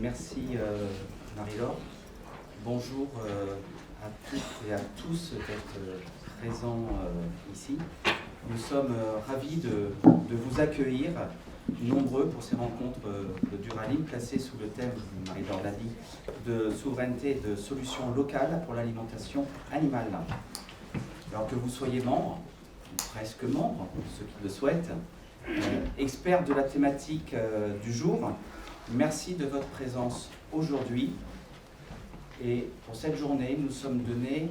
Merci Marie-Laure. Bonjour à toutes et à tous d'être présents ici. Nous sommes ravis de vous accueillir nombreux pour ces rencontres de Duralim placées sous le thème, Marie-Laure l'a dit, de souveraineté et de solutions locales pour l'alimentation animale. Alors que vous soyez membre, presque membre, pour ceux qui le souhaitent, experts de la thématique du jour, merci de votre présence aujourd'hui. Et pour cette journée, nous sommes donnés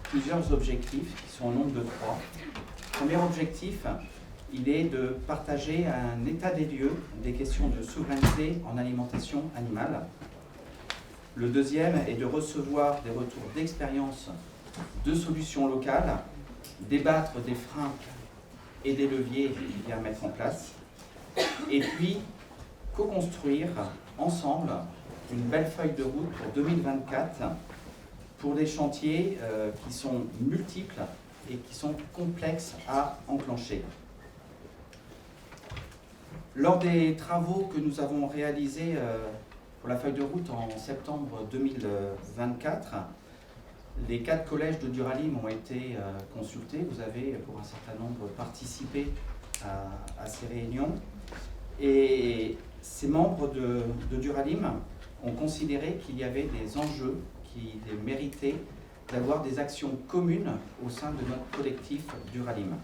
plusieurs objectifs qui sont au nombre de 3. Premier objectif, il est de partager un état des lieux des questions de souveraineté en alimentation animale. Le deuxième est de recevoir des retours d'expérience de solutions locales, débattre des freins et des leviers à mettre en place, et puis co-construire ensemble une belle feuille de route pour 2024 pour des chantiers qui sont multiples et qui sont complexes à enclencher. Lors des travaux que nous avons réalisés pour la feuille de route en septembre 2024, les 4 collèges de Duralim ont été consultés. Vous avez pour un certain nombre participé à ces réunions. Et ces membres de Duralim ont considéré qu'il y avait des enjeux qui méritaient d'avoir des actions communes au sein de notre collectif Duralim.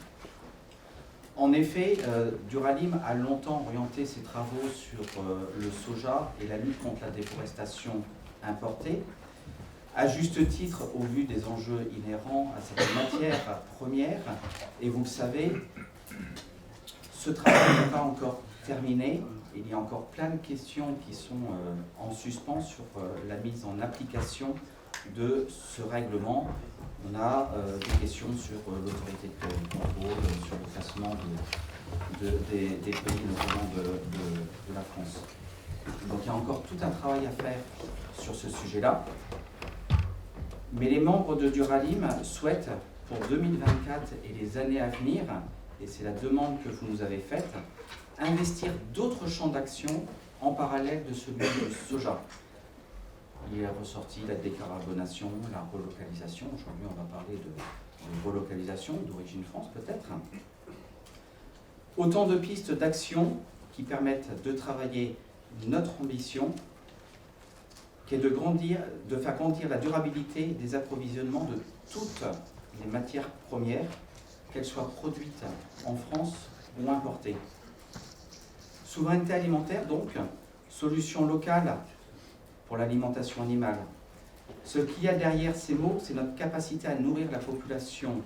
En effet, Duralim a longtemps orienté ses travaux sur le soja et la lutte contre la déforestation importée, à juste titre au vu des enjeux inhérents à cette matière première. Et vous le savez, ce travail n'est pas encore terminé. Il y a encore plein de questions qui sont en suspens sur la mise en application de ce règlement. On a des questions sur l'autorité de contrôle, sur le classement des pays, notamment de la France. Donc il y a encore tout un travail à faire sur ce sujet-là. Mais les membres de Duralim souhaitent, pour 2024 et les années à venir, et c'est la demande que vous nous avez faite, investir d'autres champs d'action en parallèle de celui du soja. Il est ressorti la décarbonation, la relocalisation. Aujourd'hui, on va parler de relocalisation, d'origine France peut-être. Autant de pistes d'action qui permettent de travailler notre ambition, qui est de faire grandir la durabilité des approvisionnements de toutes les matières premières, qu'elles soient produites en France ou importées. Souveraineté alimentaire, donc, solution locale pour l'alimentation animale. Ce qu'il y a derrière ces mots, c'est notre capacité à nourrir la population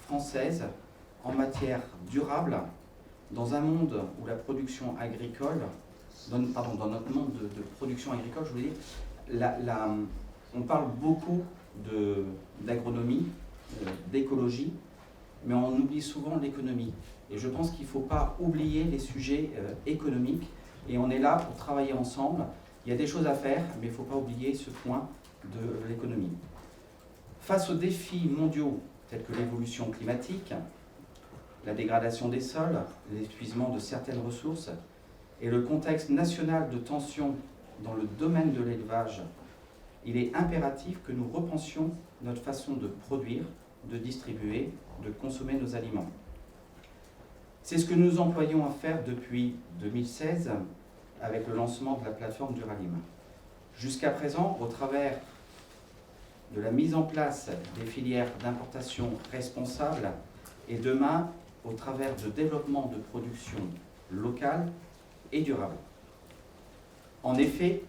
française en matière durable, dans un monde où la production agricole, dans notre monde de production agricole, je voulais dire, on parle beaucoup d'agronomie, d'écologie, mais on oublie souvent l'économie. Et je pense qu'il ne faut pas oublier les sujets économiques. Et on est là pour travailler ensemble. Il y a des choses à faire, mais il ne faut pas oublier ce point de l'économie. Face aux défis mondiaux tels que l'évolution climatique, la dégradation des sols, l'épuisement de certaines ressources et le contexte national de tension dans le domaine de l'élevage, il est impératif que nous repensions notre façon de produire, de distribuer, de consommer nos aliments. C'est ce que nous employons à faire depuis 2016 avec le lancement de la plateforme Duralim. Jusqu'à présent, au travers de la mise en place des filières d'importation responsables et demain, au travers de développement de production locale et durable. En effet,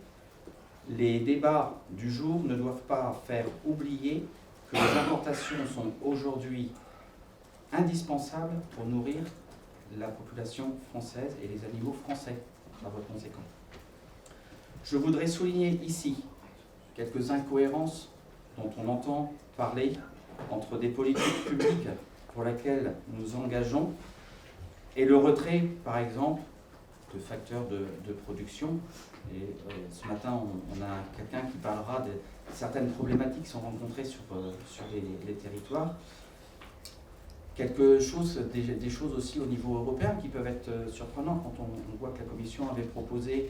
les débats du jour ne doivent pas faire oublier que les importations sont aujourd'hui indispensables pour nourrir la population française et les animaux français par voie conséquent. Je voudrais souligner ici quelques incohérences dont on entend parler entre des politiques publiques pour lesquelles nous engageons et le retrait, par exemple, de facteurs de production. Et ce matin, on a quelqu'un qui parlera de certaines problématiques qui sont rencontrées sur les territoires. des choses aussi au niveau européen qui peuvent être surprenantes quand on voit que la Commission avait proposé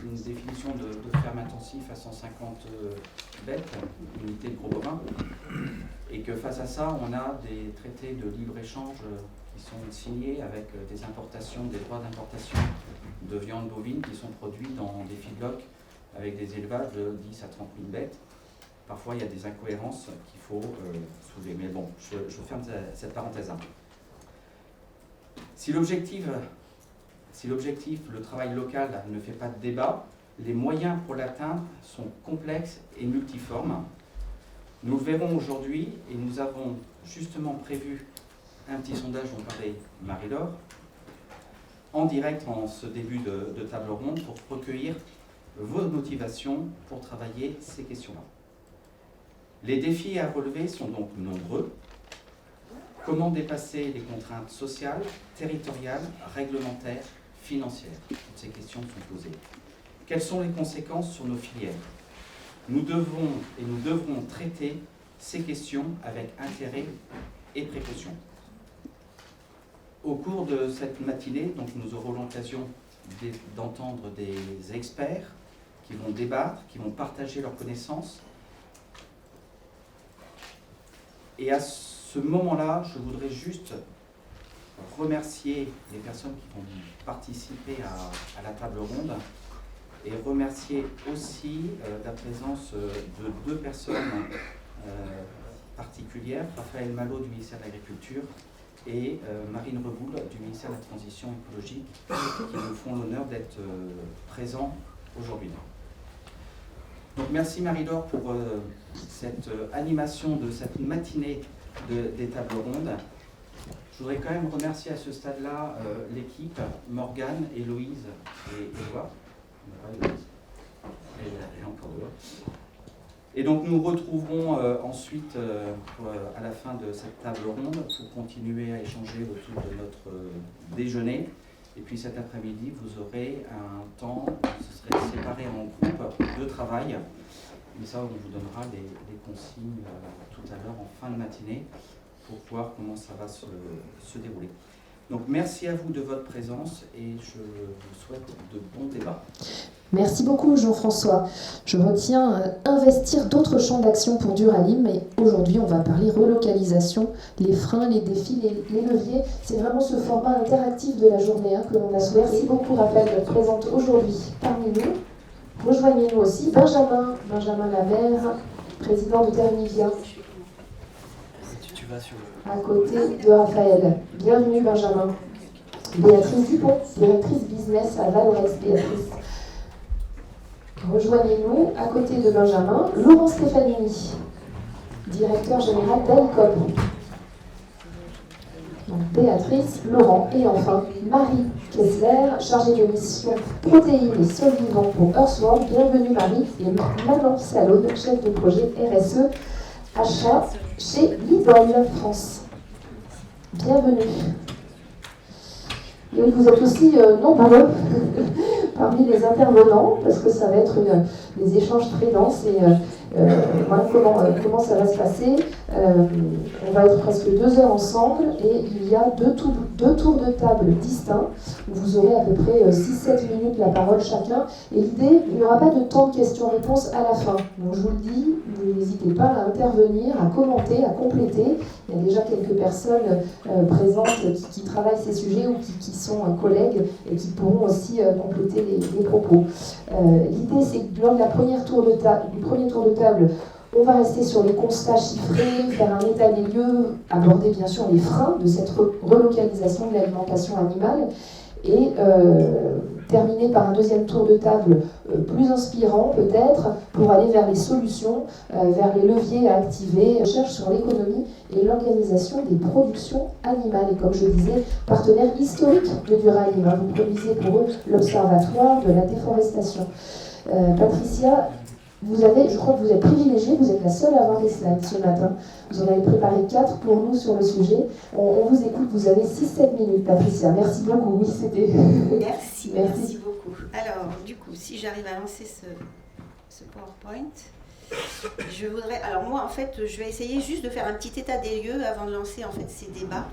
une définition de ferme intensif à 150 bêtes, unité de gros bovins, et que face à ça, on a des traités de libre-échange qui sont signés avec des droits d'importation de viande bovine qui sont produits dans des feedlots avec des élevages de 10 à 30 000 bêtes. Parfois, il y a des incohérences qu'il faut soulever. Mais bon, je ferme cette parenthèse-là. Si l'objectif, le travail local, ne fait pas de débat, les moyens pour l'atteindre sont complexes et multiformes. Nous le verrons aujourd'hui et nous avons justement prévu un petit sondage dont parlait Marie-Laure, en direct en ce début de table ronde pour recueillir vos motivations pour travailler ces questions-là. Les défis à relever sont donc nombreux. Comment dépasser les contraintes sociales, territoriales, réglementaires, financières? Toutes ces questions sont posées. Quelles sont les conséquences sur nos filières? Nous devrons traiter ces questions avec intérêt et précaution. Au cours de cette matinée, donc, nous aurons l'occasion d'entendre des experts qui vont débattre, qui vont partager leurs connaissances. Et à ce moment-là, je voudrais juste remercier les personnes qui vont participer à la table ronde et remercier aussi la présence de deux personnes particulières, Raphaël Malo du ministère de l'Agriculture et Marine Reboul du ministère de la Transition écologique qui nous font l'honneur d'être présents aujourd'hui. Donc merci Marie-Laure pour cette animation de cette matinée des tables rondes. Je voudrais quand même remercier à ce stade-là l'équipe, Morgane, Héloïse et Éloi. Et encore Éloi. Et donc nous retrouverons ensuite à la fin de cette table ronde pour continuer à échanger autour de notre déjeuner. Et puis cet après-midi, vous aurez un temps, ce serait séparé en groupes de travail. Mais ça, on vous donnera les consignes tout à l'heure en fin de matinée pour voir comment ça va se dérouler. Donc merci à vous de votre présence et je vous souhaite de bons débats. Merci beaucoup Jean-François. Je retiens investir d'autres champs d'action pour Duralim, mais aujourd'hui on va parler relocalisation, les freins, les défis, les leviers. C'est vraiment ce format interactif de la journée que l'on a souhaité. Merci beaucoup Raphaël d'être présente aujourd'hui parmi nous. Rejoignez-nous aussi Benjamin Lavert, président de Ternivia, à côté de Raphaël. Bienvenue Benjamin. Béatrice Dupont, directrice business à Valorex. Béatrice. Rejoignez-nous à côté de Benjamin, Laurent Stefanini, directeur général d'Alcom. Donc Béatrice, Laurent et enfin Marie Kessler, chargée de mission protéines et sols vivants pour Earthworld. Bienvenue Marie et Manon Salone, chef de projet RSE achat chez Lidl France. Bienvenue. Et vous êtes aussi nombreux parmi les intervenants, parce que ça va être des échanges très denses et voilà comment ça va se passer. On va être presque 2 heures ensemble et il y a deux tours de table distincts où vous aurez à peu près 6-7 minutes la parole chacun. Et l'idée, il n'y aura pas de temps de questions-réponses à la fin. Donc je vous le dis, n'hésitez pas à intervenir, à commenter, à compléter. Il y a déjà quelques personnes présentes qui travaillent ces sujets ou qui sont collègues et qui pourront aussi compléter les propos. L'idée, c'est que lors de du premier tour de table, on va rester sur les constats chiffrés, faire un état des lieux, aborder bien sûr les freins de cette relocalisation de l'alimentation animale et terminer par un deuxième tour de table plus inspirant peut-être pour aller vers les solutions, vers les leviers à activer, recherche sur l'économie et l'organisation des productions animales. Et comme je disais, partenaire historique de Duralim, vous produisez pour eux l'Observatoire de la déforestation. Patricia, je crois que vous êtes privilégiée, vous êtes la seule à avoir des slides ce matin. Vous en avez préparé 4 pour nous sur le sujet. On vous écoute, vous avez 6-7 minutes, Patricia. Merci beaucoup. Oui, c'était... Merci beaucoup. Alors, du coup, si j'arrive à lancer ce PowerPoint, Alors moi, en fait, je vais essayer juste de faire un petit état des lieux avant de lancer en fait ces débats.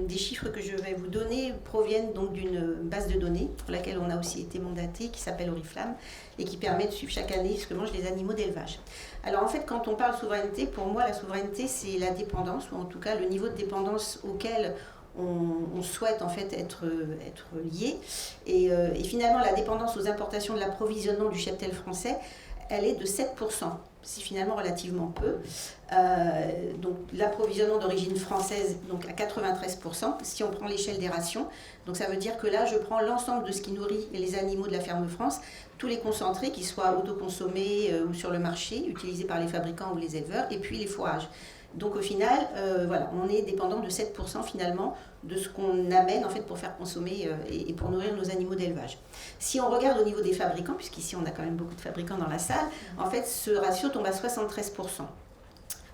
Des chiffres que je vais vous donner proviennent donc d'une base de données pour laquelle on a aussi été mandaté, qui s'appelle Oriflamme et qui permet de suivre chaque année ce que mangent les animaux d'élevage. Alors en fait, quand on parle souveraineté, pour moi, la souveraineté, c'est la dépendance, ou en tout cas le niveau de dépendance auquel on souhaite en fait être lié. Et finalement, la dépendance aux importations de l'approvisionnement du cheptel français, elle est de 7%. C'est finalement relativement peu. Donc l'approvisionnement d'origine française donc à 93%, si on prend l'échelle des rations. Donc ça veut dire que là, je prends l'ensemble de ce qui nourrit les animaux de la ferme France, tous les concentrés qui soient autoconsommés ou sur le marché, utilisés par les fabricants ou les éleveurs, et puis les fourrages. Donc au final, voilà, on est dépendant de 7% finalement de ce qu'on amène en fait pour faire consommer et pour nourrir nos animaux d'élevage. Si on regarde au niveau des fabricants, puisqu'ici on a quand même beaucoup de fabricants dans la salle, en fait ce ratio tombe à 73%.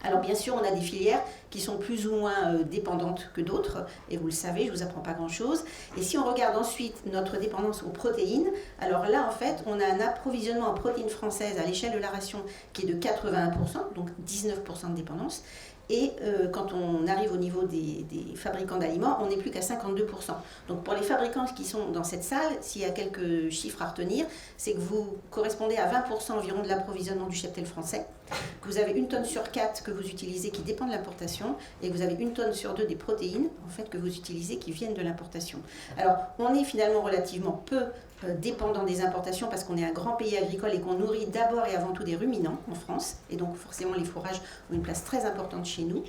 Alors bien sûr, on a des filières qui sont plus ou moins dépendantes que d'autres, et vous le savez, je ne vous apprends pas grand-chose. Et si on regarde ensuite notre dépendance aux protéines, alors là, en fait, on a un approvisionnement en protéines françaises à l'échelle de la ration qui est de 81%, donc 19% de dépendance. Et quand on arrive au niveau des fabricants d'aliments, on n'est plus qu'à 52%. Donc pour les fabricants qui sont dans cette salle, s'il y a quelques chiffres à retenir, c'est que vous correspondez à 20% environ de l'approvisionnement du cheptel français, que vous avez 1 tonne sur 4 que vous utilisez qui dépend de l'importation, et que vous avez 1 tonne sur 2 des protéines en fait, que vous utilisez qui viennent de l'importation. Alors on est finalement relativement peu dépendant des importations parce qu'on est un grand pays agricole et qu'on nourrit d'abord et avant tout des ruminants en France, et donc forcément les fourrages ont une place très importante chez nous.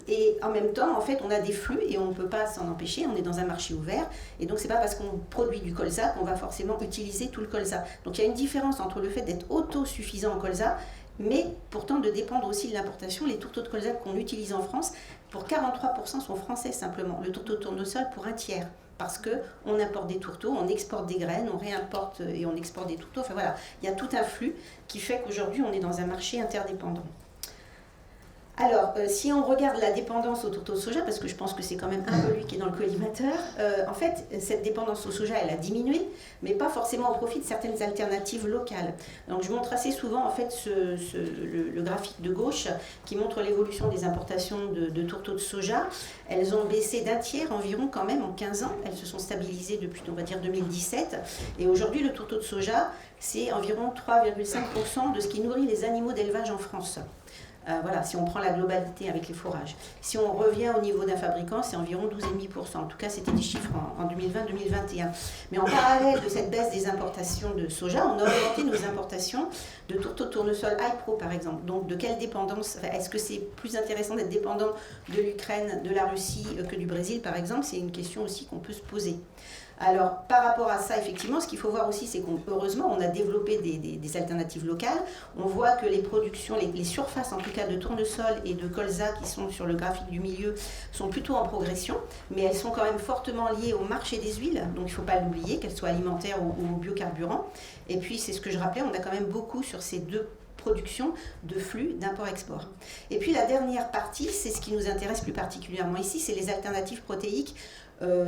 Et en même temps, en fait, on a des flux et on ne peut pas s'en empêcher, on est dans un marché ouvert, et donc c'est pas parce qu'on produit du colza qu'on va forcément utiliser tout le colza. Donc il y a une différence entre le fait d'être autosuffisant en colza, mais pourtant de dépendre aussi de l'importation. Les tourteaux de colza qu'on utilise en France, pour 43% sont français simplement, le tourteau de tournesol pour 1/3. Parce qu'on importe des tourteaux, on exporte des graines, on réimporte et on exporte des tourteaux. Enfin voilà, il y a tout un flux qui fait qu'aujourd'hui on est dans un marché interdépendant. Alors, si on regarde la dépendance au tourteau de soja, parce que je pense que c'est quand même un peu lui qui est dans le collimateur, en fait, cette dépendance au soja, elle a diminué, mais pas forcément au profit de certaines alternatives locales. Donc, je montre assez souvent, en fait, le graphique de gauche qui montre l'évolution des importations de tourteaux de soja. Elles ont baissé d'1/3 environ quand même en 15 ans. Elles se sont stabilisées depuis, on va dire, 2017. Et aujourd'hui, le tourteau de soja, c'est environ 3,5% de ce qui nourrit les animaux d'élevage en France. Voilà, si on prend la globalité avec les fourrages. Si on revient au niveau d'un fabricant, c'est environ 12,5%. En tout cas, c'était des chiffres en 2020-2021. Mais en parallèle de cette baisse des importations de soja, on a augmenté nos importations de tourteaux de tournesol iPro, par exemple. Donc, de quelle dépendance? Est-ce que c'est plus intéressant d'être dépendant de l'Ukraine, de la Russie que du Brésil, par exemple? C'est une question aussi qu'on peut se poser. Alors, par rapport à ça, effectivement, ce qu'il faut voir aussi, c'est qu'heureusement, on a développé des alternatives locales. On voit que les productions, les surfaces en tout cas de tournesol et de colza qui sont sur le graphique du milieu sont plutôt en progression, mais elles sont quand même fortement liées au marché des huiles, donc il ne faut pas l'oublier, qu'elles soient alimentaires ou biocarburants. Et puis, c'est ce que je rappelais, on a quand même beaucoup sur ces deux production de flux d'import-export. Et puis la dernière partie, c'est ce qui nous intéresse plus particulièrement ici, c'est les alternatives protéiques,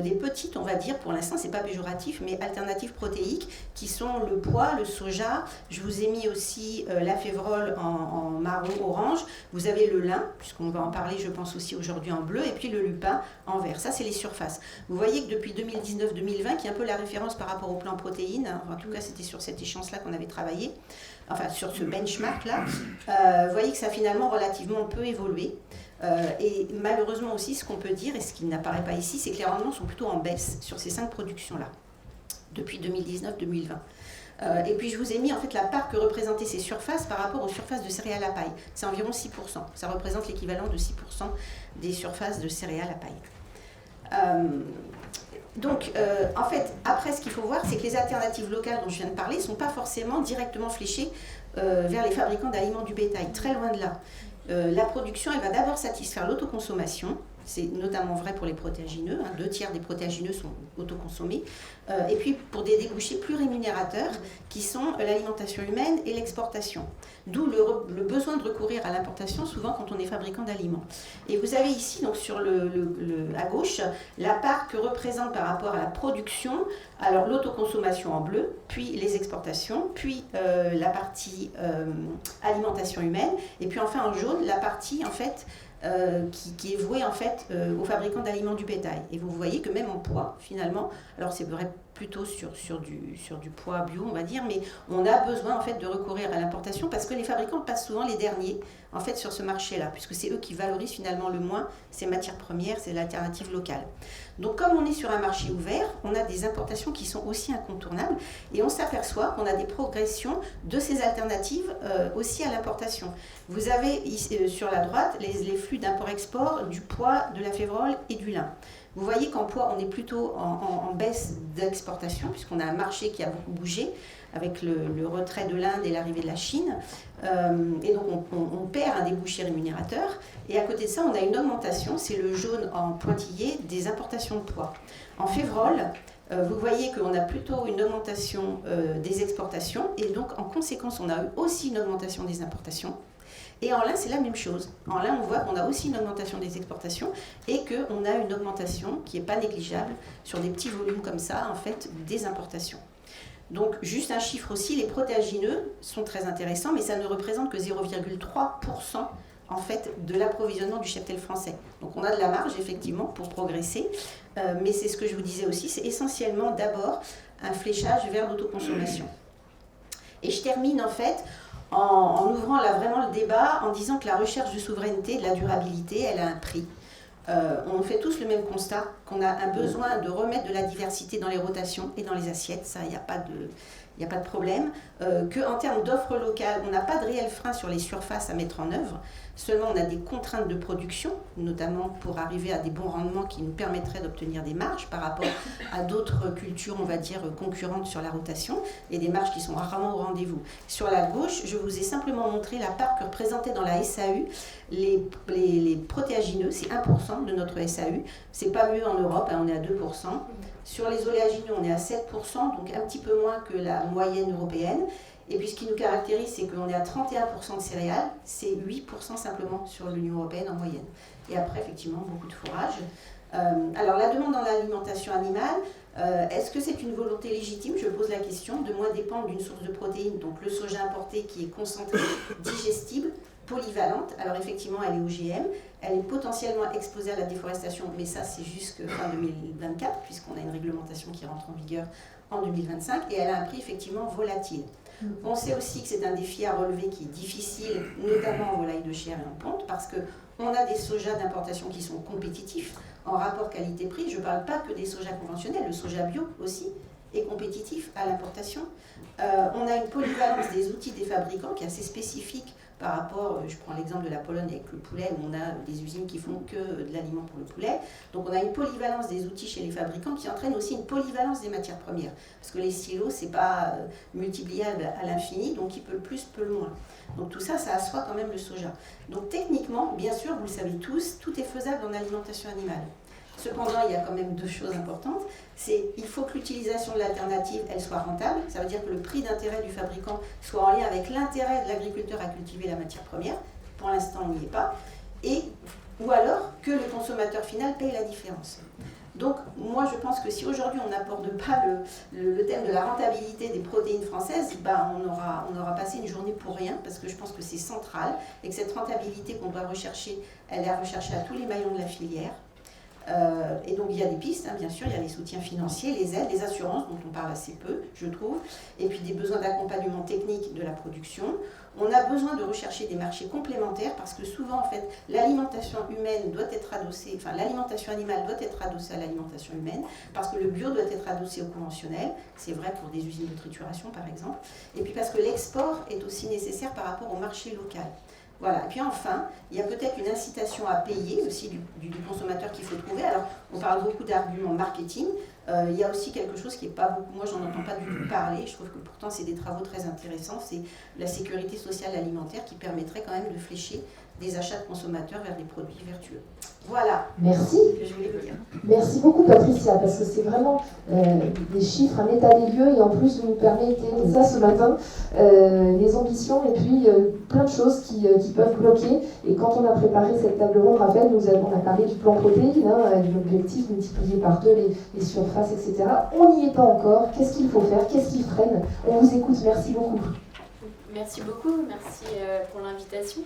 les petites, on va dire, pour l'instant, c'est pas péjoratif, mais alternatives protéiques qui sont le pois, le soja. Je vous ai mis aussi la févrole en marron orange. Vous avez le lin, puisqu'on va en parler, je pense aussi aujourd'hui en bleu, et puis le lupin en vert. Ça, c'est les surfaces. Vous voyez que depuis 2019-2020, qui est un peu la référence par rapport au plan protéines, en tout cas, c'était sur cette échéance-là qu'on avait travaillé, enfin sur ce benchmark-là, vous voyez que ça a finalement relativement peu évolué. Et malheureusement aussi, ce qu'on peut dire, et ce qui n'apparaît pas ici, c'est que les rendements sont plutôt en baisse sur ces 5 productions-là, depuis 2019-2020. Et puis je vous ai mis en fait la part que représentaient ces surfaces par rapport aux surfaces de céréales à paille. C'est environ 6%. Ça représente l'équivalent de 6% des surfaces de céréales à paille. Donc, en fait, après, ce qu'il faut voir, c'est que les alternatives locales dont je viens de parler ne sont pas forcément directement fléchées vers les fabricants d'aliments du bétail, très loin de là. La production, elle va d'abord satisfaire l'autoconsommation, c'est notamment vrai pour les protéagineux, 2/3 des protéagineux sont autoconsommés, et puis pour des débouchés plus rémunérateurs qui sont l'alimentation humaine et l'exportation. D'où le besoin de recourir à l'importation souvent quand on est fabricant d'aliments. Et vous avez ici, donc sur à gauche, la part que représente par rapport à la production, alors l'autoconsommation en bleu, puis les exportations, puis la partie alimentation humaine, et puis enfin en jaune, la partie en fait qui est vouée en fait aux fabricants d'aliments du bétail. Et vous voyez que même en poids, finalement, alors c'est vrai plutôt sur du poids bio, on va dire, mais on a besoin en fait de recourir à l'importation parce que les fabricants passent souvent les derniers en fait sur ce marché-là, puisque c'est eux qui valorisent finalement le moins ces matières premières, c'est l'alternative locale. Donc comme on est sur un marché ouvert, on a des importations qui sont aussi incontournables et on s'aperçoit qu'on a des progressions de ces alternatives aussi à l'importation. Vous avez ici, sur la droite les flux d'import-export du pois, de la févrole et du lin. Vous voyez qu'en poids, on est plutôt en baisse d'exportation, puisqu'on a un marché qui a beaucoup bougé avec le retrait de l'Inde et l'arrivée de la Chine. Et donc, on perd un débouché rémunérateur. Et à côté de ça, on a une augmentation, c'est le jaune en pointillé, des importations de pois. En févrole, vous voyez qu'on a plutôt une augmentation des exportations. Et donc, en conséquence, on a eu aussi une augmentation des importations. Et en lin, c'est la même chose. En lin, on voit qu'on a aussi une augmentation des exportations et qu'on a une augmentation qui n'est pas négligeable sur des petits volumes comme ça, en fait, des importations. Donc, juste un chiffre aussi, les protéagineux sont très intéressants, mais ça ne représente que 0,3% en fait, de l'approvisionnement du cheptel français. Donc, on a de la marge, effectivement, pour progresser, mais c'est ce que je vous disais aussi, c'est essentiellement d'abord un fléchage vers l'autoconsommation. Et je termine, en fait, en ouvrant là vraiment le débat, en disant que la recherche de souveraineté, de la durabilité, elle a un prix. On fait tous le même constat, qu'on a un besoin de remettre de la diversité dans les rotations et dans les assiettes, ça, il n'y a pas de problème. Qu'en termes d'offres locales, on n'a pas de réel frein sur les surfaces à mettre en œuvre, seulement on a des contraintes de production, notamment pour arriver à des bons rendements qui nous permettraient d'obtenir des marges par rapport à d'autres cultures, on va dire, concurrentes sur la rotation, et des marges qui sont rarement au rendez-vous. Sur la gauche, je vous ai simplement montré la part que représentaient dans la SAU les protéagineux, c'est 1% de notre SAU, c'est pas mieux en Europe, on est à 2%. Sur les oléagineux, on est à 7%, donc un petit peu moins que la moyenne européenne. Et puis ce qui nous caractérise, c'est qu'on est à 31% de céréales, c'est 8% simplement sur l'Union européenne en moyenne. Et après, effectivement, beaucoup de fourrage. Alors la demande dans l'alimentation animale, est-ce que c'est une volonté légitime? Je pose la question, de moins dépendre d'une source de protéines, donc le soja importé qui est concentré, digestible, polyvalente. Alors effectivement, elle est OGM, elle est potentiellement exposée à la déforestation, mais ça c'est jusqu'à fin 2024, puisqu'on a une réglementation qui rentre en vigueur en 2025, et elle a un prix effectivement volatile. On sait aussi que c'est un défi à relever qui est difficile, notamment en volaille de chair et en ponte, parce qu'on a des sojas d'importation qui sont compétitifs en rapport qualité-prix. Je ne parle pas que des sojas conventionnels, le soja bio aussi est compétitif à l'importation. On a une polyvalence des outils des fabricants qui est assez spécifique par rapport, je prends l'exemple de la Pologne avec le poulet, où on a des usines qui font que de l'aliment pour le poulet. Donc on a une polyvalence des outils chez les fabricants qui entraîne aussi une polyvalence des matières premières. Parce que les silos, ce n'est pas multipliable à l'infini, donc qui peut le plus, peut le moins. Donc tout ça, ça assoit quand même le soja. Donc techniquement, bien sûr, vous le savez tous, tout est faisable en alimentation animale. Cependant, il y a quand même deux choses importantes. C'est qu'il faut que l'utilisation de l'alternative, elle soit rentable. Ça veut dire que le prix d'intérêt du fabricant soit en lien avec l'intérêt de l'agriculteur à cultiver la matière première. Pour l'instant, on n'y est pas. Ou alors que le consommateur final paye la différence. Donc, moi, je pense que si aujourd'hui on n'aborde pas le thème de la rentabilité des protéines françaises, on aura passé une journée pour rien, parce que je pense que c'est central, et que cette rentabilité qu'on doit rechercher, elle est à rechercher à tous les maillons de la filière. Et donc il y a des pistes, bien sûr, il y a les soutiens financiers, les aides, les assurances dont on parle assez peu, je trouve, et puis des besoins d'accompagnement technique de la production. On a besoin de rechercher des marchés complémentaires parce que souvent, en fait, l'alimentation humaine doit être adossée, enfin l'alimentation animale doit être adossée à l'alimentation humaine parce que le bio doit être adossé au conventionnel, c'est vrai pour des usines de trituration par exemple, et puis parce que l'export est aussi nécessaire par rapport au marché local. Voilà. Et puis enfin, il y a peut-être une incitation à payer aussi du consommateur qu'il faut trouver. Alors, on parle beaucoup d'arguments marketing. Il y a aussi quelque chose qui n'est pas beaucoup, moi j'en entends pas du tout parler, je trouve que pourtant c'est des travaux très intéressants, c'est la sécurité sociale alimentaire qui permettrait quand même de flécher des achats de consommateurs vers des produits vertueux. Voilà Merci. ce que je voulais vous dire. Merci beaucoup Patricia, parce que c'est vraiment des chiffres, un état des lieux, et en plus vous nous permettez ça ce matin, les ambitions et puis plein de choses qui peuvent bloquer. Et quand on a préparé cette table ronde, Raphaël, on a parlé du plan protéine, de l'objectif multiplié par 2 les surfaces, etc. On n'y est pas encore. Qu'est-ce qu'il faut faire? Qu'est-ce qui freine? On vous écoute, merci beaucoup. Merci beaucoup, merci pour l'invitation.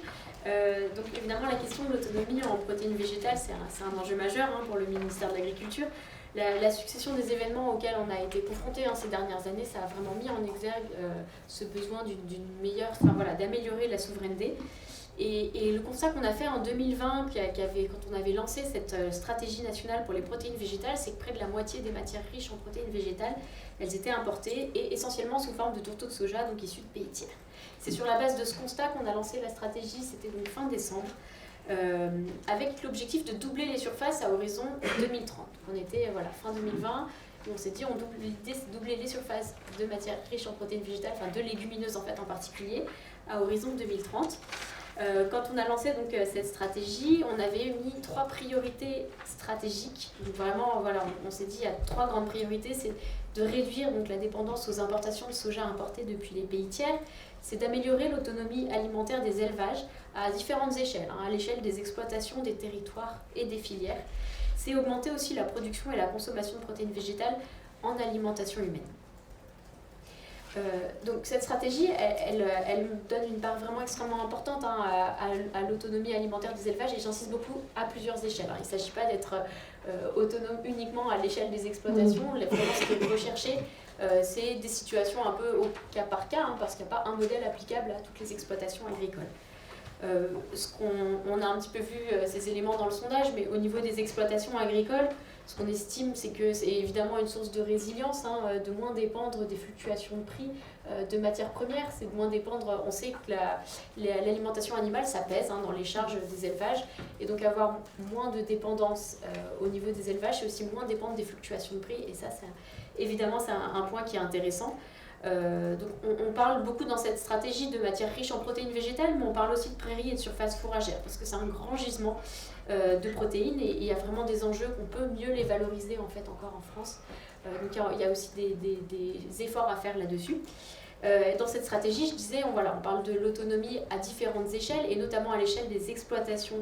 Donc évidemment la question de l'autonomie en protéines végétales c'est un enjeu majeur pour le ministère de l'Agriculture. La succession des événements auxquels on a été confrontés ces dernières années, ça a vraiment mis en exergue ce besoin d'une meilleure, d'améliorer la souveraineté. Et le constat qu'on a fait en 2020, quand on avait lancé cette stratégie nationale pour les protéines végétales, c'est que près de la moitié des matières riches en protéines végétales, elles étaient importées et essentiellement sous forme de tourteaux de soja, donc issus de pays tiers. C'est sur la base de ce constat qu'on a lancé la stratégie, c'était donc fin décembre, avec l'objectif de doubler les surfaces à horizon 2030. On était fin 2020, et on s'est dit l'idée c'est de doubler les surfaces de matières riches en protéines végétales, de légumineuses en particulier, à horizon 2030. Quand on a lancé cette stratégie, on avait mis 3 priorités stratégiques. Donc vraiment, on s'est dit il y a 3 grandes priorités, c'est de réduire la dépendance aux importations de soja importé depuis les pays tiers, c'est d'améliorer l'autonomie alimentaire des élevages à différentes échelles, à l'échelle des exploitations, des territoires et des filières. C'est augmenter aussi la production et la consommation de protéines végétales en alimentation humaine. Donc cette stratégie, elle donne une part vraiment extrêmement importante à l'autonomie alimentaire des élevages, et j'insiste beaucoup à plusieurs échelles. Il ne s'agit pas d'être autonome uniquement à l'échelle des exploitations. Vraiment, ce qui est recherché, c'est des situations un peu au cas par cas, parce qu'il n'y a pas un modèle applicable à toutes les exploitations agricoles. On a un petit peu vu ces éléments dans le sondage, mais au niveau des exploitations agricoles, ce qu'on estime, c'est que c'est évidemment une source de résilience, de moins dépendre des fluctuations de prix de matières premières, c'est de moins dépendre, on sait que l'alimentation animale, ça pèse dans les charges des élevages, et donc avoir moins de dépendance au niveau des élevages, c'est aussi moins dépendre des fluctuations de prix, et ça évidemment, c'est un point qui est intéressant. Donc on parle beaucoup dans cette stratégie de matières riches en protéines végétales, mais on parle aussi de prairies et de surfaces fourragères, parce que c'est un grand gisement de protéines, et il y a vraiment des enjeux qu'on peut mieux les valoriser encore en France. Donc il y a aussi des efforts à faire là-dessus. Dans cette stratégie, je disais, on parle de l'autonomie à différentes échelles, et notamment à l'échelle des exploitations,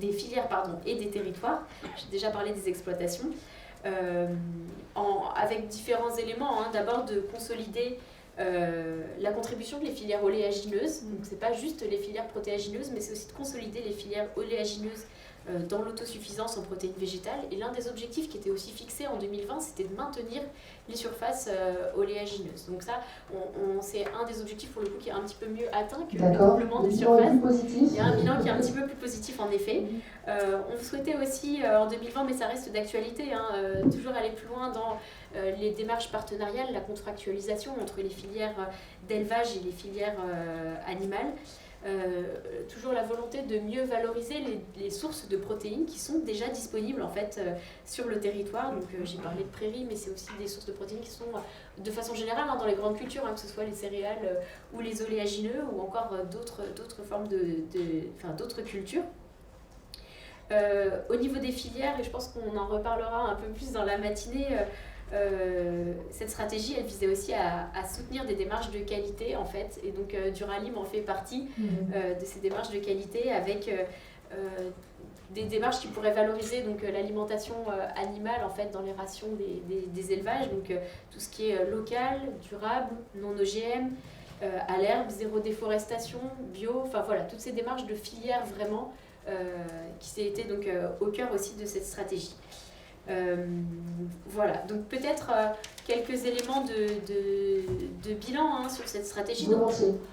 des filières et des territoires. J'ai déjà parlé des exploitations. Avec différents éléments, d'abord de consolider la contribution des filières oléagineuses, donc c'est pas juste les filières protéagineuses, mais c'est aussi de consolider les filières oléagineuses dans l'autosuffisance en protéines végétales. Et l'un des objectifs qui était aussi fixé en 2020, c'était de maintenir les surfaces oléagineuses. Donc ça, c'est un des objectifs pour le coup qui est un petit peu mieux atteint que le doublement des surfaces. Il y a un bilan qui est un petit peu plus positif en effet. On souhaitait aussi en 2020, mais ça reste d'actualité, toujours aller plus loin dans les démarches partenariales, la contractualisation entre les filières d'élevage et les filières animales. Toujours la volonté de mieux valoriser les sources de protéines qui sont déjà disponibles sur le territoire. Donc j'ai parlé de prairies, mais c'est aussi des sources de protéines qui sont de façon générale dans les grandes cultures, que ce soit les céréales ou les oléagineux, ou encore d'autres formes d'autres cultures. Au niveau des filières, et je pense qu'on en reparlera un peu plus dans la matinée, cette stratégie, elle visait aussi à soutenir des démarches de qualité et donc Duralim en fait partie de ces démarches de qualité, avec des démarches qui pourraient valoriser l'alimentation animale dans les rations des élevages, donc tout ce qui est local, durable, non OGM, à l'herbe, zéro déforestation, bio, toutes ces démarches de filière vraiment qui étaient donc au cœur aussi de cette stratégie. Donc peut-être quelques éléments de bilan sur cette stratégie. Donc,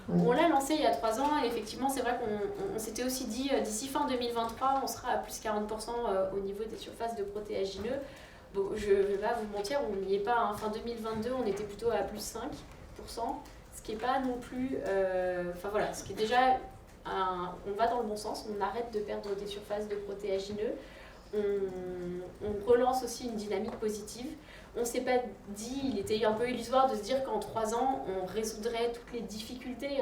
on l'a lancée il y a 3 ans, et effectivement c'est vrai qu'on s'était aussi dit d'ici fin 2023 on sera à plus 40% au niveau des surfaces de protéagineux. Bon, je ne vais pas vous mentir, on n'y est pas. Fin 2022 on était plutôt à plus 5%, ce qui n'est pas non plus... ce qui est déjà... on va dans le bon sens, on arrête de perdre des surfaces de protéagineux. On relance aussi une dynamique positive. On ne s'est pas dit, il était un peu illusoire de se dire qu'en 3 ans, on résoudrait toutes les difficultés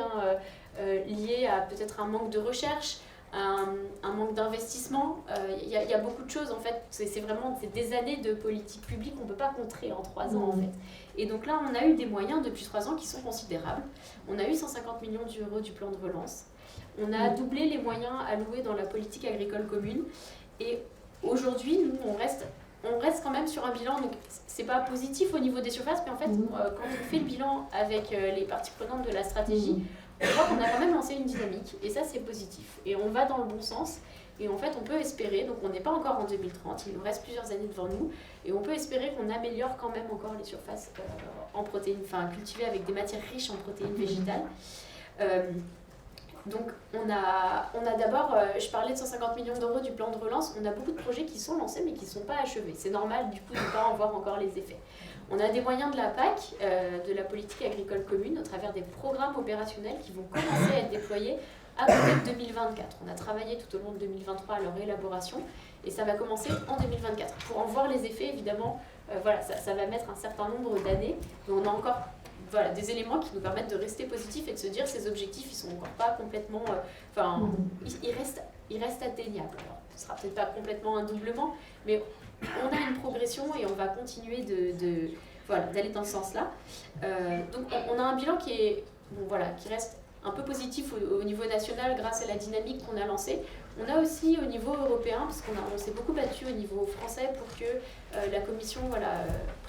liées à peut-être un manque de recherche, un manque d'investissement. Il y a beaucoup de choses en fait, c'est vraiment des années de politique publique qu'on ne peut pas contrer en 3 ans en fait. Et donc là on a eu des moyens depuis 3 ans qui sont considérables. On a eu 150 millions d'euros du plan de relance. On a doublé les moyens alloués dans la politique agricole commune. Et aujourd'hui, nous, on reste quand même sur un bilan, donc c'est pas positif au niveau des surfaces, mais en fait, quand on fait le bilan avec les parties prenantes de la stratégie, on voit qu'on a quand même lancé une dynamique, et ça c'est positif. Et on va dans le bon sens, et en fait on peut espérer, donc on n'est pas encore en 2030, il nous reste plusieurs années devant nous, et on peut espérer qu'on améliore quand même encore les surfaces en protéines, enfin cultivées avec des matières riches en protéines végétales. Donc on a d'abord, je parlais de 150 millions d'euros du plan de relance, on a beaucoup de projets qui sont lancés mais qui ne sont pas achevés. C'est normal du coup de ne pas en voir encore les effets. On a des moyens de la PAC, de la politique agricole commune, au travers des programmes opérationnels qui vont commencer à être déployés à compter de 2024. On a travaillé tout au long de 2023 à leur élaboration et ça va commencer en 2024. Pour en voir les effets, évidemment, ça va mettre un certain nombre d'années, mais on a encore des éléments qui nous permettent de rester positifs et de se dire ces objectifs, ils sont encore pas complètement... ils restent atteignables. Alors, ce sera peut-être pas complètement un doublement, mais on a une progression et on va continuer d'aller dans ce sens-là. Donc on a un bilan qui reste un peu positif au niveau national grâce à la dynamique qu'on a lancée. On a aussi au niveau européen, parce qu'on s'est beaucoup battu au niveau français pour que la Commission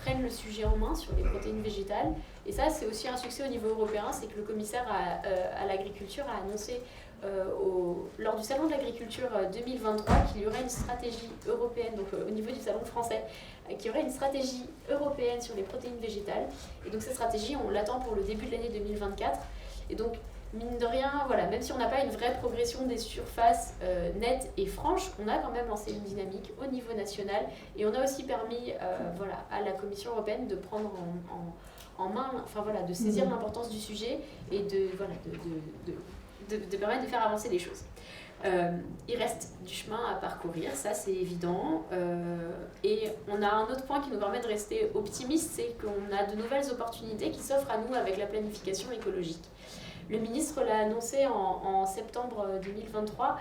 prenne le sujet en main sur les protéines végétales. Et ça, c'est aussi un succès au niveau européen, c'est que le commissaire à l'agriculture a annoncé lors du Salon de l'agriculture 2023 qu'il y aurait une stratégie européenne, donc au niveau du Salon français, qu'il y aurait une stratégie européenne sur les protéines végétales. Et donc cette stratégie, on l'attend pour le début de l'année 2024. Et donc, mine de rien, même si on n'a pas une vraie progression des surfaces nettes et franches, on a quand même lancé une dynamique au niveau national et on a aussi permis à la Commission européenne de prendre en main, de saisir l'importance du sujet et de permettre de faire avancer les choses. Il reste du chemin à parcourir, ça c'est évident. Et on a un autre point qui nous permet de rester optimiste, c'est qu'on a de nouvelles opportunités qui s'offrent à nous avec la planification écologique. Le ministre l'a annoncé en septembre 2023.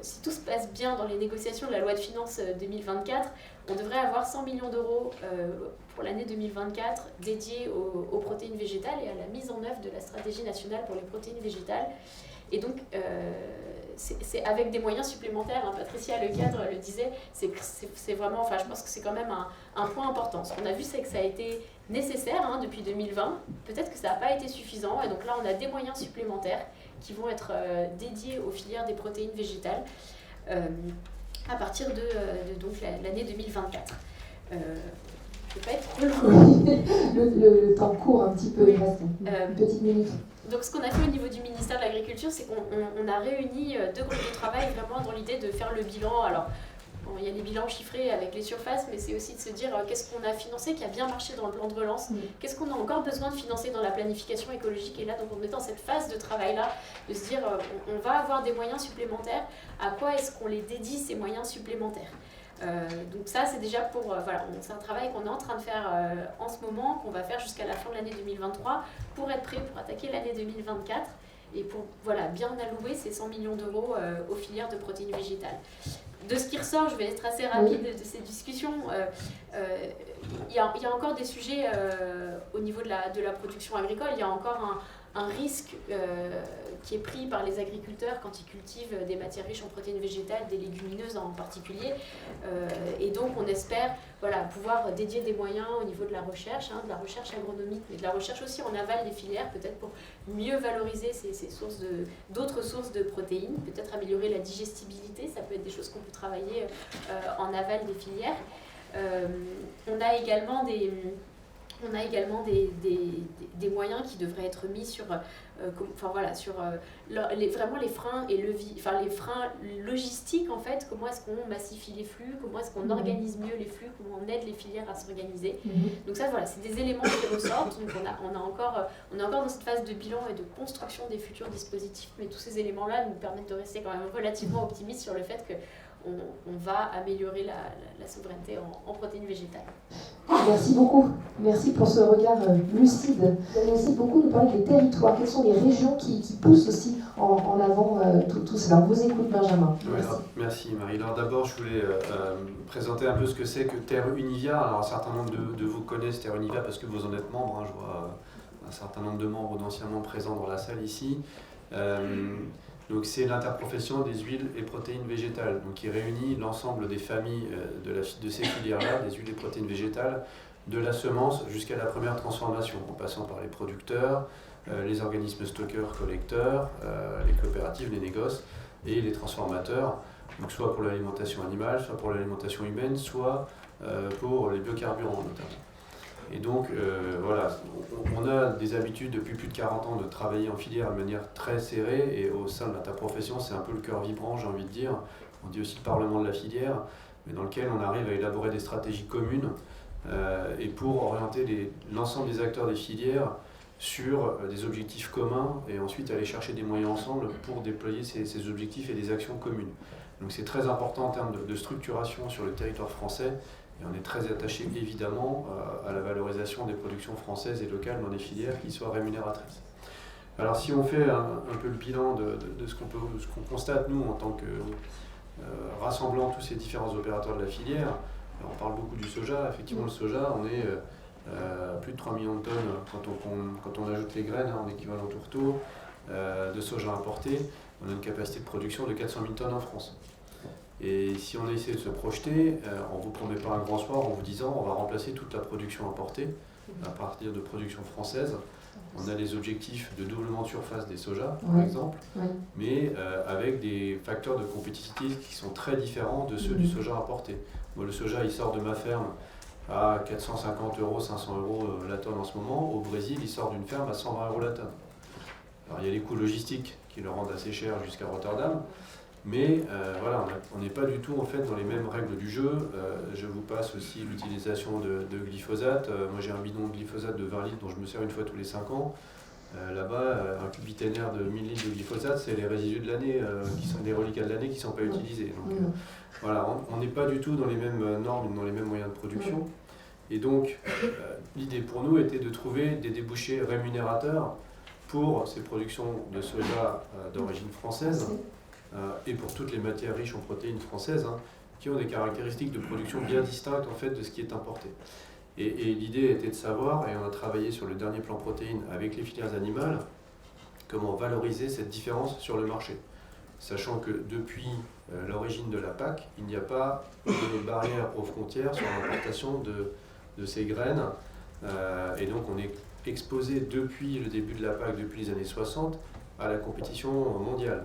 Si tout se passe bien dans les négociations de la loi de finances 2024, on devrait avoir 100 millions d'euros pour l'année 2024 dédiés aux protéines végétales et à la mise en œuvre de la stratégie nationale pour les protéines végétales. Et donc, c'est avec des moyens supplémentaires, Patricia Lecadre le disait, c'est vraiment, je pense que c'est quand même un point important. Ce qu'on a vu, c'est que ça a été nécessaire depuis 2020. Peut-être que ça n'a pas été suffisant. Et donc là, on a des moyens supplémentaires qui vont être dédiés aux filières des protéines végétales à partir de l'année 2024. Je ne vais pas être trop long. Le temps court un petit peu, il reste une petite minute. Donc ce qu'on a fait au niveau du ministère de l'Agriculture, c'est qu'on a réuni 2 groupes de travail vraiment dans l'idée de faire le bilan. Alors, il y a les bilans chiffrés avec les surfaces, mais c'est aussi de se dire qu'est-ce qu'on a financé qui a bien marché dans le plan de relance, qu'est-ce qu'on a encore besoin de financer dans la planification écologique. Et là, donc on est dans cette phase de travail-là, de se dire on va avoir des moyens supplémentaires, à quoi est-ce qu'on les dédie ces moyens supplémentaires. Donc ça c'est déjà c'est un travail qu'on est en train de faire en ce moment, qu'on va faire jusqu'à la fin de l'année 2023 pour être prêt pour attaquer l'année 2024 et pour bien allouer ces 100 millions d'euros aux filières de protéines végétales. De ce qui ressort, je vais être assez rapide de ces discussions, il y a encore des sujets au niveau de la production agricole, il y a encore un risque qui est pris par les agriculteurs quand ils cultivent des matières riches en protéines végétales, des légumineuses en particulier. Et donc on espère pouvoir dédier des moyens au niveau de la recherche agronomique, mais de la recherche aussi en aval des filières, peut-être pour mieux valoriser d'autres sources de protéines, peut-être améliorer la digestibilité, ça peut être des choses qu'on peut travailler en aval des filières. On a également des moyens qui devraient être mis sur les freins et les freins logistiques en fait. Comment est-ce qu'on massifie les flux, comment est-ce qu'on organise mieux les flux, comment on aide les filières à s'organiser. Donc ça c'est des éléments qui ressortent. Donc on est encore dans cette phase de bilan et de construction des futurs dispositifs, mais tous ces éléments-là nous permettent de rester quand même relativement optimistes sur le fait que on va améliorer la souveraineté en protéines végétales. Merci beaucoup. Merci pour ce regard lucide. Vous allez aussi beaucoup nous parler des territoires. Quelles sont les régions qui poussent aussi en avant tout cela? On vous écoute, Benjamin. Merci Marie. Alors d'abord, je voulais présenter un peu ce que c'est que Terre Univia. Alors un certain nombre de vous connaissent Terre Univia parce que vous en êtes membres. Je vois un certain nombre de membres d'Anciens membres présents dans la salle ici. Donc c'est l'interprofession des huiles et protéines végétales, donc qui réunit l'ensemble des familles de ces filières-là, des huiles et protéines végétales, de la semence jusqu'à la première transformation, en passant par les producteurs, les organismes stockeurs-collecteurs, les coopératives, les négoces et les transformateurs, donc soit pour l'alimentation animale, soit pour l'alimentation humaine, soit pour les biocarburants notamment. Et donc, voilà, on a des habitudes depuis plus de 40 ans de travailler en filière de manière très serrée, et au sein de l'interprofession, c'est un peu le cœur vibrant, j'ai envie de dire. On dit aussi le parlement de la filière, mais dans lequel on arrive à élaborer des stratégies communes et pour orienter l'ensemble des acteurs des filières sur des objectifs communs et ensuite aller chercher des moyens ensemble pour déployer ces objectifs et des actions communes. Donc c'est très important en termes de structuration sur le territoire français. Et on est très attaché évidemment à la valorisation des productions françaises et locales dans des filières qui soient rémunératrices. Alors si on fait un peu le bilan de ce qu'on constate nous en tant que rassemblant tous ces différents opérateurs de la filière, on parle beaucoup du soja. Effectivement le soja, on est plus de 3 millions de tonnes quand on ajoute les graines en équivalent tourteau de soja importé. On a une capacité de production de 400 000 tonnes en France. Et si on essaie de se projeter, on ne vous promet pas un grand soir en vous disant on va remplacer toute la production importée à partir de production française. On a les objectifs de doublement de surface des sojas, par exemple, mais avec des facteurs de compétitivité qui sont très différents de ceux du soja importé. Moi, le soja, il sort de ma ferme à 450 €, 500 € la tonne en ce moment. Au Brésil, il sort d'une ferme à 120 € la tonne. Alors, il y a les coûts logistiques qui le rendent assez cher jusqu'à Rotterdam. Mais voilà, on n'est pas du tout en fait dans les mêmes règles du jeu. Je vous passe aussi l'utilisation de glyphosate. Moi j'ai un bidon de glyphosate de 20 litres dont je me sers une fois tous les 5 ans. Là-bas, un cubiténaire de 1000 litres de glyphosate, c'est les résidus de l'année, qui sont des reliquats de l'année qui ne sont pas utilisés. Donc voilà, on n'est pas du tout dans les mêmes normes, dans les mêmes moyens de production. Et donc l'idée pour nous était de trouver des débouchés rémunérateurs pour ces productions de soja d'origine française. Et pour toutes les matières riches en protéines françaises, qui ont des caractéristiques de production bien distinctes en fait de ce qui est importé. Et l'idée était de savoir, et on a travaillé sur le dernier plan protéines avec les filières animales, comment valoriser cette différence sur le marché. Sachant que depuis l'origine de la PAC, il n'y a pas de barrière aux frontières sur l'importation de ces graines. Et donc on est exposé depuis le début de la PAC, depuis les années 60, à la compétition mondiale.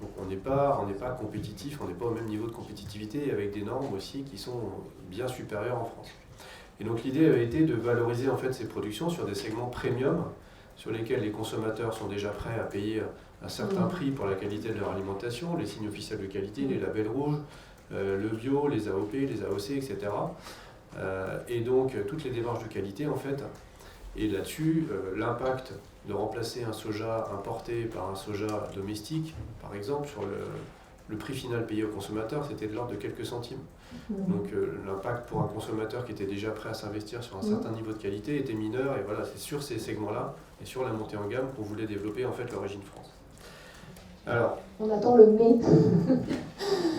Donc on n'est pas compétitif, on n'est pas au même niveau de compétitivité avec des normes aussi qui sont bien supérieures en France. Et donc l'idée avait été de valoriser en fait ces productions sur des segments premium sur lesquels les consommateurs sont déjà prêts à payer un certain prix pour la qualité de leur alimentation, les signes officiels de qualité, les labels rouges, le bio, les AOP, les AOC, etc. Et donc toutes les démarches de qualité en fait. Et là-dessus, l'impact de remplacer un soja importé par un soja domestique, par exemple, sur le prix final payé au consommateur, c'était de l'ordre de quelques centimes. Donc l'impact pour un consommateur qui était déjà prêt à s'investir sur un certain niveau de qualité était mineur. Et voilà, c'est sur ces segments-là et sur la montée en gamme qu'on voulait développer en fait l'origine France. Alors, on attend le mais.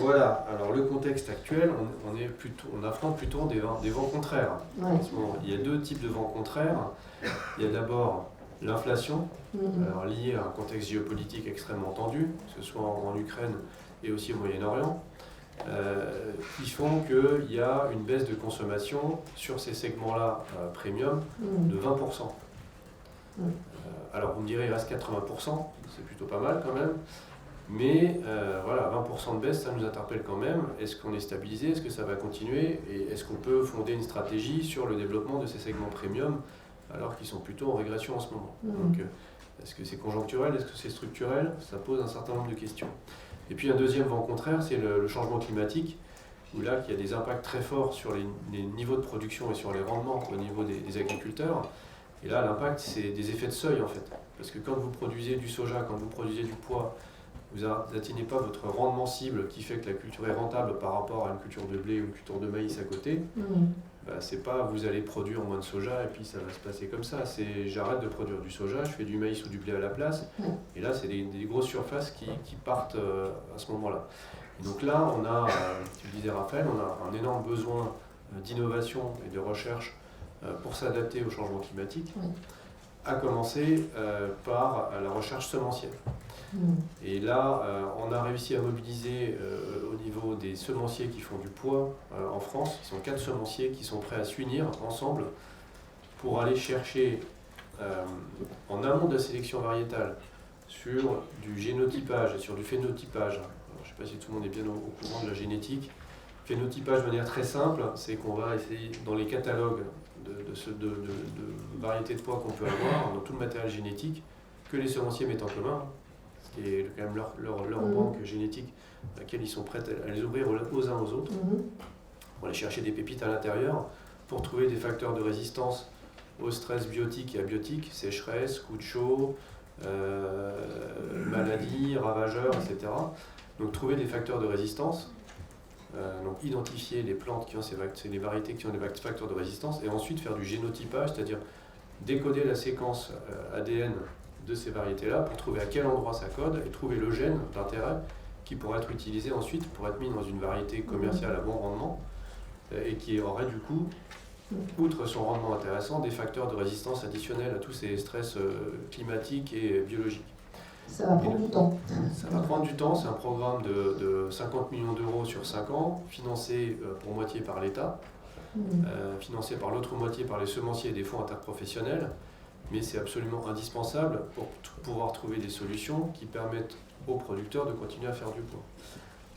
Voilà, alors le contexte actuel, on affronte plutôt des vents contraires. Ouais. En ce moment, il y a deux types de vents contraires. Il y a d'abord l'inflation, liée à un contexte géopolitique extrêmement tendu, que ce soit en Ukraine et aussi au Moyen-Orient, qui font qu'il y a une baisse de consommation sur ces segments-là premium de 20%. Alors vous me direz, il reste 80%, c'est plutôt pas mal quand même. Mais voilà, 20% de baisse, ça nous interpelle quand même. Est-ce qu'on est stabilisé? Est-ce que ça va continuer? Et est-ce qu'on peut fonder une stratégie sur le développement de ces segments premium alors qu'ils sont plutôt en régression en ce moment? Donc, est-ce que c'est conjoncturel? Est-ce que c'est structurel? Ça pose un certain nombre de questions. Et puis un deuxième vent contraire, c'est le changement climatique, où là, il y a des impacts très forts sur les niveaux de production et sur les rendements au niveau des agriculteurs. Et là, l'impact, c'est des effets de seuil en fait. Parce que quand vous produisez du soja, quand vous produisez du pois, vous n'atteignez pas votre rendement cible qui fait que la culture est rentable par rapport à une culture de blé ou une culture de maïs à côté, c'est pas vous allez produire moins de soja et puis ça va se passer comme ça. C'est j'arrête de produire du soja, je fais du maïs ou du blé à la place. Et là, c'est des grosses surfaces qui partent à ce moment-là. Et donc là, on a, tu le disais Raphaël, on a un énorme besoin d'innovation et de recherche pour s'adapter au changement climatique, à commencer par la recherche semencière. Et là, on a réussi à mobiliser au niveau des semenciers qui font du pois en France. Ils sont 4 semenciers qui sont prêts à s'unir ensemble pour aller chercher en amont de la sélection variétale sur du génotypage et sur du phénotypage. Alors, je ne sais pas si tout le monde est bien au courant de la génétique. Phénotypage de manière très simple, c'est qu'on va essayer dans les catalogues de variétés de pois qu'on peut avoir, dans tout le matériel génétique, que les semenciers mettent en commun, ce qui est quand même leur banque génétique, à laquelle ils sont prêts à les ouvrir aux uns aux autres. On va aller chercher des pépites à l'intérieur pour trouver des facteurs de résistance au stress biotique et abiotique, sécheresse, coups de chaud, maladies, ravageurs, etc. Donc trouver des facteurs de résistance, donc identifier les plantes qui ont les variétés qui ont des facteurs de résistance, et ensuite faire du génotypage, c'est-à-dire décoder la séquence ADN de ces variétés-là pour trouver à quel endroit ça code et trouver le gène d'intérêt qui pourrait être utilisé ensuite pour être mis dans une variété commerciale à bon rendement et qui aurait du coup, outre son rendement intéressant, des facteurs de résistance additionnels à tous ces stress climatiques et biologiques. Ça va prendre du temps. Ça va prendre du temps, c'est un programme de 50 millions d'euros sur 5 ans, financé pour moitié par l'État, financé par l'autre moitié par les semenciers et des fonds interprofessionnels, mais c'est absolument indispensable pour pouvoir trouver des solutions qui permettent aux producteurs de continuer à faire du pois.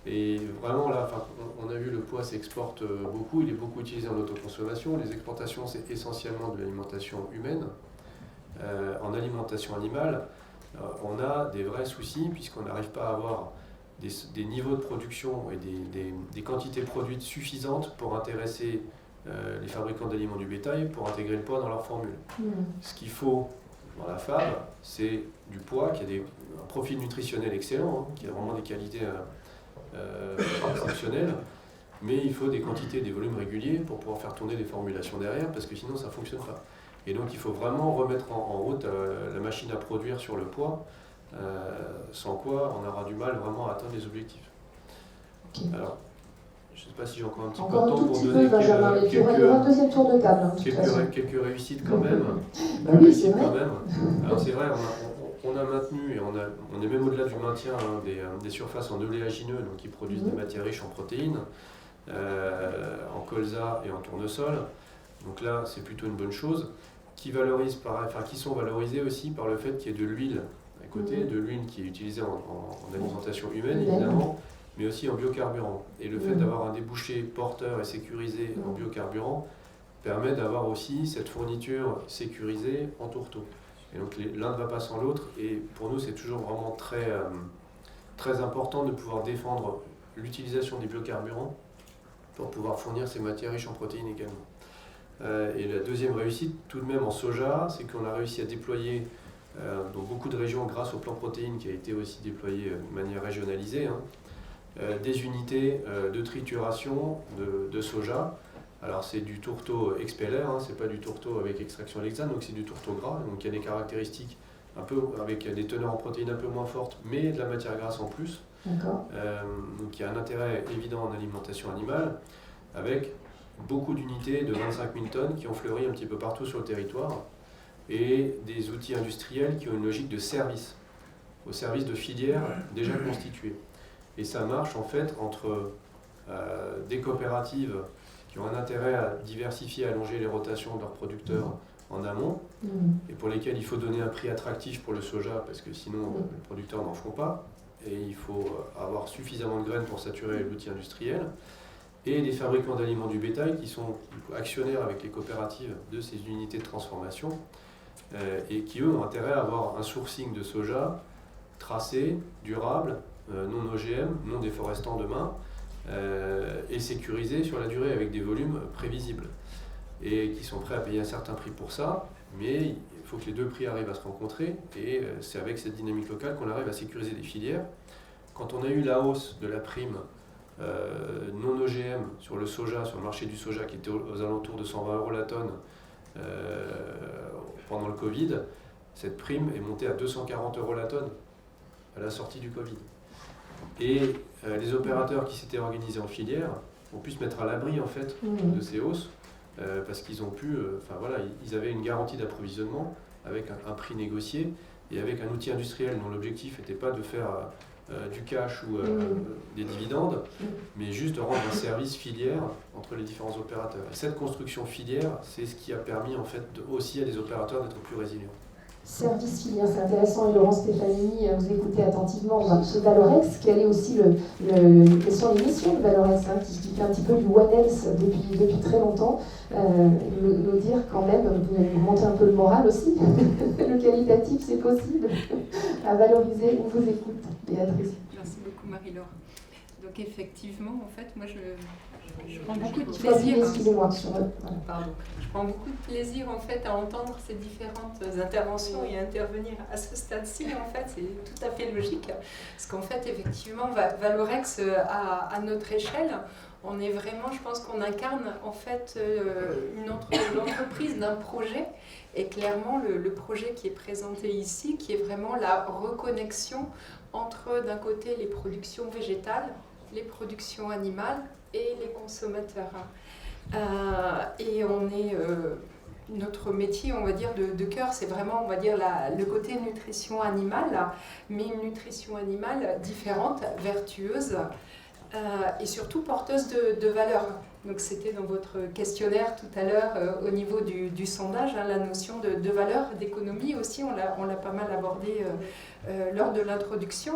Et vraiment là, on a vu le pois s'exporte beaucoup, il est beaucoup utilisé en autoconsommation. Les exportations, c'est essentiellement de l'alimentation humaine. En alimentation animale, on a des vrais soucis puisqu'on n'arrive pas à avoir des niveaux de production et des quantités produites suffisantes pour intéresser les fabricants d'aliments du bétail pour intégrer le pois dans leur formule. Ce qu'il faut dans la fab, c'est du pois qui a un profil nutritionnel excellent, qui a vraiment des qualités exceptionnelles, mais il faut des quantités, des volumes réguliers pour pouvoir faire tourner des formulations derrière, parce que sinon ça ne fonctionne pas. Et donc il faut vraiment remettre en route la machine à produire sur le pois, sans quoi on aura du mal vraiment à atteindre les objectifs. Alors, je ne sais pas si j'ai encore un petit peu de temps pour donner il y aura un deuxième tour de table. Quelques réussites quand même. Oui, c'est vrai. Alors c'est vrai, on a maintenu, et on est même au-delà du maintien des surfaces en oléagineux, donc qui produisent des matières riches en protéines, en colza et en tournesol. Donc là, c'est plutôt une bonne chose, qui sont valorisées aussi par le fait qu'il y ait de l'huile à côté, de l'huile qui est utilisée en alimentation humaine, évidemment, mais aussi en biocarburant. Et le fait d'avoir un débouché porteur et sécurisé en biocarburant permet d'avoir aussi cette fourniture sécurisée en tourteau. Et donc l'un ne va pas sans l'autre, et pour nous c'est toujours vraiment très important de pouvoir défendre l'utilisation des biocarburants pour pouvoir fournir ces matières riches en protéines également. Et la deuxième réussite, tout de même en soja, c'est qu'on a réussi à déployer dans beaucoup de régions, grâce au plan protéines qui a été aussi déployé de manière régionalisée, des unités de trituration de soja. Alors c'est du tourteau expeller, c'est pas du tourteau avec extraction lexane, donc c'est du tourteau gras, donc il y a des caractéristiques un peu avec des teneurs en protéines un peu moins fortes, mais de la matière grasse en plus. Donc il y a un intérêt évident en alimentation animale, avec beaucoup d'unités de 25 000 tonnes qui ont fleuri un petit peu partout sur le territoire, et des outils industriels qui ont une logique de service, au service de filières déjà constituées. Et ça marche en fait entre des coopératives qui ont un intérêt à diversifier, à allonger les rotations de leurs producteurs en amont, et pour lesquels il faut donner un prix attractif pour le soja, parce que sinon les producteurs n'en feront pas, et il faut avoir suffisamment de graines pour saturer l'outil industriel, et des fabricants d'aliments du bétail qui sont du coup, actionnaires avec les coopératives de ces unités de transformation, et qui eux ont intérêt à avoir un sourcing de soja tracé, durable, non OGM, non déforestant demain, et sécurisé sur la durée avec des volumes prévisibles, et qui sont prêts à payer un certain prix pour ça, Mais il faut que les deux prix arrivent à se rencontrer, et c'est avec cette dynamique locale qu'on arrive à sécuriser des filières. Quand on a eu la hausse de la prime non OGM sur le soja, sur le marché du soja, qui était aux alentours de 120 € la tonne pendant le Covid, cette prime est montée à 240 € la tonne à la sortie du Covid. Et les opérateurs qui s'étaient organisés en filière ont pu se mettre à l'abri en fait de ces hausses, parce qu'ils ont pu, ils avaient une garantie d'approvisionnement avec un prix négocié et avec un outil industriel dont l'objectif n'était pas de faire du cash ou des dividendes, mais juste de rendre un service filière entre les différents opérateurs. Et cette construction filière, c'est ce qui a permis en fait aussi à des opérateurs d'être plus résilients. Service filière, c'est intéressant. Et Laurent Stefanini, vous écoutez attentivement chez Valorex. Quelles quelles sont les missions de Valorex, qui fait un petit peu du One Health depuis très longtemps, nous dire quand même, vous allez monter un peu le moral aussi, le qualitatif c'est possible, à valoriser. On vous écoute, Béatrice. Merci beaucoup Marie-Laure. Donc effectivement, en fait, moi je prends beaucoup de plaisir. Excusez-moi, Pardon. Je prends beaucoup de plaisir en fait à entendre ces différentes interventions et à intervenir à ce stade-ci. En fait, c'est tout à fait logique, parce qu'en fait, effectivement, Valorex à notre échelle, on est vraiment, je pense qu'on incarne en fait l'entreprise d'un projet, et clairement le projet qui est présenté ici, qui est vraiment la reconnexion entre d'un côté les productions végétales, les productions animales et les consommateurs. Et on est notre métier, on va dire, de cœur, c'est vraiment, on va dire, le côté nutrition animale, mais une nutrition animale différente, vertueuse et surtout porteuse de valeur. Donc c'était dans votre questionnaire tout à l'heure au niveau du sondage, la notion de valeur, d'économie aussi, on l'a pas mal abordé lors de l'introduction.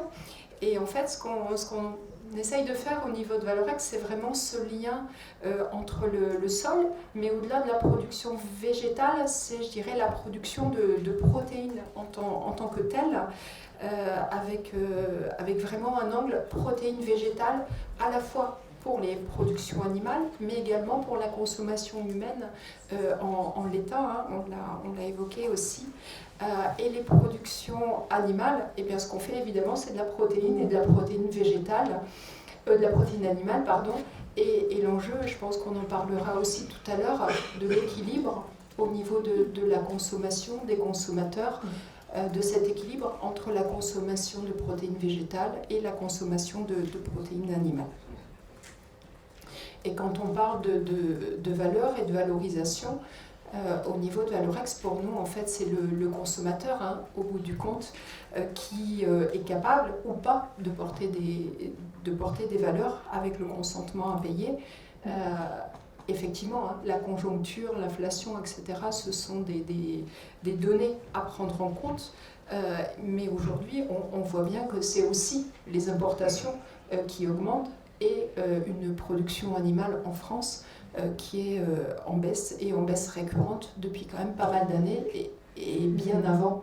Et en fait, ce qu'on essaye de faire au niveau de Valorex, c'est vraiment ce lien entre le sol, mais au-delà de la production végétale, c'est, je dirais, la production de protéines en tant que telle, avec vraiment un angle protéines végétales, à la fois pour les productions animales, mais également pour la consommation humaine en l'état, on l'a évoqué aussi. Et les productions animales, eh bien, ce qu'on fait évidemment, c'est de la protéine et de la protéine végétale, de la protéine animale, pardon. Et l'enjeu, je pense qu'on en parlera aussi tout à l'heure, de l'équilibre au niveau de la consommation des consommateurs, de cet équilibre entre la consommation de protéines végétales et la consommation de protéines animales. Et quand on parle de valeur et de valorisation, au niveau de Valorex, pour nous, en fait, c'est le consommateur, au bout du compte, qui est capable ou pas de porter des valeurs avec le consentement à payer. Effectivement, la conjoncture, l'inflation, etc., ce sont des données à prendre en compte. Mais aujourd'hui, on voit bien que c'est aussi les importations qui augmentent et une production animale en France qui est en baisse et en baisse récurrente depuis quand même pas mal d'années et bien avant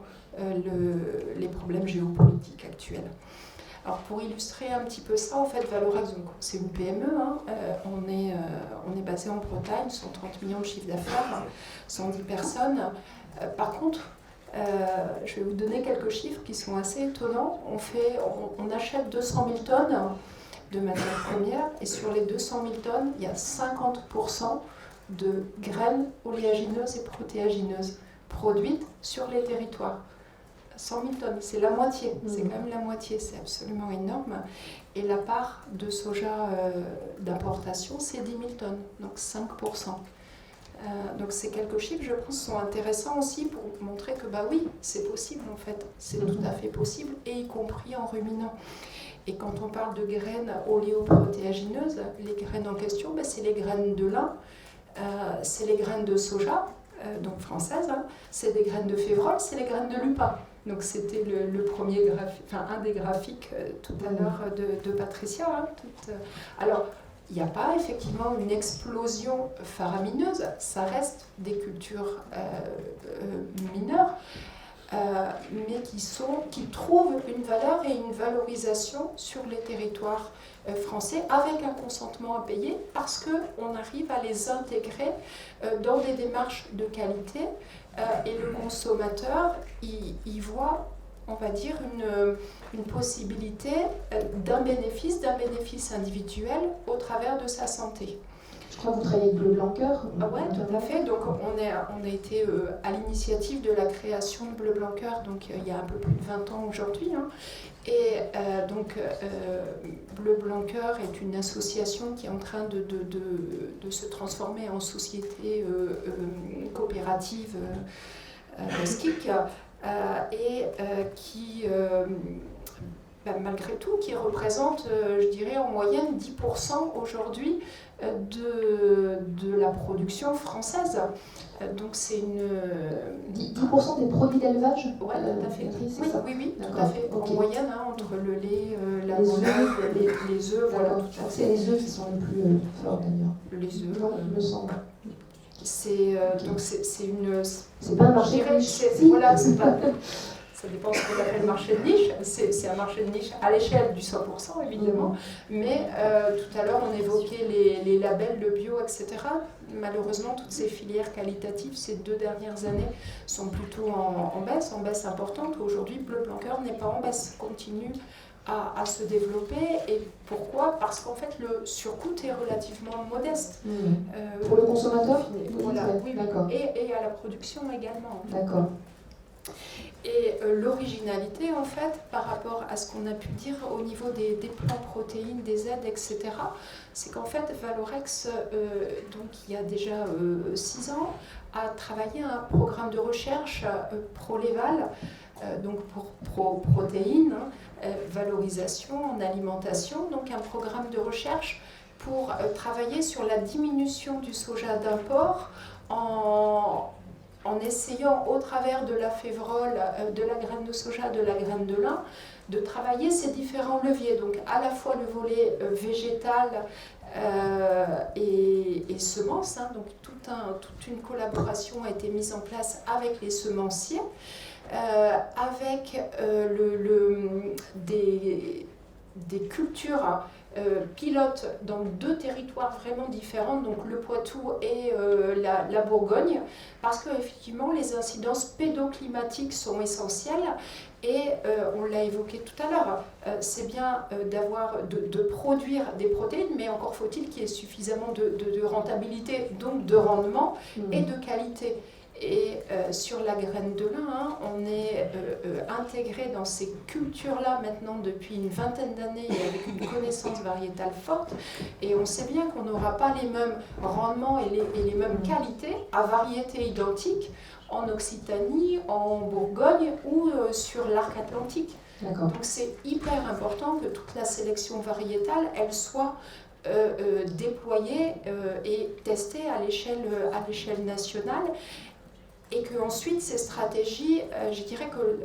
les problèmes géopolitiques actuels. Alors pour illustrer un petit peu ça, en fait, Valorex, c'est une PME, on est basé en Bretagne, 130 millions de chiffre d'affaires, 110 personnes. Par contre, je vais vous donner quelques chiffres qui sont assez étonnants. On achète 200 000 tonnes de matières premières, et sur les 200 000 tonnes, il y a 50% de graines oléagineuses et protéagineuses produites sur les territoires. 100 000 tonnes, c'est la moitié, c'est quand même la moitié, c'est absolument énorme. Et la part de soja d'importation, c'est 10 000 tonnes, donc 5%. Donc ces quelques chiffres, je pense, sont intéressants aussi pour montrer que bah oui, c'est possible en fait, c'est tout à fait possible, et y compris en ruminant. Et quand on parle de graines oléoprotéagineuses, les graines en question, c'est les graines de lin, c'est les graines de soja, donc françaises, c'est des graines de févrole, c'est les graines de lupin. Donc c'était le premier un des graphiques tout à l'heure de Patricia. Alors, il n'y a pas effectivement une explosion faramineuse, ça reste des cultures mineures. mais qui trouvent une valeur et une valorisation sur les territoires français avec un consentement à payer parce qu'on arrive à les intégrer dans des démarches de qualité et le consommateur y voit, on va dire, une possibilité d'un bénéfice individuel au travers de sa santé. Je crois que vous travaillez avec Bleu Blanc Cœur. Oui, tout à fait. Donc, on a été à l'initiative de la création de Bleu Blanc Cœur, donc il y a un peu plus de 20 ans aujourd'hui. Hein. Et Bleu Blanc Cœur est une association qui est en train de se transformer en société coopérative SKIC et qui, malgré tout, qui représente, je dirais, en moyenne 10% aujourd'hui de la production française. Donc c'est une... 10% des produits d'élevage. Oui, tout à fait. Oui, tout à fait. Okay. En moyenne, hein, entre le lait, la volaille, les œufs, voilà. C'est les œufs qui sont les plus forts d'ailleurs. Les œufs. Non, il me semble. Donc c'est une... C'est pas un marché de niche. Voilà, c'est pas... Ça dépend de ce qu'on appelle marché de niche. C'est un marché de niche à l'échelle du 100%, évidemment. Mais tout à l'heure, on évoquait les labels, le bio, etc. Malheureusement, toutes ces filières qualitatives, ces 2 dernières années, sont plutôt en baisse importante. Aujourd'hui, Bleu Blanc Cœur n'est pas en baisse, continue à se développer. Et pourquoi ? Parce qu'en fait, le surcoût est relativement modeste. Pour le consommateur ? Voilà, oui, d'accord. Et à la production également. D'accord. Et l'originalité, en fait, par rapport à ce qu'on a pu dire au niveau des plans protéines, des aides, etc., c'est qu'en fait, Valorex, donc il y a déjà 6 ans, a travaillé un programme de recherche ProLeval, donc pour protéines, valorisation en alimentation, donc un programme de recherche pour travailler sur la diminution du soja d'import en essayant, au travers de la févrole, de la graine de soja, de la graine de lin, de travailler ces différents leviers. Donc à la fois le volet végétal et semences. Hein, donc toute une collaboration a été mise en place avec les semenciers, avec des cultures pilote dans 2 territoires vraiment différents, donc le Poitou et la Bourgogne, parce qu'effectivement les incidences pédoclimatiques sont essentielles et on l'a évoqué tout à l'heure, c'est bien de produire des protéines, mais encore faut-il qu'il y ait suffisamment de rentabilité, donc de rendement et de qualité. Et sur la graine de lin, hein, on est intégré dans ces cultures-là maintenant depuis une vingtaine d'années et avec une connaissance variétale forte. Et on sait bien qu'on n'aura pas les mêmes rendements et les mêmes qualités à variété identique en Occitanie, en Bourgogne ou sur l'arc atlantique. Donc c'est hyper important que toute la sélection variétale, elle soit déployée et testée à l'échelle nationale. Et qu'ensuite, ces stratégies, je dirais que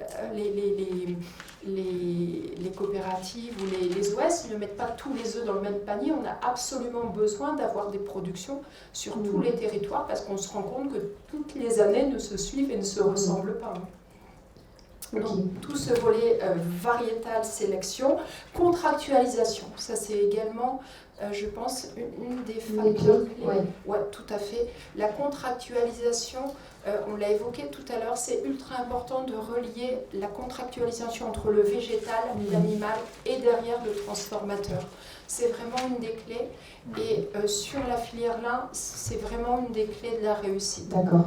les coopératives ou les OS ne mettent pas tous les œufs dans le même panier. On a absolument besoin d'avoir des productions sur tous les territoires parce qu'on se rend compte que toutes les années ne se suivent et ne se ressemblent pas. Donc, tout ce volet variétal, sélection, contractualisation, ça c'est également, je pense, une des facteurs clés. Ouais, tout à fait. La contractualisation, on l'a évoqué tout à l'heure, c'est ultra important de relier la contractualisation entre le végétal, l'animal et derrière le transformateur. C'est vraiment une des clés et sur la filière lin, c'est vraiment une des clés de la réussite. D'accord.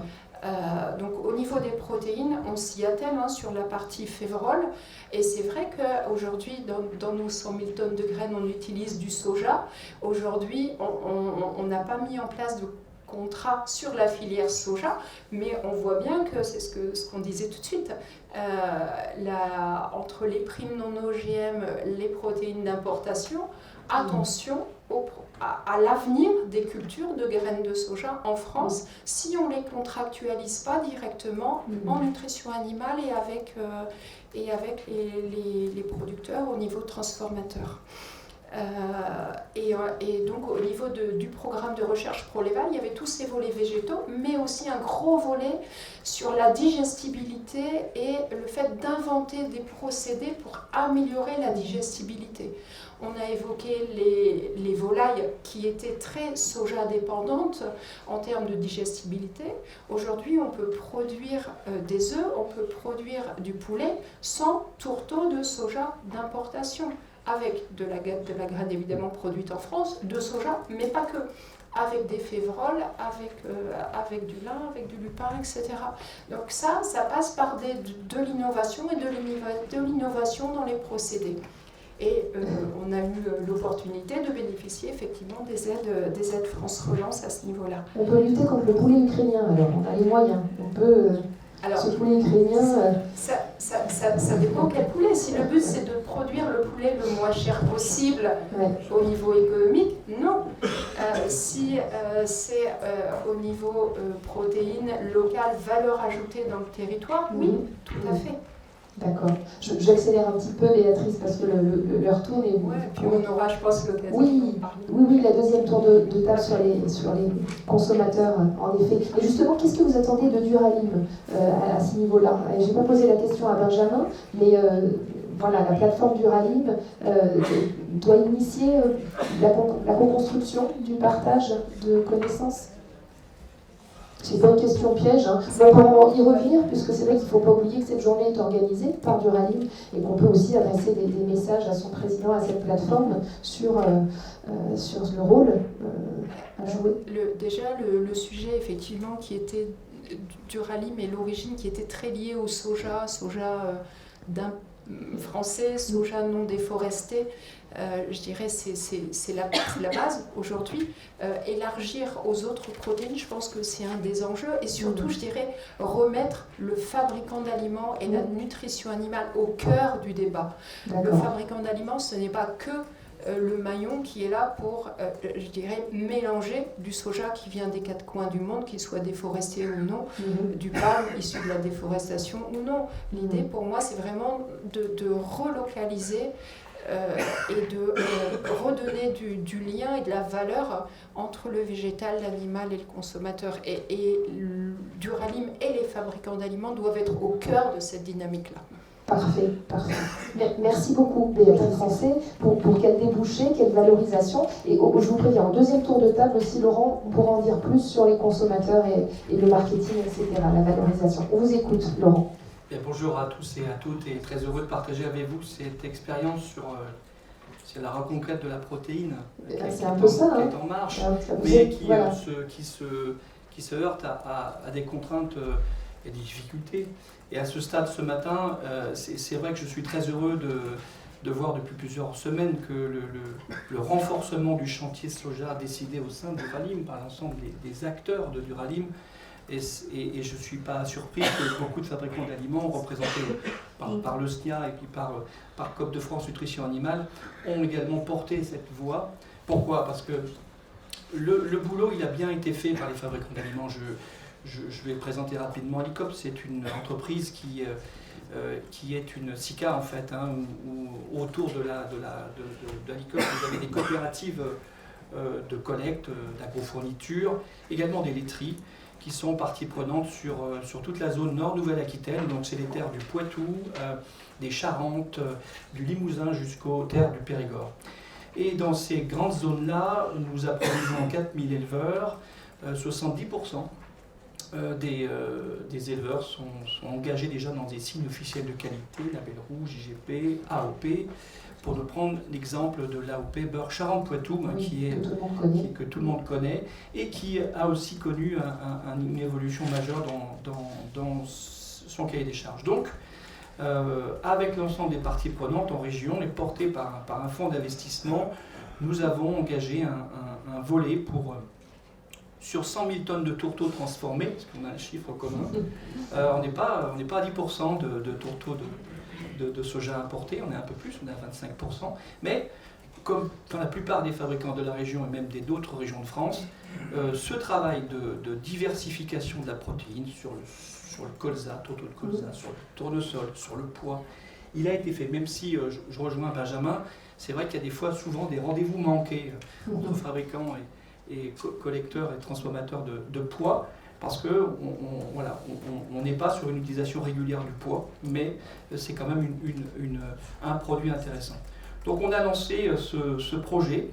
Donc au niveau des protéines, on s'y attelle hein, sur la partie févrole et c'est vrai qu'aujourd'hui dans nos 100 000 tonnes de graines on utilise du soja. Aujourd'hui on n'a pas mis en place de contrat sur la filière soja, mais on voit bien que c'est ce qu'on disait tout de suite, entre les primes non OGM, les protéines d'importation, attention à l'avenir des cultures de graines de soja en France si on ne les contractualise pas directement en nutrition animale et avec les producteurs au niveau transformateur. Et donc au niveau du programme de recherche Proleval, il y avait tous ces volets végétaux, mais aussi un gros volet sur la digestibilité et le fait d'inventer des procédés pour améliorer la digestibilité. On a évoqué les volailles qui étaient très soja dépendantes en termes de digestibilité. Aujourd'hui, on peut produire des œufs, on peut produire du poulet sans tourteau de soja d'importation, avec de la graine évidemment produite en France, de soja, mais pas que, avec des févroles, avec du lin, avec du lupin, etc. Donc ça passe par de l'innovation et de l'innovation dans les procédés. Et on a eu l'opportunité de bénéficier effectivement des aides France Relance à ce niveau-là. On peut lutter contre le poulet ukrainien, alors on a les moyens. On peut, ce poulet ukrainien... Ça dépend quel poulet. Si le but c'est de produire le poulet le moins cher possible au niveau économique, non. Si c'est au niveau protéines locales, valeur ajoutée dans le territoire, oui, tout à fait. D'accord. J'accélère un petit peu, Béatrice, parce que l'heure tourne et vous... Puis on aura, je pense, l'occasion d'en parler. Oui, la deuxième tour de table sur les consommateurs, en effet. Et justement, qu'est-ce que vous attendez de Duralim à ce niveau-là? Je n'ai pas posé la question à Benjamin, mais voilà, la plateforme Duralim doit initier la co-construction du partage de connaissances. C'est pas une question piège, hein. On peut y revenir, puisque c'est vrai qu'il ne faut pas oublier que cette journée est organisée par Duralim et qu'on peut aussi adresser des messages à son président, à cette plateforme, sur le rôle à jouer. Déjà, le sujet, effectivement, qui était Duralim et l'origine qui était très liée au soja français, soja non déforesté, je dirais c'est la base aujourd'hui. Élargir aux autres protéines, je pense que c'est un des enjeux, et surtout je dirais remettre le fabricant d'aliments et la nutrition animale au cœur du débat. Le fabricant d'aliments, ce n'est pas que le maillon qui est là pour, je dirais, mélanger du soja qui vient des quatre coins du monde, qu'il soit déforesté ou non, du palme issu de la déforestation ou non. L'idée pour moi, c'est vraiment de relocaliser et de redonner du lien et de la valeur entre le végétal, l'animal et le consommateur. Et Duralim et les fabricants d'aliments doivent être au cœur de cette dynamique-là. Parfait. Merci beaucoup, Béatrice Rancé, pour quel débouché, quelle valorisation. Et je vous préviens, en deuxième tour de table aussi, Laurent, on pourra en dire plus sur les consommateurs et le marketing, etc., la valorisation. On vous écoute, Laurent. Bien, bonjour à tous et à toutes, et très heureux de partager avec vous cette expérience sur la reconquête de la protéine, qui est en marche, mais qui se heurte à des contraintes et des difficultés. Et à ce stade, ce matin, c'est vrai que je suis très heureux de voir depuis plusieurs semaines que le renforcement du chantier soja décidé au sein de Duralim par l'ensemble des acteurs de Duralim. Et je ne suis pas surpris que beaucoup de fabricants d'aliments, représentés par le SNIA et puis par COP de France Nutrition Animale, ont également porté cette voie. Pourquoi? Parce que le boulot, il a bien été fait par les fabricants d'aliments. Je vais présenter rapidement Alicop. C'est une entreprise qui est une SICA en fait, hein, où autour de Alicop, vous avez des coopératives de collecte, d'agrofourniture, également des laiteries, qui sont partie prenante sur toute la zone nord Nouvelle-Aquitaine. Donc c'est les terres du Poitou, des Charentes, du Limousin jusqu'aux terres du Périgord. Et dans ces grandes zones-là, nous approvissionnons 4000 éleveurs, 70% des éleveurs sont engagés déjà dans des signes officiels de qualité, label rouge, IGP, AOP, pour ne prendre l'exemple de l'AOP beurre Charente-Poitou, que tout le monde connaît, et qui a aussi connu une évolution majeure dans son cahier des charges. Donc, avec l'ensemble des parties prenantes en région et porté par un fonds d'investissement, nous avons engagé un volet pour... sur 100 000 tonnes de tourteaux transformés, parce qu'on a un chiffre commun, on n'est pas à 10% de tourteaux de soja importés, on est un peu plus, on est à 25%, mais comme dans la plupart des fabricants de la région et même d'autres régions de France, ce travail de diversification de la protéine sur le colza, tourteau de colza, sur le tournesol, sur le pois, il a été fait, même si je rejoins Benjamin, c'est vrai qu'il y a des fois souvent des rendez-vous manqués entre fabricants et collecteurs et transformateurs de poids, parce qu'on n'est pas sur une utilisation régulière du poids, mais c'est quand même un produit intéressant. Donc on a lancé ce projet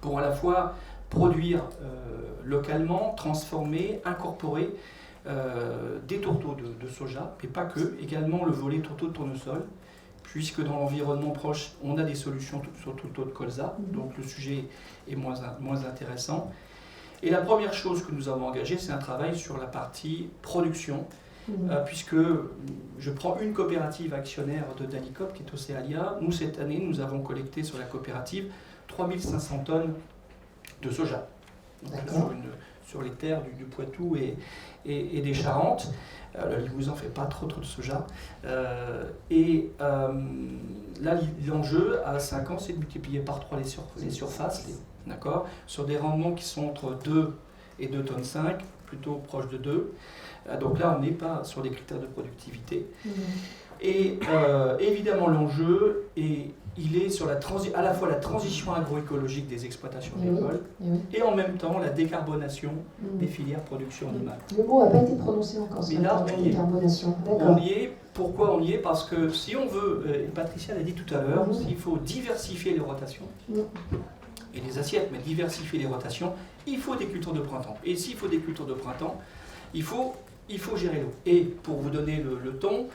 pour à la fois produire localement, transformer, incorporer des tourteaux de soja, mais pas que, également le volet tourteau de tournesol, puisque dans l'environnement proche, on a des solutions sur tourteau de colza, donc le sujet est moins intéressant. Et la première chose que nous avons engagée, c'est un travail sur la partie production, puisque je prends une coopérative actionnaire de Danicop, qui est Océalia. Nous, cette année, nous avons collecté sur la coopérative 3500 tonnes de soja. Donc, sur les terres du Poitou et des Charentes. Le Limousin ne fait pas trop de soja. Là, l'enjeu à 5 ans, c'est de multiplier par 3 les surfaces, d'accord, sur des rendements qui sont entre 2 et 2,5 tonnes, plutôt proche de 2. Donc là, on n'est pas sur les critères de productivité. Et évidemment, l'enjeu il est sur à la fois la transition agroécologique des exploitations agricoles et en même temps la décarbonation des filières production animale. Le mot n'a pas été prononcé encore, mais là, décarbonation. On y est. Pourquoi on y est? Parce que si on veut, et Patricia l'a dit tout à l'heure, s'il faut diversifier les rotations et les assiettes, mais diversifier les rotations, il faut des cultures de printemps. Et s'il faut des cultures de printemps, il faut gérer l'eau. Et pour vous donner le ton,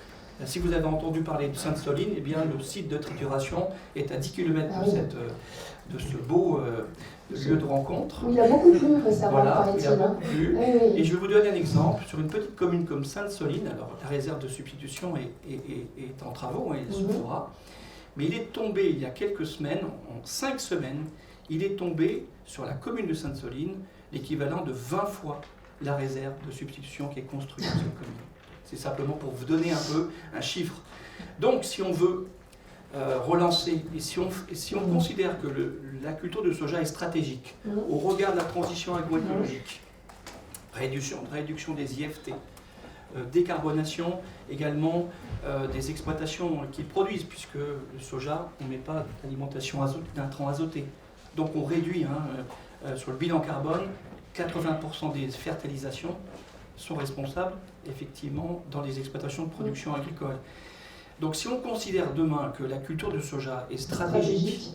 si vous avez entendu parler de Sainte-Soline, eh bien, le site de trituration est à 10 km de ce beau lieu de rencontre. Il a beaucoup plu récemment, voilà, il a beaucoup plu. Et je vais vous donner un exemple. Sur une petite commune comme Sainte-Soline, alors la réserve de substitution est en travaux, il se fera, mais il est tombé il y a quelques semaines, en 5 semaines, il est tombé sur la commune de Sainte-Soline l'équivalent de 20 fois la réserve de substitution qui est construite sur cette commune. C'est simplement pour vous donner un peu un chiffre. Donc, si on veut relancer, et si on considère que la culture de soja est stratégique, au regard de la transition agroécologique, réduction des IFT, décarbonation également des exploitations qui produisent, puisque le soja, on ne met pas d'alimentation d'intrants azotés. Donc, on réduit sur le bilan carbone, 80% des fertilisations sont responsables effectivement dans les exploitations de production agricole. Donc si on considère demain que la culture de soja est stratégique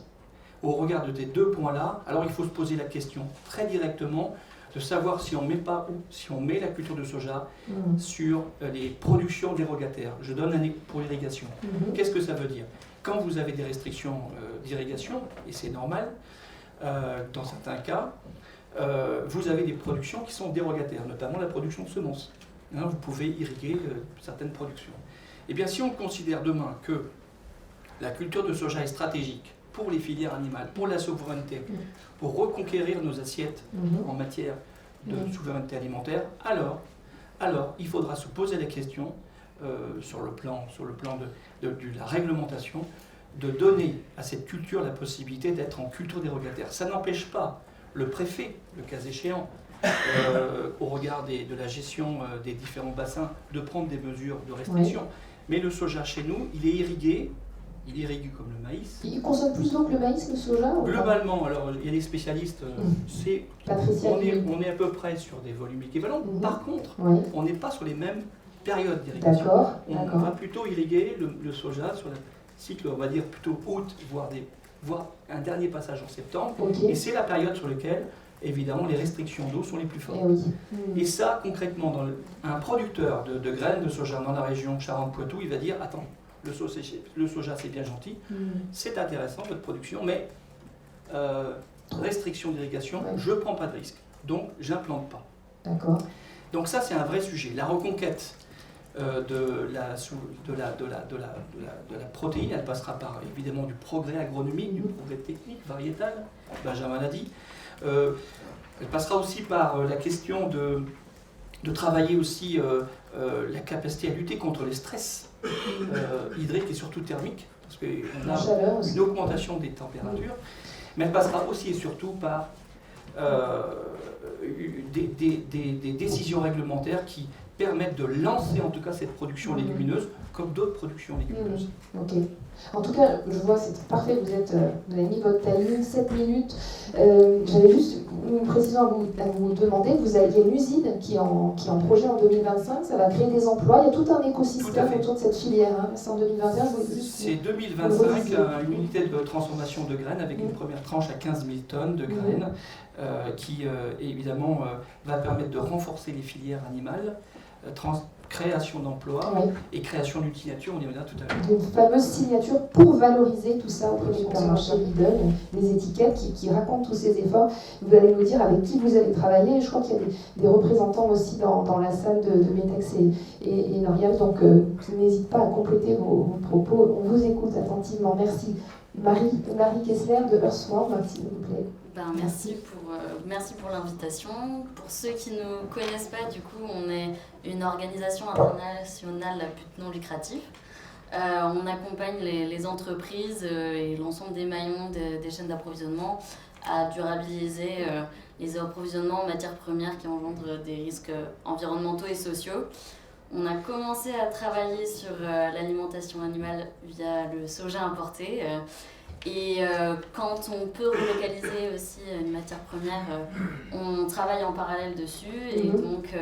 au regard de ces 2 points-là, alors il faut se poser la question très directement de savoir si on met la culture de soja sur les productions dérogataires. Je donne un exemple pour l'irrigation. Qu'est-ce que ça veut dire? Quand vous avez des restrictions d'irrigation, et c'est normal, dans certains cas, vous avez des productions qui sont dérogataires, notamment la production de semences. Vous pouvez irriguer certaines productions. Eh bien, si on considère demain que la culture de soja est stratégique pour les filières animales, pour la souveraineté, pour reconquérir nos assiettes en matière de souveraineté alimentaire, alors il faudra se poser la question, sur le plan de la réglementation, de donner à cette culture la possibilité d'être en culture dérogataire. Ça n'empêche pas le préfet, le cas échéant, au regard de la gestion des différents bassins, de prendre des mesures de restriction. Mais le soja chez nous, il est irrigué comme le maïs. Il consomme plus d'eau que le maïs, le soja? Globalement, alors il y a des spécialistes, on est à peu près sur des volumes équivalents. Par contre, on n'est pas sur les mêmes périodes d'irrigation. On va plutôt irriguer le soja sur le cycle, on va dire plutôt août, voire un dernier passage en septembre. Et c'est la période sur laquelle, évidemment, les restrictions d'eau sont les plus fortes. Et ça, concrètement, un producteur de graines de soja dans la région Charente-Poitou, il va dire, attends, le soja c'est bien gentil, c'est intéressant votre production, mais restriction d'irrigation, je ne prends pas de risque, donc j'implante pas. Donc ça c'est un vrai sujet. La reconquête de la protéine, elle passera par évidemment du progrès agronomique, du progrès technique, variétal, Benjamin l'a dit. Elle passera aussi par la question de travailler aussi la capacité à lutter contre les stress hydriques et surtout thermiques, parce qu'on a une augmentation des températures, mais elle passera aussi et surtout par des décisions réglementaires qui permettre de lancer en tout cas cette production légumineuse comme d'autres productions légumineuses. Ok. En tout cas, je vois, c'est parfait, vous avez mis votre timing, 7 minutes. J'avais juste une précision à vous demander. Il y a une usine qui est en projet en 2025, ça va créer des emplois. Il y a tout un écosystème autour de cette filière. Hein. C'est en 2021, c'est 2025, une unité de transformation de graines avec une première tranche à 15 000 tonnes de graines qui, évidemment, va permettre de renforcer les filières animales, création d'emplois et création d'une signature, on y reviendra tout à l'heure. Une fameuse signature pour valoriser tout ça auprès des supermarchés Lidl, des étiquettes qui racontent tous ces efforts. Vous allez nous dire avec qui vous allez travailler. Je crois qu'il y a des représentants aussi dans la salle de Metex et L'Oréal, donc n'hésitez pas à compléter vos propos. On vous écoute attentivement. Merci. Marie Kessler de Earthworm, s'il vous plaît. Merci pour l'invitation. Pour ceux qui ne nous connaissent pas, du coup, on est une organisation internationale à but non lucratif. On accompagne les entreprises et l'ensemble des maillons des chaînes d'approvisionnement à durabiliser les approvisionnements en matières premières qui engendrent des risques environnementaux et sociaux. On a commencé à travailler sur l'alimentation animale via le soja importé. Et quand on peut relocaliser aussi une matière première, on travaille en parallèle dessus. Et donc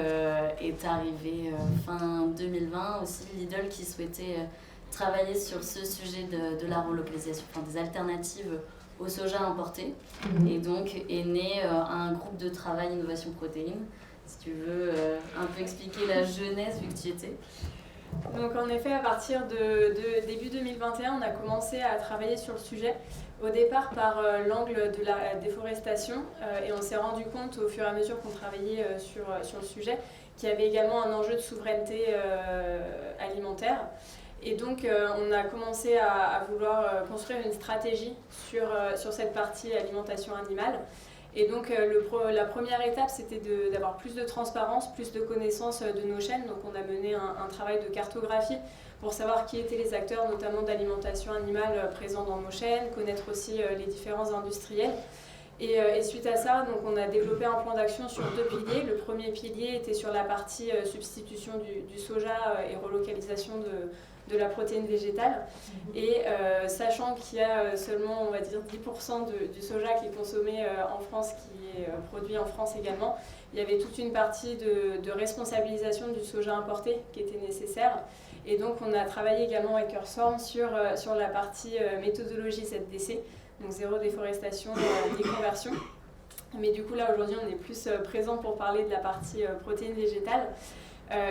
est arrivé fin 2020 aussi Lidl qui souhaitait travailler sur ce sujet de la relocalisation, enfin, des alternatives au soja importé. Et donc est né un groupe de travail Innovation Protéines. Si tu veux un peu expliquer la genèse vu que tu y étais. Donc en effet, à partir de début 2021, on a commencé à travailler sur le sujet, au départ par l'angle de la déforestation, et on s'est rendu compte au fur et à mesure qu'on travaillait sur le sujet qu'il y avait également un enjeu de souveraineté alimentaire. Et donc on a commencé à vouloir construire une stratégie sur cette partie alimentation animale. Et donc la première étape, c'était d'avoir plus de transparence, plus de connaissances de nos chaînes. Donc on a mené un travail de cartographie pour savoir qui étaient les acteurs, notamment d'alimentation animale présents dans nos chaînes, connaître aussi les différents industriels. Et suite à ça, donc on a développé un plan d'action sur 2 piliers. Le premier pilier était sur la partie substitution du soja et relocalisation de la protéine végétale. Et sachant qu'il y a seulement, on va dire, 10% du soja qui est consommé en France, qui est produit en France également, il y avait toute une partie de responsabilisation du soja importé qui était nécessaire. Et donc on a travaillé également avec Earthworm sur la partie méthodologie ZDC, donc zéro déforestation, déconversion. Mais du coup là aujourd'hui on est plus présent pour parler de la partie protéine végétale.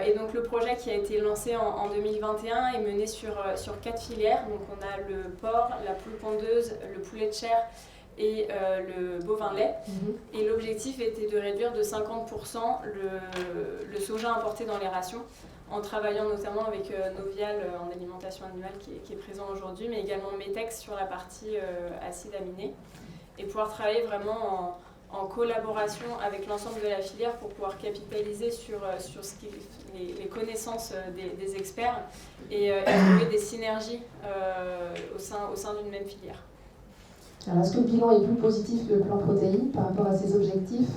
Et donc le projet qui a été lancé en 2021 est mené sur 4 filières. Donc on a le porc, la poule pondeuse, le poulet de chair et le bovin lait. Et l'objectif était de réduire de 50% le soja importé dans les rations, en travaillant notamment avec Novial en alimentation animale qui est présent aujourd'hui, mais également Metex sur la partie acides aminés, et pouvoir travailler vraiment en collaboration avec l'ensemble de la filière pour pouvoir capitaliser sur les connaissances des experts et trouver des synergies au sein d'une même filière. Alors, est-ce que le bilan est plus positif que le plan protéine par rapport à ses objectifs ?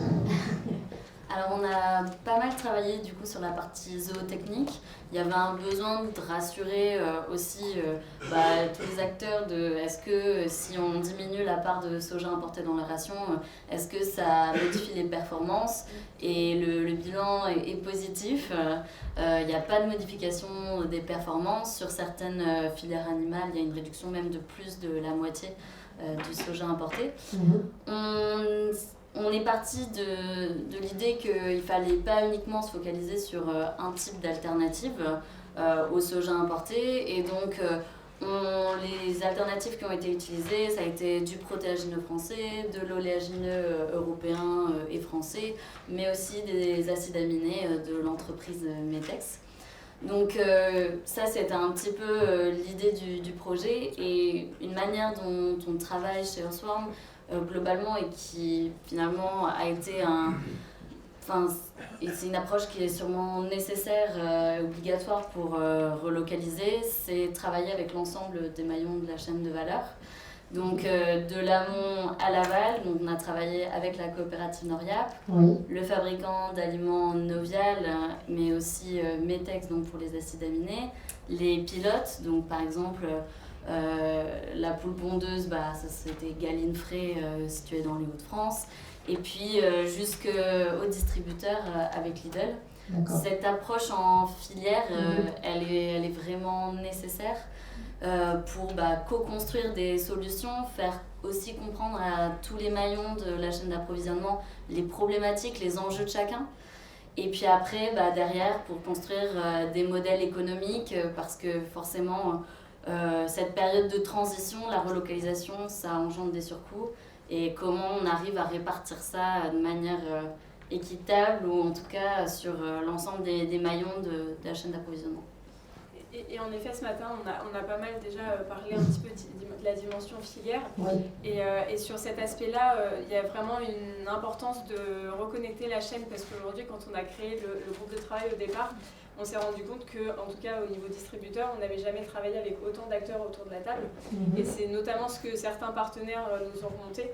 Alors on a pas mal travaillé du coup sur la partie zootechnique. Il y avait un besoin de rassurer aussi tous les acteurs de est-ce que si on diminue la part de soja importé dans la ration, est-ce que ça modifie les performances ? Et le bilan est positif. Il n'y a pas de modification des performances. Sur certaines filières animales, il y a une réduction même de plus de la moitié du soja importé. On est parti de l'idée qu'il ne fallait pas uniquement se focaliser sur un type d'alternative au soja importé. Et donc, les alternatives qui ont été utilisées, ça a été du protéagineux français, de l'oléagineux européen et français, mais aussi des acides aminés de l'entreprise Metex. Donc ça, c'était un petit peu l'idée du projet, et une manière dont on travaille chez Earthworm globalement, et qui finalement a été c'est une approche qui est sûrement nécessaire, obligatoire pour relocaliser, c'est travailler avec l'ensemble des maillons de la chaîne de valeur. Donc de l'amont à l'aval, donc on a travaillé avec la coopérative Noriap, le fabricant d'aliments Novial, mais aussi Metex donc pour les acides aminés, les pilotes, donc par exemple la poule pondeuse, ça c'était Galine Frais située dans les Hauts-de-France, et puis jusqu'au distributeur avec Lidl. Cette approche en filière, elle est vraiment nécessaire pour co-construire des solutions, faire aussi comprendre à tous les maillons de la chaîne d'approvisionnement les problématiques, les enjeux de chacun. Et puis après, derrière, pour construire des modèles économiques, parce que forcément, cette période de transition, la relocalisation, ça engendre des surcoûts. Et comment on arrive à répartir ça de manière équitable, ou en tout cas sur l'ensemble des maillons de la chaîne d'approvisionnement. Et en effet, ce matin, on a pas mal déjà parlé un petit peu de la dimension filière. Et sur cet aspect-là, il y a vraiment une importance de reconnecter la chaîne, parce qu'aujourd'hui, quand on a créé le groupe de travail au départ, on s'est rendu compte que, en tout cas au niveau distributeur, on n'avait jamais travaillé avec autant d'acteurs autour de la table. Et c'est notamment ce que certains partenaires nous ont remonté.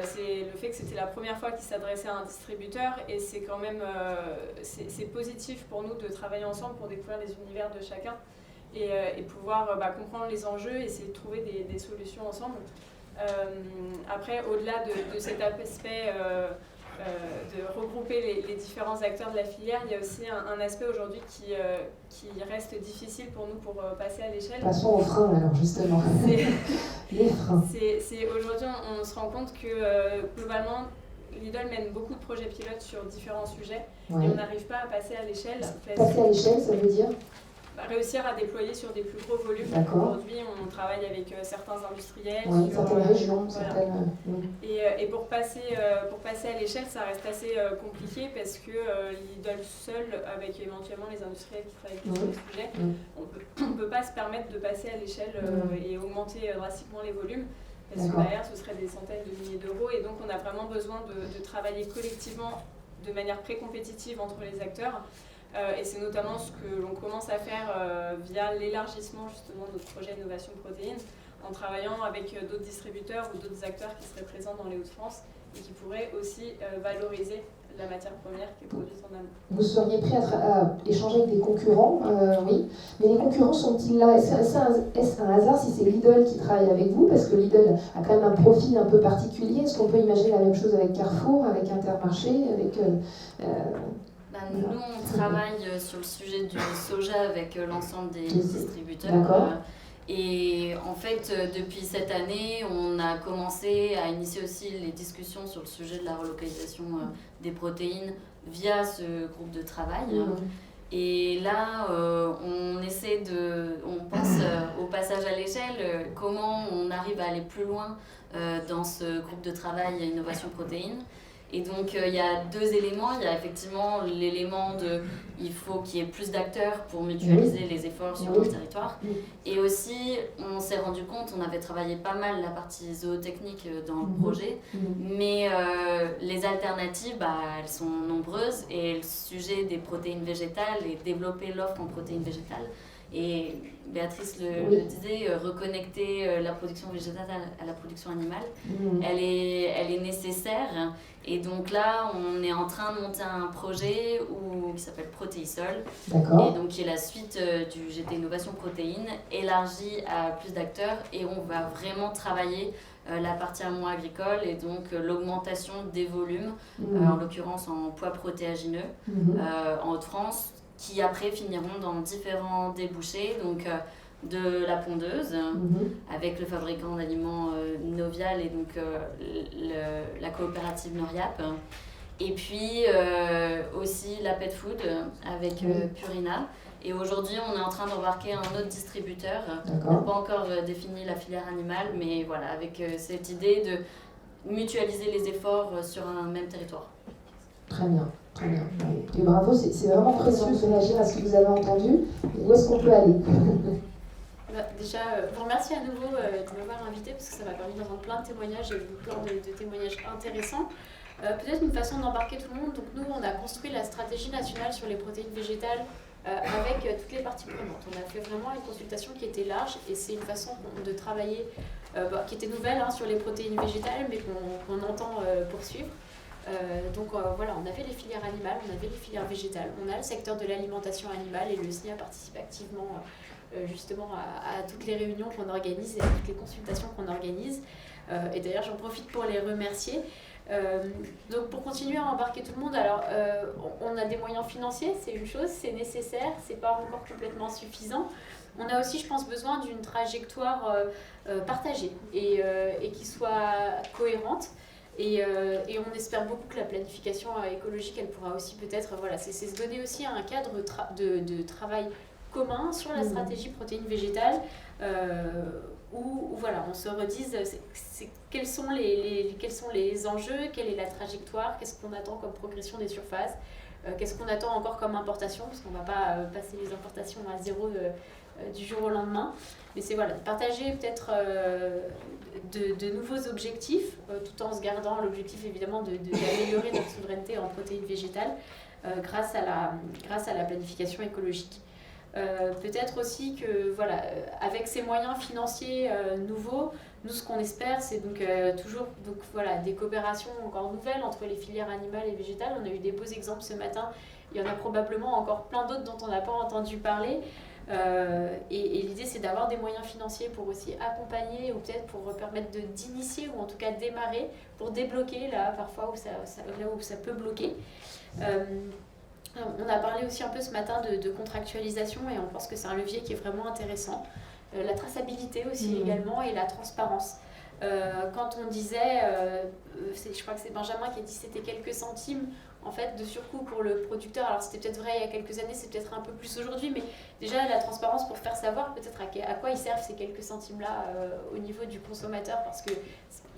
C'est le fait que c'était la première fois qu'ils s'adressaient à un distributeur, et c'est quand même c'est positif pour nous de travailler ensemble pour découvrir les univers de chacun et pouvoir comprendre les enjeux et essayer de trouver des solutions ensemble. Après, au-delà de cet aspect de regrouper les différents acteurs de la filière, il y a aussi un aspect aujourd'hui qui reste difficile pour nous pour passer à l'échelle. Passons aux freins alors justement. Les freins. Aujourd'hui, on se rend compte que globalement, Lidl mène beaucoup de projets pilotes sur différents sujets et on n'arrive pas à passer à l'échelle. Passer à l'échelle, ça veut dire réussir à déployer sur des plus gros volumes. Aujourd'hui, on travaille avec certains industriels. Certaines régions. Et pour passer à l'échelle, ça reste assez compliqué parce que Lidl seul, avec éventuellement les industriels qui travaillent sur le sujet, on ne peut pas se permettre de passer à l'échelle et augmenter drastiquement les volumes. Parce que derrière, ce serait des centaines de milliers d'euros. Et donc, on a vraiment besoin de travailler collectivement de manière pré-compétitive entre les acteurs. Et c'est notamment ce que l'on commence à faire via l'élargissement justement de notre projet Innovation Protéines, en travaillant avec d'autres distributeurs ou d'autres acteurs qui seraient présents dans les Hauts-de-France et qui pourraient aussi valoriser la matière première qui est produite en amont. Vous seriez prêt à échanger avec des concurrents, oui. Mais les concurrents sont-ils là? Est-ce un hasard si c'est Lidl qui travaille avec vous? Parce que Lidl a quand même un profil un peu particulier. Est-ce qu'on peut imaginer la même chose avec Carrefour, avec Intermarché, avec... Nous, on travaille sur le sujet du soja avec l'ensemble des distributeurs. Et en fait, depuis cette année, on a commencé à initier aussi les discussions sur le sujet de la relocalisation des protéines via ce groupe de travail. Et là, on pense au passage à l'échelle, comment on arrive à aller plus loin dans ce groupe de travail Innovation Protéines. Et donc, il y a deux éléments. Il y a effectivement l'élément il faut qu'il y ait plus d'acteurs pour mutualiser les efforts sur le territoire. Et aussi, on s'est rendu compte, on avait travaillé pas mal la partie zootechnique dans le projet, mais les alternatives, elles sont nombreuses. Et le sujet des protéines végétales et développer l'offre en protéines végétales. Et Béatrice le disait, reconnecter la production végétale à la production animale, elle est nécessaire. Et donc là, on est en train de monter un projet qui s'appelle Protéisol, et donc qui est la suite du GT Innovation Protéines, élargi à plus d'acteurs, et on va vraiment travailler la partie amont agricole et donc l'augmentation des volumes, en l'occurrence en pois protéagineux en Hauts-de-France, qui après finiront dans différents débouchés, donc de la pondeuse, avec le fabricant d'aliments Novial et donc la coopérative Noriap, et puis aussi la pet food avec Purina. Et aujourd'hui, on est en train d'embarquer un autre distributeur. On n'a pas encore défini la filière animale, mais voilà, avec cette idée de mutualiser les efforts sur un même territoire. Très bien. Et bravo, c'est vraiment précieux de réagir à ce que vous avez entendu. Et où est-ce qu'on peut aller? Déjà, vous remercie à nouveau de m'avoir invité parce que ça m'a permis d'entendre plein de témoignages et plein de témoignages intéressants. Peut-être une façon d'embarquer tout le monde. Donc nous, on a construit la stratégie nationale sur les protéines végétales avec toutes les parties prenantes. On a fait vraiment une consultation qui était large et c'est une façon de travailler qui était nouvelle sur les protéines végétales mais qu'on entend poursuivre. Donc voilà, on avait les filières animales, on avait les filières végétales, on a le secteur de l'alimentation animale et le SNIA participe activement justement à toutes les réunions qu'on organise et à toutes les consultations qu'on organise. Et d'ailleurs j'en profite pour les remercier. Donc pour continuer à embarquer tout le monde, alors on a des moyens financiers, c'est une chose, c'est nécessaire, c'est pas encore complètement suffisant. On a aussi, je pense, besoin d'une trajectoire partagée et qui soit cohérente. Et on espère beaucoup que la planification écologique, elle pourra aussi peut-être, voilà, c'est se donner aussi un cadre de travail commun sur la stratégie protéines végétales, où voilà, on se redise quels sont les enjeux, quelle est la trajectoire, qu'est-ce qu'on attend comme progression des surfaces, qu'est-ce qu'on attend encore comme importation, parce qu'on ne va pas passer les importations à zéro du jour au lendemain. Mais c'est voilà, de partager peut-être de nouveaux objectifs, tout en se gardant l'objectif évidemment d'améliorer notre souveraineté en protéines végétales grâce à la planification écologique. Peut-être aussi que voilà, avec ces moyens financiers nouveaux, nous ce qu'on espère c'est donc toujours voilà, des coopérations encore nouvelles entre les filières animales et végétales. On a eu des beaux exemples ce matin, il y en a probablement encore plein d'autres dont on n'a pas entendu parler. Et l'idée c'est d'avoir des moyens financiers pour aussi accompagner ou peut-être pour permettre d'initier ou en tout cas démarrer pour débloquer là parfois là où ça peut bloquer. On a parlé aussi un peu ce matin de contractualisation et on pense que c'est un levier qui est vraiment intéressant. La traçabilité aussi également et la transparence. Quand on disait, je crois que c'est Benjamin qui a dit que c'était quelques centimes en fait, de surcoût pour le producteur. Alors c'était peut-être vrai il y a quelques années, c'est peut-être un peu plus aujourd'hui, mais déjà la transparence pour faire savoir peut-être à quoi ils servent ces quelques centimes-là au niveau du consommateur, parce que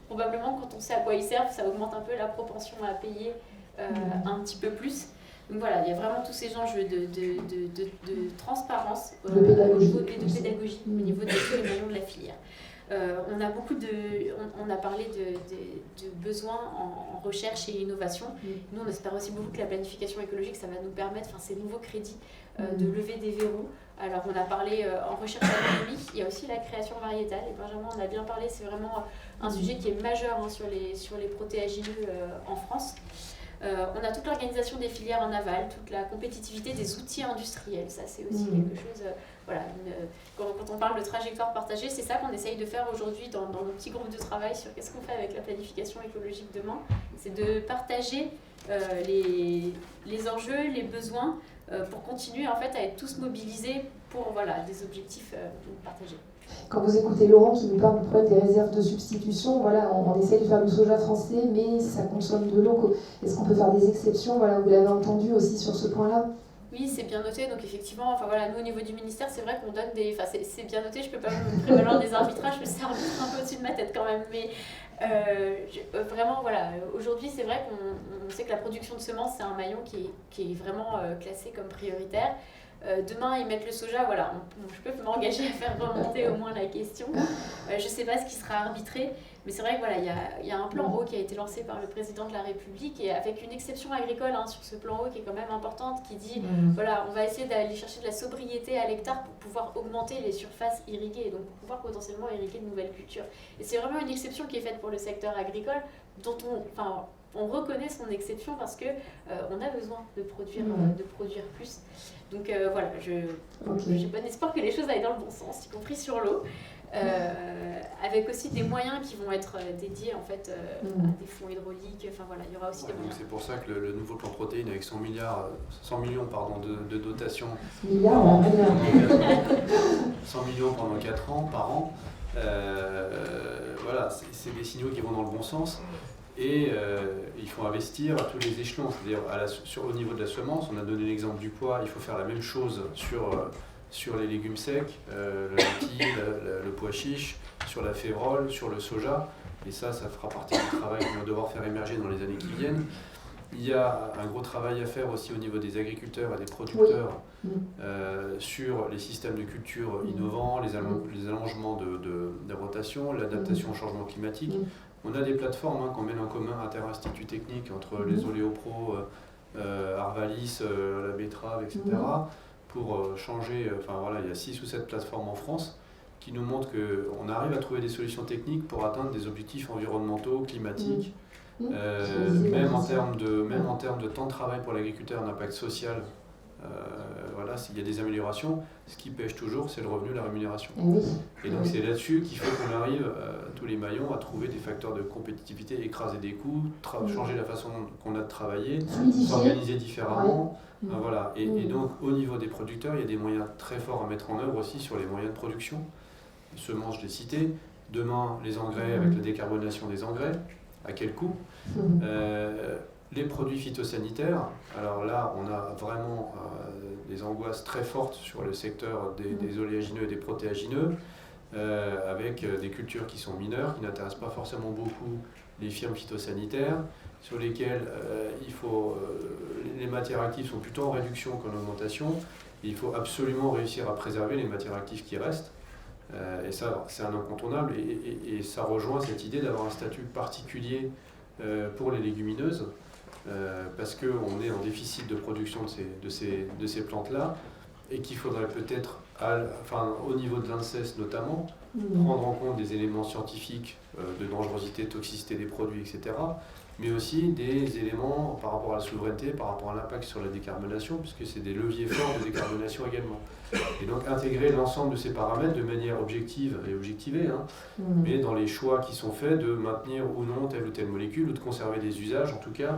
probablement quand on sait à quoi ils servent, ça augmente un peu la propension à payer un petit peu plus. Donc voilà, il y a vraiment tous ces enjeux de transparence et de pédagogie au niveau de tous les maillons de la filière. On a parlé de besoins en recherche et innovation. Nous, on espère aussi beaucoup que la planification écologique, ça va nous permettre, ces nouveaux crédits, de lever des verrous. Alors, on a parlé en recherche agronomique, il y a aussi la création variétale. Et Benjamin en a bien parlé, c'est vraiment un sujet qui est majeur sur les protéagineux en France. On a toute l'organisation des filières en aval, toute la compétitivité des outils industriels. Ça, c'est aussi quelque chose... voilà, quand on parle de trajectoire partagée, c'est ça qu'on essaye de faire aujourd'hui dans nos petits groupes de travail sur qu'est-ce qu'on fait avec la planification écologique demain. C'est de partager les enjeux, les besoins, pour continuer en fait à être tous mobilisés pour des objectifs partagés. Quand vous écoutez Laurent qui nous parle du problème des réserves de substitution, voilà, on essaye de faire du soja français, mais ça consomme de l'eau. Est-ce qu'on peut faire des exceptions? Voilà, vous l'avez entendu aussi sur ce point-là. Oui, c'est bien noté. Donc effectivement, nous au niveau du ministère, c'est vrai qu'on donne des... c'est bien noté, je ne peux pas me prévaloir des arbitrages, je sais arbitre un peu au-dessus de ma tête quand même. Mais vraiment, voilà, aujourd'hui, c'est vrai qu'on sait que la production de semences, c'est un maillon qui est vraiment classé comme prioritaire. Demain, ils mettent le soja, voilà, je peux m'engager à faire remonter au moins la question. Je ne sais pas ce qui sera arbitré, mais c'est vrai que voilà, il y a un plan eau qui a été lancé par le président de la République et avec une exception agricole sur ce plan eau qui est quand même importante, qui dit voilà, on va essayer d'aller chercher de la sobriété à l'hectare pour pouvoir augmenter les surfaces irriguées et donc pour pouvoir potentiellement irriguer de nouvelles cultures. Et c'est vraiment une exception qui est faite pour le secteur agricole dont on reconnaît son exception parce que on a besoin de produire plus. Donc voilà, j'ai bon espoir que les choses aillent dans le bon sens, y compris sur l'eau, avec aussi des moyens qui vont être dédiés en fait à des fonds hydrauliques. Enfin voilà, il y aura aussi des moyens. C'est pour ça que le nouveau plan protéines avec 100 millions de dotation, 100 millions pendant 4 ans par an, voilà, c'est des signaux qui vont dans le bon sens. Et il faut investir à tous les échelons, c'est-à-dire au niveau de la semence, on a donné l'exemple du pois, il faut faire la même chose sur les légumes secs, le lentilles, le pois chiche, sur la févrole, sur le soja, et ça fera partie du travail qu'on va devoir faire émerger dans les années qui viennent. Il y a un gros travail à faire aussi au niveau des agriculteurs et des producteurs sur les systèmes de culture innovants, les allongements de rotation, l'adaptation au changement climatique. On a des plateformes qu'on mène en commun inter-instituts techniques entre les Oléopro, Arvalis, la betterave, etc. pour changer, il y a 6 ou 7 plateformes en France qui nous montrent qu'on arrive à trouver des solutions techniques pour atteindre des objectifs environnementaux, climatiques, même en termes de temps de travail pour l'agriculteur, d'impact social. S'il y a des améliorations, ce qui pêche toujours, c'est le revenu, la rémunération. Et donc c'est là-dessus qu'il faut qu'on arrive, tous les maillons, à trouver des facteurs de compétitivité, écraser des coûts, changer la façon qu'on a de travailler, s'organiser différemment. Et donc au niveau des producteurs, il y a des moyens très forts à mettre en œuvre aussi sur les moyens de production. Semences, je l'ai cité. Demain, les engrais, avec la décarbonation des engrais, à quel coût? Les produits phytosanitaires, alors là, on a vraiment des angoisses très fortes sur le secteur des oléagineux et des protéagineux, avec des cultures qui sont mineures, qui n'intéressent pas forcément beaucoup les firmes phytosanitaires, sur lesquelles les matières actives sont plutôt en réduction qu'en augmentation. Il faut absolument réussir à préserver les matières actives qui restent. Et ça, c'est un incontournable. Et ça rejoint cette idée d'avoir un statut particulier pour les légumineuses, parce qu'on est en déficit de production de ces plantes-là, et qu'il faudrait peut-être, au niveau de l'ANSES notamment, prendre en compte des éléments scientifiques de dangerosité, de toxicité des produits, etc., mais aussi des éléments par rapport à la souveraineté, par rapport à l'impact sur la décarbonation, puisque c'est des leviers forts de décarbonation également. Et donc intégrer l'ensemble de ces paramètres de manière objective et objectivée, mais dans les choix qui sont faits de maintenir ou non telle ou telle molécule, ou de conserver des usages en tout cas,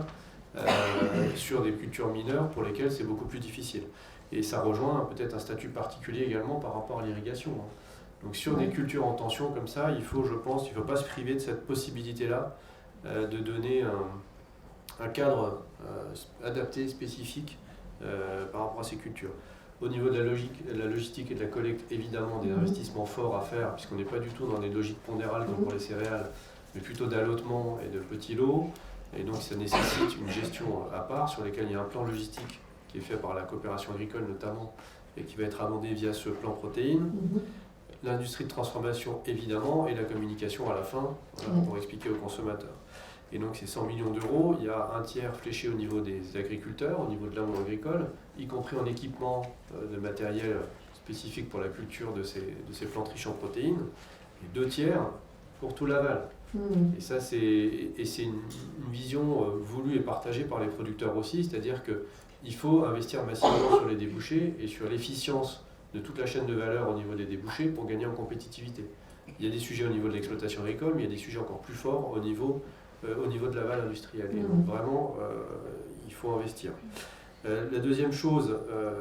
sur des cultures mineures pour lesquelles c'est beaucoup plus difficile. Et ça rejoint peut-être un statut particulier également par rapport à l'irrigation. Donc sur des cultures en tension comme ça, il faut pas se priver de cette possibilité-là de donner un cadre adapté, spécifique par rapport à ces cultures. Au niveau de la logistique et de la collecte, évidemment, des investissements forts à faire, puisqu'on n'est pas du tout dans des logiques pondérales comme pour les céréales, mais plutôt d'allotement et de petits lots. Et donc ça nécessite une gestion à part, sur laquelle il y a un plan logistique qui est fait par la coopération agricole notamment, et qui va être abondé via ce plan protéines. L'industrie de transformation, évidemment, et la communication à la fin, pour expliquer aux consommateurs. Et donc ces 100 millions d'euros, il y a un tiers fléché au niveau des agriculteurs, au niveau de l'amour agricole, y compris en équipement de matériel spécifique pour la culture de ces plantes riches en protéines, et 2 tiers pour tout l'aval. Et ça, c'est une vision voulue et partagée par les producteurs aussi, c'est-à-dire qu'il faut investir massivement sur les débouchés et sur l'efficience de toute la chaîne de valeur au niveau des débouchés pour gagner en compétitivité. Il y a des sujets au niveau de l'exploitation agricole, mais il y a des sujets encore plus forts au niveau de l'aval industriel. Et donc vraiment, il faut investir. La deuxième chose,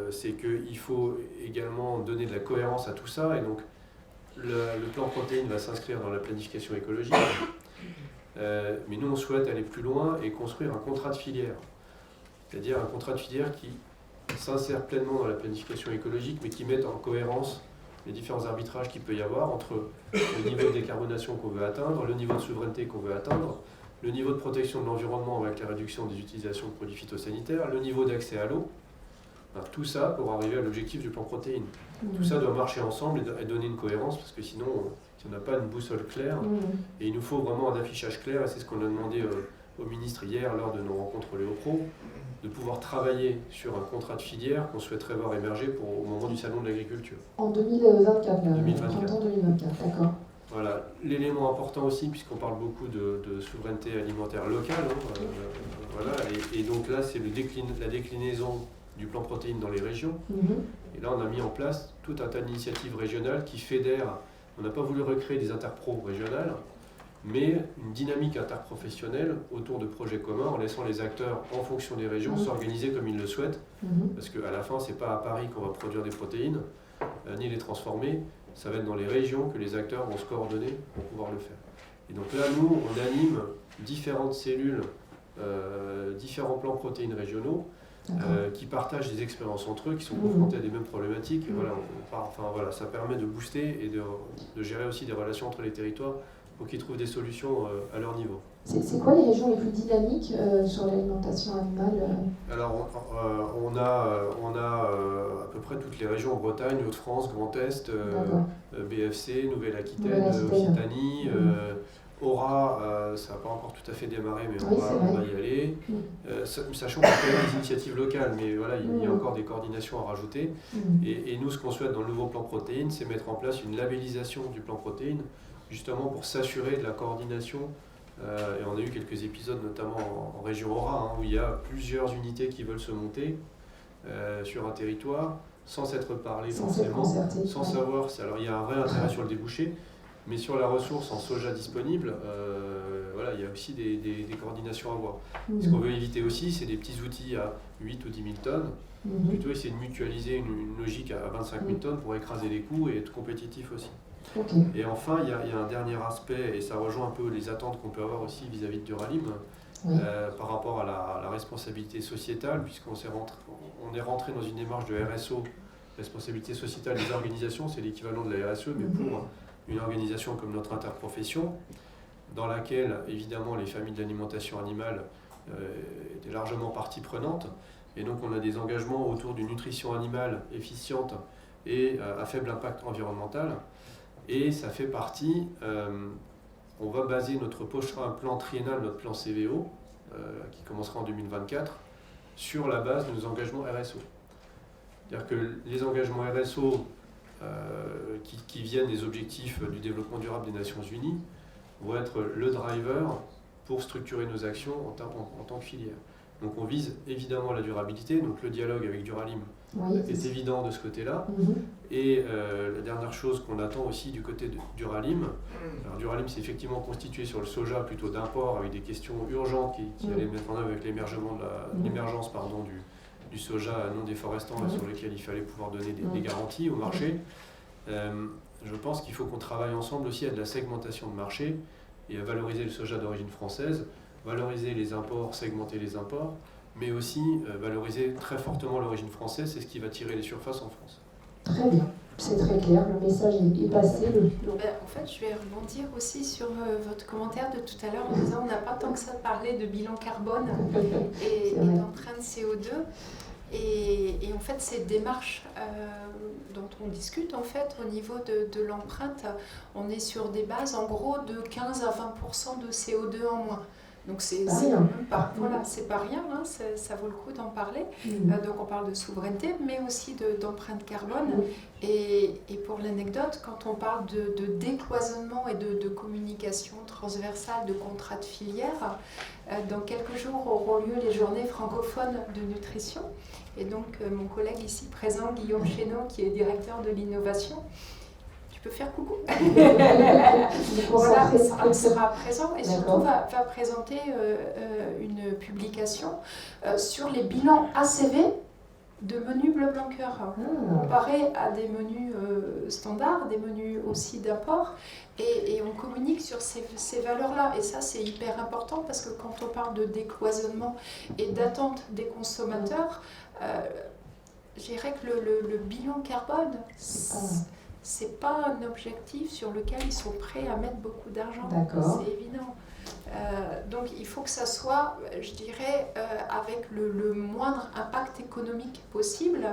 c'est qu'il faut également donner de la cohérence à tout ça, et donc le plan protéines va s'inscrire dans la planification écologique, mais nous on souhaite aller plus loin et construire un contrat de filière, c'est-à-dire un contrat de filière qui s'insère pleinement dans la planification écologique, mais qui mette en cohérence les différents arbitrages qu'il peut y avoir entre le niveau de décarbonation qu'on veut atteindre, le niveau de souveraineté qu'on veut atteindre, le niveau de protection de l'environnement avec la réduction des utilisations de produits phytosanitaires, le niveau d'accès à l'eau. Tout ça pour arriver à l'objectif du plan protéines. Tout ça doit marcher ensemble et donner une cohérence, parce que sinon, si on n'a pas une boussole claire, et il nous faut vraiment un affichage clair, et c'est ce qu'on a demandé au ministre hier lors de nos rencontres Léopro, de pouvoir travailler sur un contrat de filière qu'on souhaiterait voir émerger au moment du Salon de l'Agriculture. En 2024, printemps 2024, d'accord. Voilà, l'élément important aussi, puisqu'on parle beaucoup de souveraineté alimentaire locale, et donc là, c'est la déclinaison du plan protéines dans les régions. Et là, on a mis en place tout un tas d'initiatives régionales qui fédèrent. On n'a pas voulu recréer des interpros régionales, mais une dynamique interprofessionnelle autour de projets communs, en laissant les acteurs, en fonction des régions, s'organiser comme ils le souhaitent. Parce qu'à la fin, ce n'est pas à Paris qu'on va produire des protéines, ni les transformer. Ça va être dans les régions que les acteurs vont se coordonner pour pouvoir le faire. Et donc là, nous, on anime différentes cellules, différents plans protéines régionaux, qui partagent des expériences entre eux, qui sont confrontés à des mêmes problématiques. Et ça permet de booster et de gérer aussi des relations entre les territoires pour qu'ils trouvent des solutions à leur niveau. C'est quoi les régions les plus dynamiques sur l'alimentation animale Alors, on a à peu près toutes les régions en Bretagne, Hauts-de-France, Grand Est, BFC, Nouvelle-Aquitaine, Occitanie, Aura, ça n'a pas encore tout à fait démarré, mais on va y aller. Sachant qu'on a des initiatives locales, mais voilà, il y a encore des coordinations à rajouter. Et nous, ce qu'on souhaite dans le nouveau plan protéines, c'est mettre en place une labellisation du plan protéines, justement pour s'assurer de la coordination. Et on a eu quelques épisodes, notamment en région Aura, où il y a plusieurs unités qui veulent se monter sur un territoire, sans s'être parlé forcément, sans savoir. Alors il y a un vrai intérêt sur le débouché, mais sur la ressource en soja disponible, voilà, il y a aussi des coordinations à voir. Ce qu'on veut éviter aussi, c'est des petits outils à 8 ou 10 000 tonnes. Plutôt essayer de mutualiser une logique à 25 000 tonnes pour écraser les coûts et être compétitif aussi. Et enfin, il y a un dernier aspect, et ça rejoint un peu les attentes qu'on peut avoir aussi vis-à-vis de Duralim, par rapport à la responsabilité sociétale, puisqu'on est rentré dans une démarche de RSO, responsabilité sociétale des organisations, c'est l'équivalent de la RSE, mais pour une organisation comme notre interprofession, dans laquelle évidemment les familles de l'alimentation animale étaient largement partie prenante, et donc on a des engagements autour d'une nutrition animale efficiente et à faible impact environnemental, et ça fait partie, on va baser notre prochain plan triennal, notre plan CVO, qui commencera en 2024, sur la base de nos engagements RSO. C'est-à-dire que les engagements RSO qui viennent des objectifs du développement durable des Nations Unies vont être le driver pour structurer nos actions en tant que filière. Donc on vise évidemment la durabilité, donc le dialogue avec Duralim est évident de ce côté-là. Et la dernière chose qu'on attend aussi du côté de Duralim, alors Duralim c'est effectivement constitué sur le soja plutôt d'import avec des questions urgentes qui allaient mettre en œuvre avec l'émergence du soja non déforestant et sur lequel il fallait pouvoir donner des garanties au marché. Je pense qu'il faut qu'on travaille ensemble aussi à de la segmentation de marché et à valoriser le soja d'origine française, valoriser les imports, segmenter les imports, mais aussi valoriser très fortement l'origine française, c'est ce qui va tirer les surfaces en France. Très bien, c'est très clair, le message est passé. En fait, je vais rebondir aussi sur votre commentaire de tout à l'heure en disant on n'a pas tant que ça parlé de bilan carbone et d'empreinte CO2. Et en fait, ces démarches dont on discute, en fait, au niveau de l'empreinte, on est sur des bases en gros de 15 à 20% de CO2 en moins. Donc c'est pas rien, hein, ça vaut le coup d'en parler. Donc on parle de souveraineté, mais aussi d'empreinte carbone. Et pour l'anecdote, quand on parle de décloisonnement et de communication transversale, de contrats de filière, dans quelques jours auront lieu les journées francophones de nutrition. Et donc mon collègue ici présent, Guillaume Chénaud, qui est directeur de l'innovation, peut faire coucou. Voilà, il sera présent et surtout va présenter une publication sur les bilans ACV de menus bleu blanc cœur, comparé à des menus standards, des menus aussi d'apport, et on communique sur ces valeurs-là. Et ça, c'est hyper important parce que quand on parle de décloisonnement et d'attente des consommateurs, je dirais que le bilan carbone, c'est pas un objectif sur lequel ils sont prêts à mettre beaucoup d'argent. C'est évident. Donc il faut que ça soit, je dirais, avec le moindre impact économique possible.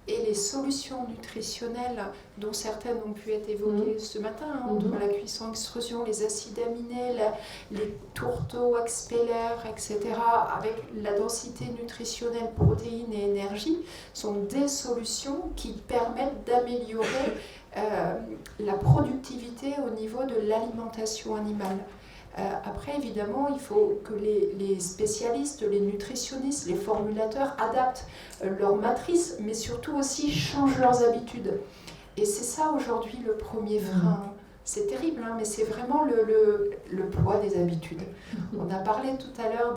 Et les solutions nutritionnelles, dont certaines ont pu être évoquées ce matin, entre la cuisson-extrusion, les acides aminés, les tourteaux, expeller, etc., avec la densité nutritionnelle, protéines et énergie, sont des solutions qui permettent d'améliorer la productivité au niveau de l'alimentation animale. Après, évidemment, il faut que les spécialistes, les nutritionnistes, les formulateurs adaptent leur matrice, mais surtout aussi changent leurs habitudes. Et c'est ça aujourd'hui le premier frein. C'est terrible, hein, mais c'est vraiment le poids des habitudes. On a parlé tout à l'heure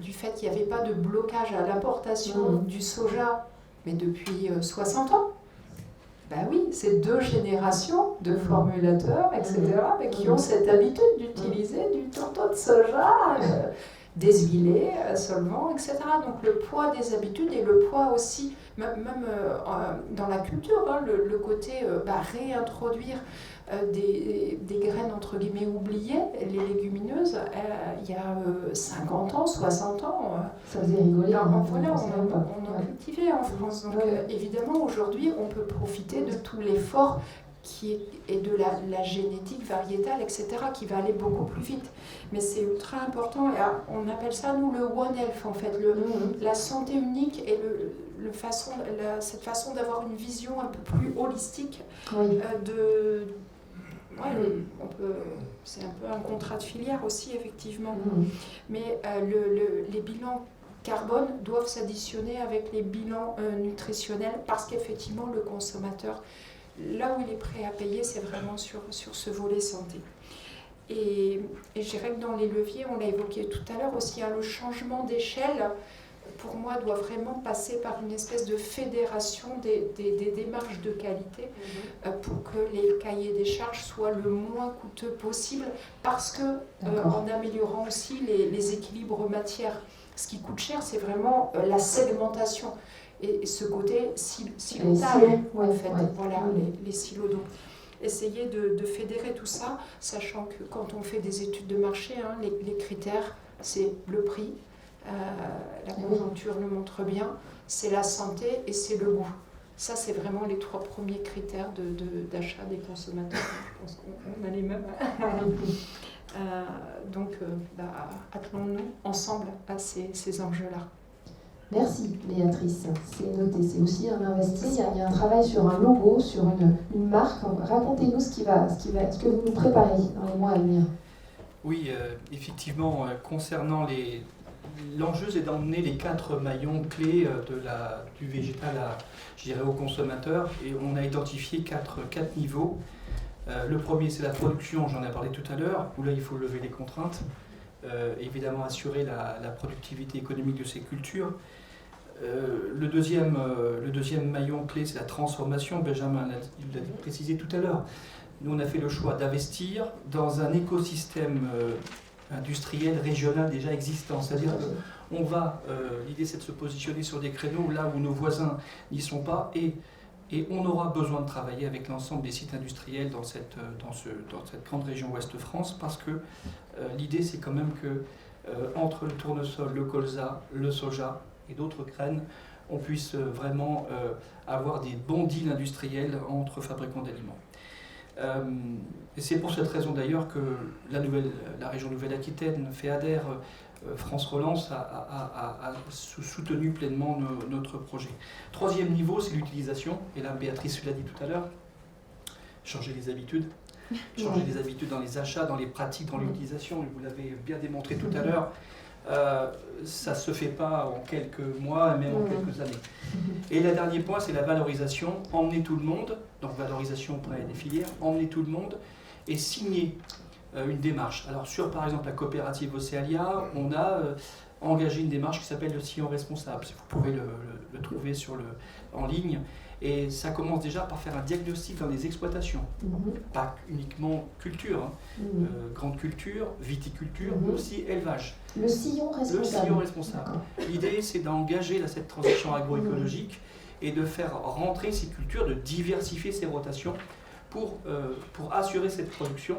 du fait qu'il n'y avait pas de blocage à l'importation du soja, mais depuis 60 ans. Ben oui, c'est 2 générations de formulateurs, etc., mais qui ont cette habitude d'utiliser du tourteau de soja déshuilé, solvant, etc. Donc le poids des habitudes et le poids aussi, même dans la culture, hein, le côté réintroduire des graines entre guillemets oubliées, les légumineuses, il y a 50 ans, 60 ans, ça faisait rigoler. Voilà, on en cultivait en France. Donc évidemment, aujourd'hui, on peut profiter de tout l'effort et de la génétique variétale, etc., qui va aller beaucoup plus vite. Mais c'est ultra important, et on appelle ça, nous, le One Health, en fait, la santé unique et cette façon d'avoir une vision un peu plus holistique c'est un peu un contrat de filière aussi, effectivement. Mais les bilans carbone doivent s'additionner avec les bilans nutritionnels, parce qu'effectivement, le consommateur, là où il est prêt à payer, c'est vraiment sur ce volet santé. Et je dirais que dans les leviers, on l'a évoqué tout à l'heure aussi, le changement d'échelle, pour moi, doit vraiment passer par une espèce de fédération des démarches de qualité pour que les cahiers des charges soient le moins coûteux possible, parce que en améliorant aussi les équilibres matières. Ce qui coûte cher, c'est vraiment la segmentation et ce côté silotage, en fait, les silos. Donc, essayer de fédérer tout ça, sachant que quand on fait des études de marché, les critères, c'est le prix, la conjoncture le montre bien, c'est la santé et c'est le goût. Ça, c'est vraiment les 3 premiers critères d'achat des consommateurs. Je pense qu'on a les mêmes. Donc, attelons-nous ensemble à ces enjeux-là. Merci Béatrice, c'est noté. C'est aussi un investissement. Il y a un travail sur un logo, sur une marque. Racontez-nous ce que vous nous préparez dans les mois à venir. Oui, effectivement, concernant l'enjeu, c'est d'emmener les 4 maillons clés du végétal au consommateur. Et on a identifié 4 niveaux. Le premier, c'est la production, j'en ai parlé tout à l'heure, où là, il faut lever les contraintes. Évidemment, assurer la productivité économique de ces cultures. Le deuxième maillon clé, c'est la transformation. Benjamin l'a précisé tout à l'heure. Nous, on a fait le choix d'investir dans un écosystème industriel régional déjà existant. C'est-à-dire qu'on va, l'idée c'est de se positionner sur des créneaux là où nos voisins n'y sont pas, et on aura besoin de travailler avec l'ensemble des sites industriels dans cette grande région Ouest-France, parce que l'idée c'est quand même que entre le tournesol, le colza, le soja et d'autres graines, on puisse vraiment avoir des bons deals industriels entre fabricants d'aliments. Et c'est pour cette raison d'ailleurs que la région Nouvelle-Aquitaine, FEADER, France Relance a soutenu pleinement notre projet. Troisième niveau, c'est l'utilisation. Et là, Béatrice l'a dit tout à l'heure, changer les habitudes. Changer les habitudes dans les achats, dans les pratiques, dans l'utilisation. Vous l'avez bien démontré tout à l'heure. Ça ne se fait pas en quelques mois, même en quelques années. Et le dernier point, c'est la valorisation. Emmener tout le monde, donc valorisation auprès des filières, emmener tout le monde et signer une démarche. Alors sur par exemple la coopérative Océalia, on a engagé une démarche qui s'appelle le sillon responsable. Vous pouvez le trouver en ligne. Et ça commence déjà par faire un diagnostic dans les exploitations, pas uniquement culture, grande culture, viticulture, mais aussi élevage. Le sillon responsable. Le sillon responsable. L'idée, c'est d'engager cette transition agroécologique et de faire rentrer ces cultures, de diversifier ces rotations pour assurer cette production,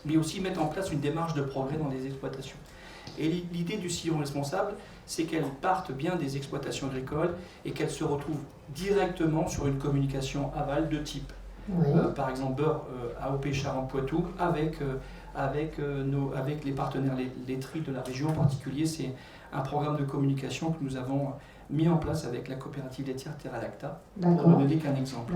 mais aussi mettre en place une démarche de progrès dans les exploitations. Et l'idée du sillon responsable, c'est qu'elles partent bien des exploitations agricoles et qu'elles se retrouvent directement sur une communication aval de type. Par exemple, beurre AOP Charente-Poitou avec les partenaires laiteries de la région en particulier. C'est un programme de communication que nous avons mis en place avec la coopérative laitière Terra Lacta, pour ne donner qu'un exemple.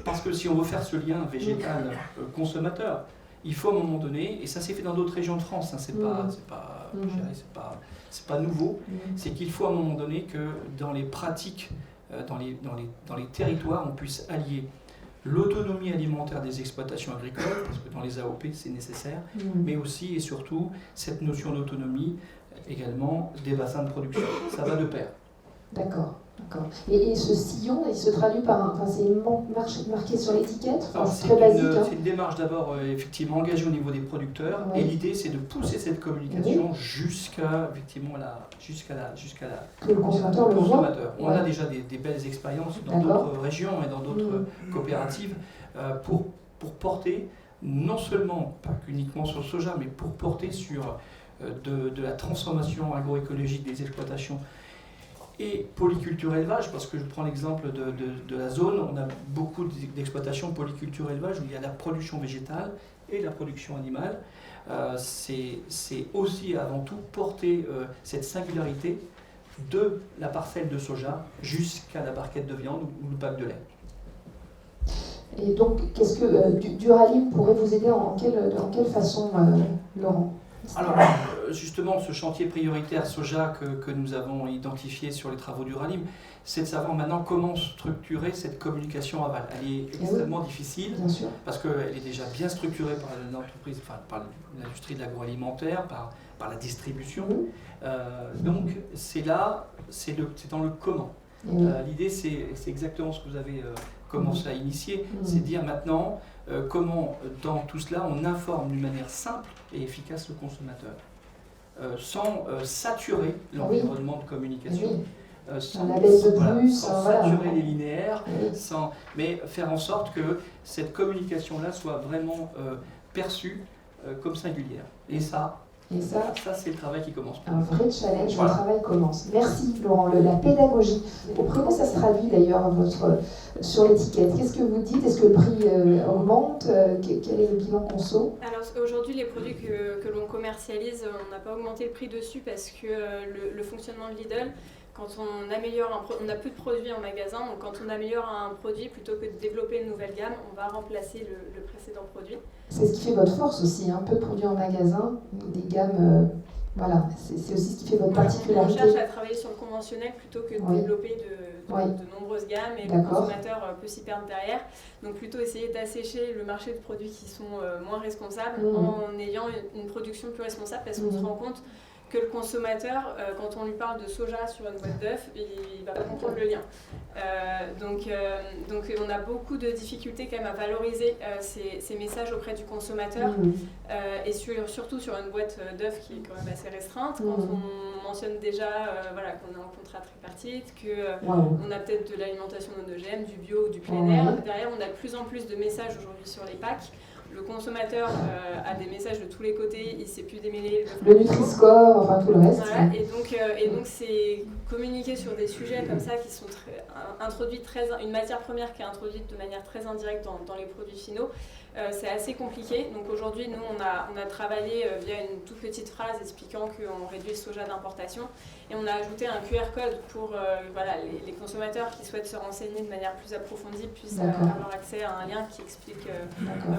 Parce que si on veut faire ce lien végétal-consommateur, il faut à un moment donné, et ça s'est fait dans d'autres régions de France, hein, c'est pas nouveau, c'est qu'il faut à un moment donné que dans les pratiques, dans les territoires, on puisse allier l'autonomie alimentaire des exploitations agricoles, parce que dans les AOP c'est nécessaire, mais aussi et surtout cette notion d'autonomie également des bassins de production. Ça va de pair. D'accord. Et ce sillon, il se traduit par c'est marqué sur l'étiquette. C'est très basique. C'est une démarche d'abord effectivement engagée au niveau des producteurs, et l'idée c'est de pousser cette communication jusqu'à le consommateur. On a déjà des belles expériences dans d'autres régions et dans d'autres coopératives pour porter non seulement, pas uniquement sur le soja, mais pour porter sur de la transformation agroécologique des exploitations et polyculture élevage, parce que je prends l'exemple de la zone, on a beaucoup d'exploitations polyculture élevage où il y a la production végétale et la production animale. C'est aussi avant tout porter cette singularité de la parcelle de soja jusqu'à la barquette de viande ou le pack de lait. Et donc, qu'est-ce que Duralim pourrait vous aider en quelle façon, Laurent ? Alors, justement, ce chantier prioritaire soja que nous avons identifié sur les travaux Duralim, c'est de savoir maintenant comment structurer cette communication aval. Elle est extrêmement difficile, parce qu'elle est déjà bien structurée par l'entreprise, enfin, par l'industrie de l'agroalimentaire, par la distribution. Donc, c'est dans le comment. L'idée, c'est exactement ce que vous avez commencé à initier, c'est dire maintenant comment, dans tout cela, on informe d'une manière simple et efficace le consommateur, sans saturer l'environnement de communication, sans saturer les linéaires, mais faire en sorte que cette communication-là soit vraiment perçue comme singulière. Et ça c'est le travail qui commence. Un vrai challenge, le travail commence. Merci Laurent. La pédagogie, comment ça se traduit d'ailleurs sur l'étiquette? Qu'est-ce que vous dites? Est-ce que le prix augmente? Quel est le bilan conso? Alors aujourd'hui, les produits que l'on commercialise, on n'a pas augmenté le prix dessus parce que le fonctionnement de Lidl, quand on améliore on n'a plus de produits en magasin, donc quand on améliore un produit, plutôt que de développer une nouvelle gamme, on va remplacer le précédent produit. C'est ce qui fait votre force aussi, un peu de produits en magasin, des gammes, voilà, c'est aussi ce qui fait votre particularité. On cherche à travailler sur le conventionnel plutôt que de développer de nombreuses gammes et le consommateur peut s'y perdre derrière. Donc plutôt essayer d'assécher le marché de produits qui sont moins responsables en ayant une production plus responsable, parce qu'on se rend compte que le consommateur, quand on lui parle de soja sur une boîte d'œufs, il ne va pas comprendre le lien. Donc on a beaucoup de difficultés quand même à valoriser ces messages auprès du consommateur, et surtout sur une boîte d'œufs qui est quand même assez restreinte. Quand on mentionne déjà qu'on est en contrat tripartite, qu'on a peut-être de l'alimentation non OGM, du bio ou du plein air, derrière on a de plus en plus de messages aujourd'hui sur les packs. Le consommateur a des messages de tous les côtés, il ne sait plus démêler le Nutri-Score, enfin tout le reste. Voilà, et donc c'est communiquer sur des sujets comme ça qui sont introduits une matière première qui est introduite de manière très indirecte dans les produits finaux. C'est assez compliqué. Donc aujourd'hui, nous, on a travaillé via une toute petite phrase expliquant qu'on réduit le soja d'importation. Et on a ajouté un QR code pour les consommateurs qui souhaitent se renseigner de manière plus approfondie puissent avoir accès à un lien qui explique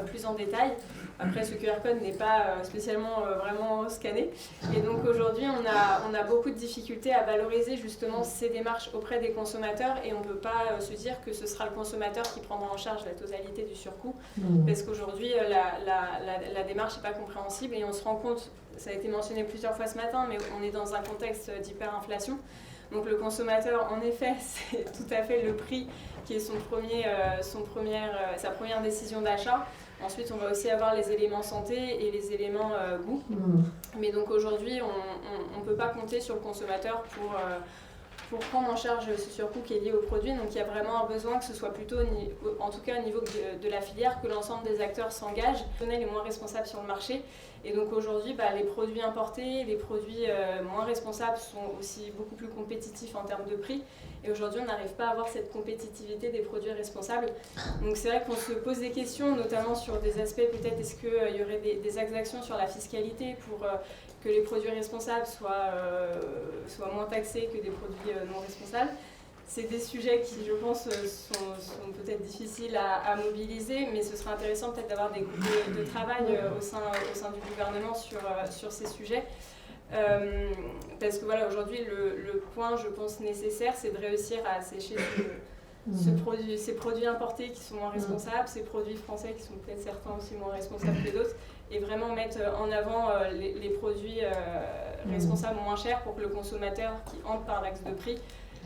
plus en détail. Après, ce QR code n'est pas spécialement vraiment scanné. Et donc aujourd'hui, on a beaucoup de difficultés à valoriser justement ces démarches auprès des consommateurs, et on ne peut pas se dire que ce sera le consommateur qui prendra en charge la totalité du surcoût, parce qu'aujourd'hui, la démarche n'est pas compréhensible, et on se rend compte, ça a été mentionné plusieurs fois ce matin, mais on est dans un contexte d'hyperinflation. Donc le consommateur, en effet, c'est tout à fait le prix qui est sa première décision d'achat. Ensuite, on va aussi avoir les éléments santé et les éléments goût. Mais donc aujourd'hui, on ne peut pas compter sur le consommateur pour prendre en charge ce surcoût qui est lié au produit. Donc il y a vraiment un besoin que ce soit plutôt, en tout cas au niveau de la filière, que l'ensemble des acteurs s'engagent. Les moins responsables sur le marché. Et donc aujourd'hui, les produits importés, les produits moins responsables sont aussi beaucoup plus compétitifs en termes de prix. Et aujourd'hui, on n'arrive pas à avoir cette compétitivité des produits responsables. Donc c'est vrai qu'on se pose des questions, notamment sur des aspects, peut-être est-ce qu'il y aurait des actions sur la fiscalité pour que les produits responsables soient moins taxés que des produits non responsables. C'est des sujets qui, je pense, sont peut-être difficiles à mobiliser, mais ce serait intéressant peut-être d'avoir des groupes de travail au sein du gouvernement sur ces sujets. Parce que voilà, aujourd'hui, le point, je pense, nécessaire, c'est de réussir à assécher ces produits importés qui sont moins responsables, ces produits français qui sont peut-être certains aussi moins responsables que d'autres, et vraiment mettre en avant les produits responsables moins chers pour que le consommateur qui entre par l'axe de prix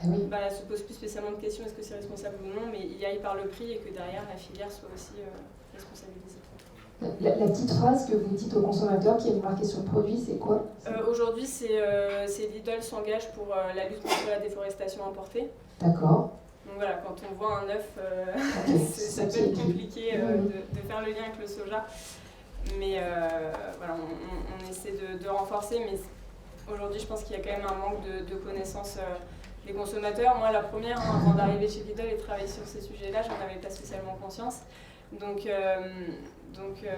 se pose plus spécialement de questions, est-ce que c'est responsable ou non, mais il aille par le prix et que derrière la filière soit aussi responsabilisée. La petite phrase que vous dites aux consommateurs qui est marquée sur le produit, c'est quoi? Aujourd'hui, c'est Lidl s'engage pour la lutte contre la déforestation importée. D'accord. Donc voilà, quand on voit un œuf, ça peut être compliqué de faire le lien avec le soja. Mais voilà, on essaie de renforcer, mais aujourd'hui je pense qu'il y a quand même un manque de connaissances les consommateurs. Moi, la première, avant d'arriver chez Lidl et de travailler sur ces sujets-là, j'en avais pas spécialement conscience. Donc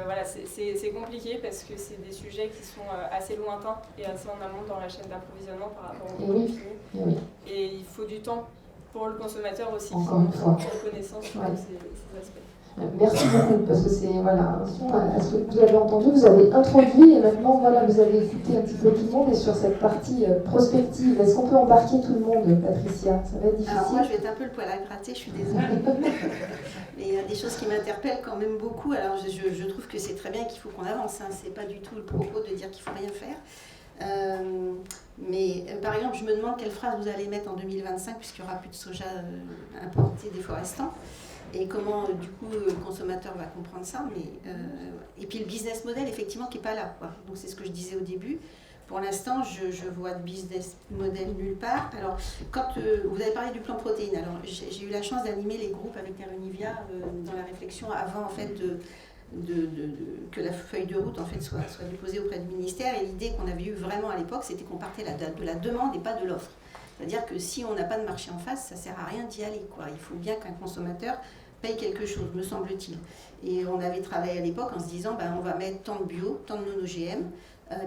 voilà, c'est compliqué parce que c'est des sujets qui sont assez lointains et assez en amont dans la chaîne d'approvisionnement par rapport aux produits finis. Et il faut du temps pour le consommateur aussi qui prend connaissance sur ces aspects. Merci beaucoup, parce que c'est, voilà, est-ce que vous avez entendu, vous avez introduit et maintenant, voilà, vous avez écouté un petit peu tout le monde et sur cette partie prospective, est-ce qu'on peut embarquer tout le monde, Patricia? Ça va être difficile. Alors moi, je vais être un peu le poil à gratter, je suis désolée. Mais il y a des choses qui m'interpellent quand même beaucoup. Alors je trouve que c'est très bien qu'il faut qu'on avance, hein. C'est pas du tout le propos de dire qu'il faut rien faire. Mais par exemple, je me demande quelle phrase vous allez mettre en 2025, puisqu'il n'y aura plus de soja importé déforestant. Et comment, du coup, le consommateur va comprendre ça. Et puis le business model, effectivement, qui n'est pas là, quoi. Donc c'est ce que je disais au début. Pour l'instant, je vois de business model nulle part. Alors, quand vous avez parlé du plan protéines, alors j'ai eu la chance d'animer les groupes avec Terre Univia dans la réflexion avant, en fait, que la feuille de route en fait, soit déposée auprès du ministère. Et l'idée qu'on avait eue vraiment à l'époque, c'était qu'on partait de la demande et pas de l'offre. C'est-à-dire que si on n'a pas de marché en face, ça ne sert à rien d'y aller, quoi. Il faut bien qu'un consommateur paye quelque chose, me semble-t-il. Et on avait travaillé à l'époque en se disant, on va mettre tant de bio, tant de non-OGM,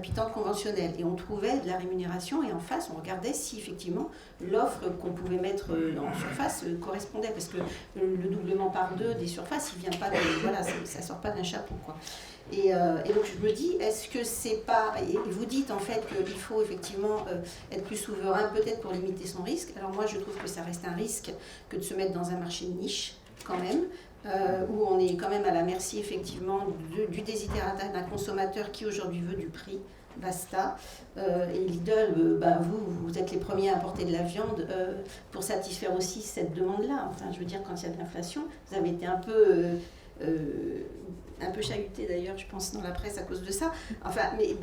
puis tant de conventionnel. Et on trouvait de la rémunération et en face, on regardait si effectivement l'offre qu'on pouvait mettre en surface correspondait. Parce que le doublement par 2 des surfaces, il vient pas de, voilà, ça sort pas d'un chapeau, quoi. Et donc je me dis, est-ce que c'est pas... Et vous dites en fait qu'il faut effectivement être plus souverain, peut-être pour limiter son risque. Alors moi, je trouve que ça reste un risque que de se mettre dans un marché de niche, quand même. Où on est quand même à la merci effectivement du desiderata d'un consommateur qui aujourd'hui veut du prix, basta. Et Lidl, vous êtes les premiers à importer de la viande pour satisfaire aussi cette demande-là. Enfin, je veux dire, quand il y a de l'inflation, vous avez été un peu chahuté d'ailleurs, je pense, dans la presse à cause de ça. Enfin, mais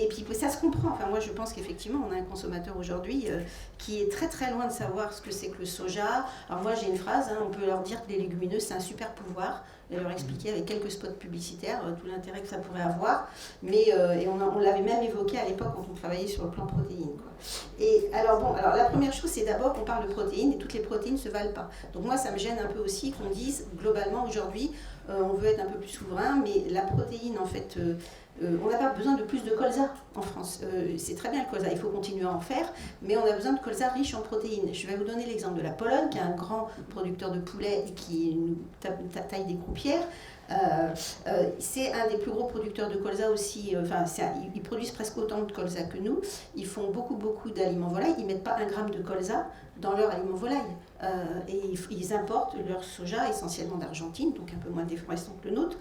puis ça se comprend. Enfin, moi, je pense qu'effectivement, on a un consommateur aujourd'hui qui est très très loin de savoir ce que c'est que le soja. Alors moi, j'ai une phrase, on peut leur dire que les légumineuses, c'est un super pouvoir, et leur expliquer avec quelques spots publicitaires tout l'intérêt que ça pourrait avoir. Mais et on l'avait même évoqué à l'époque quand on travaillait sur le plan protéines, quoi. Et alors la première chose, c'est d'abord qu'on parle de protéines, et toutes les protéines ne se valent pas. Donc moi, ça me gêne un peu aussi qu'on dise globalement aujourd'hui, on veut être un peu plus souverain, mais la protéine, en fait, on n'a pas besoin de plus de colza en France. C'est très bien le colza, il faut continuer à en faire, mais on a besoin de colza riche en protéines. Je vais vous donner l'exemple de la Pologne, qui est un grand producteur de poulet et qui nous taille des croupières. C'est un des plus gros producteurs de colza aussi. Ils produisent presque autant de colza que nous. Ils font beaucoup d'aliments volailles. Ils ne mettent pas 1 gramme de colza dans leur aliment volaille. Et ils importent leur soja essentiellement d'Argentine, donc un peu moins déforestant que le nôtre.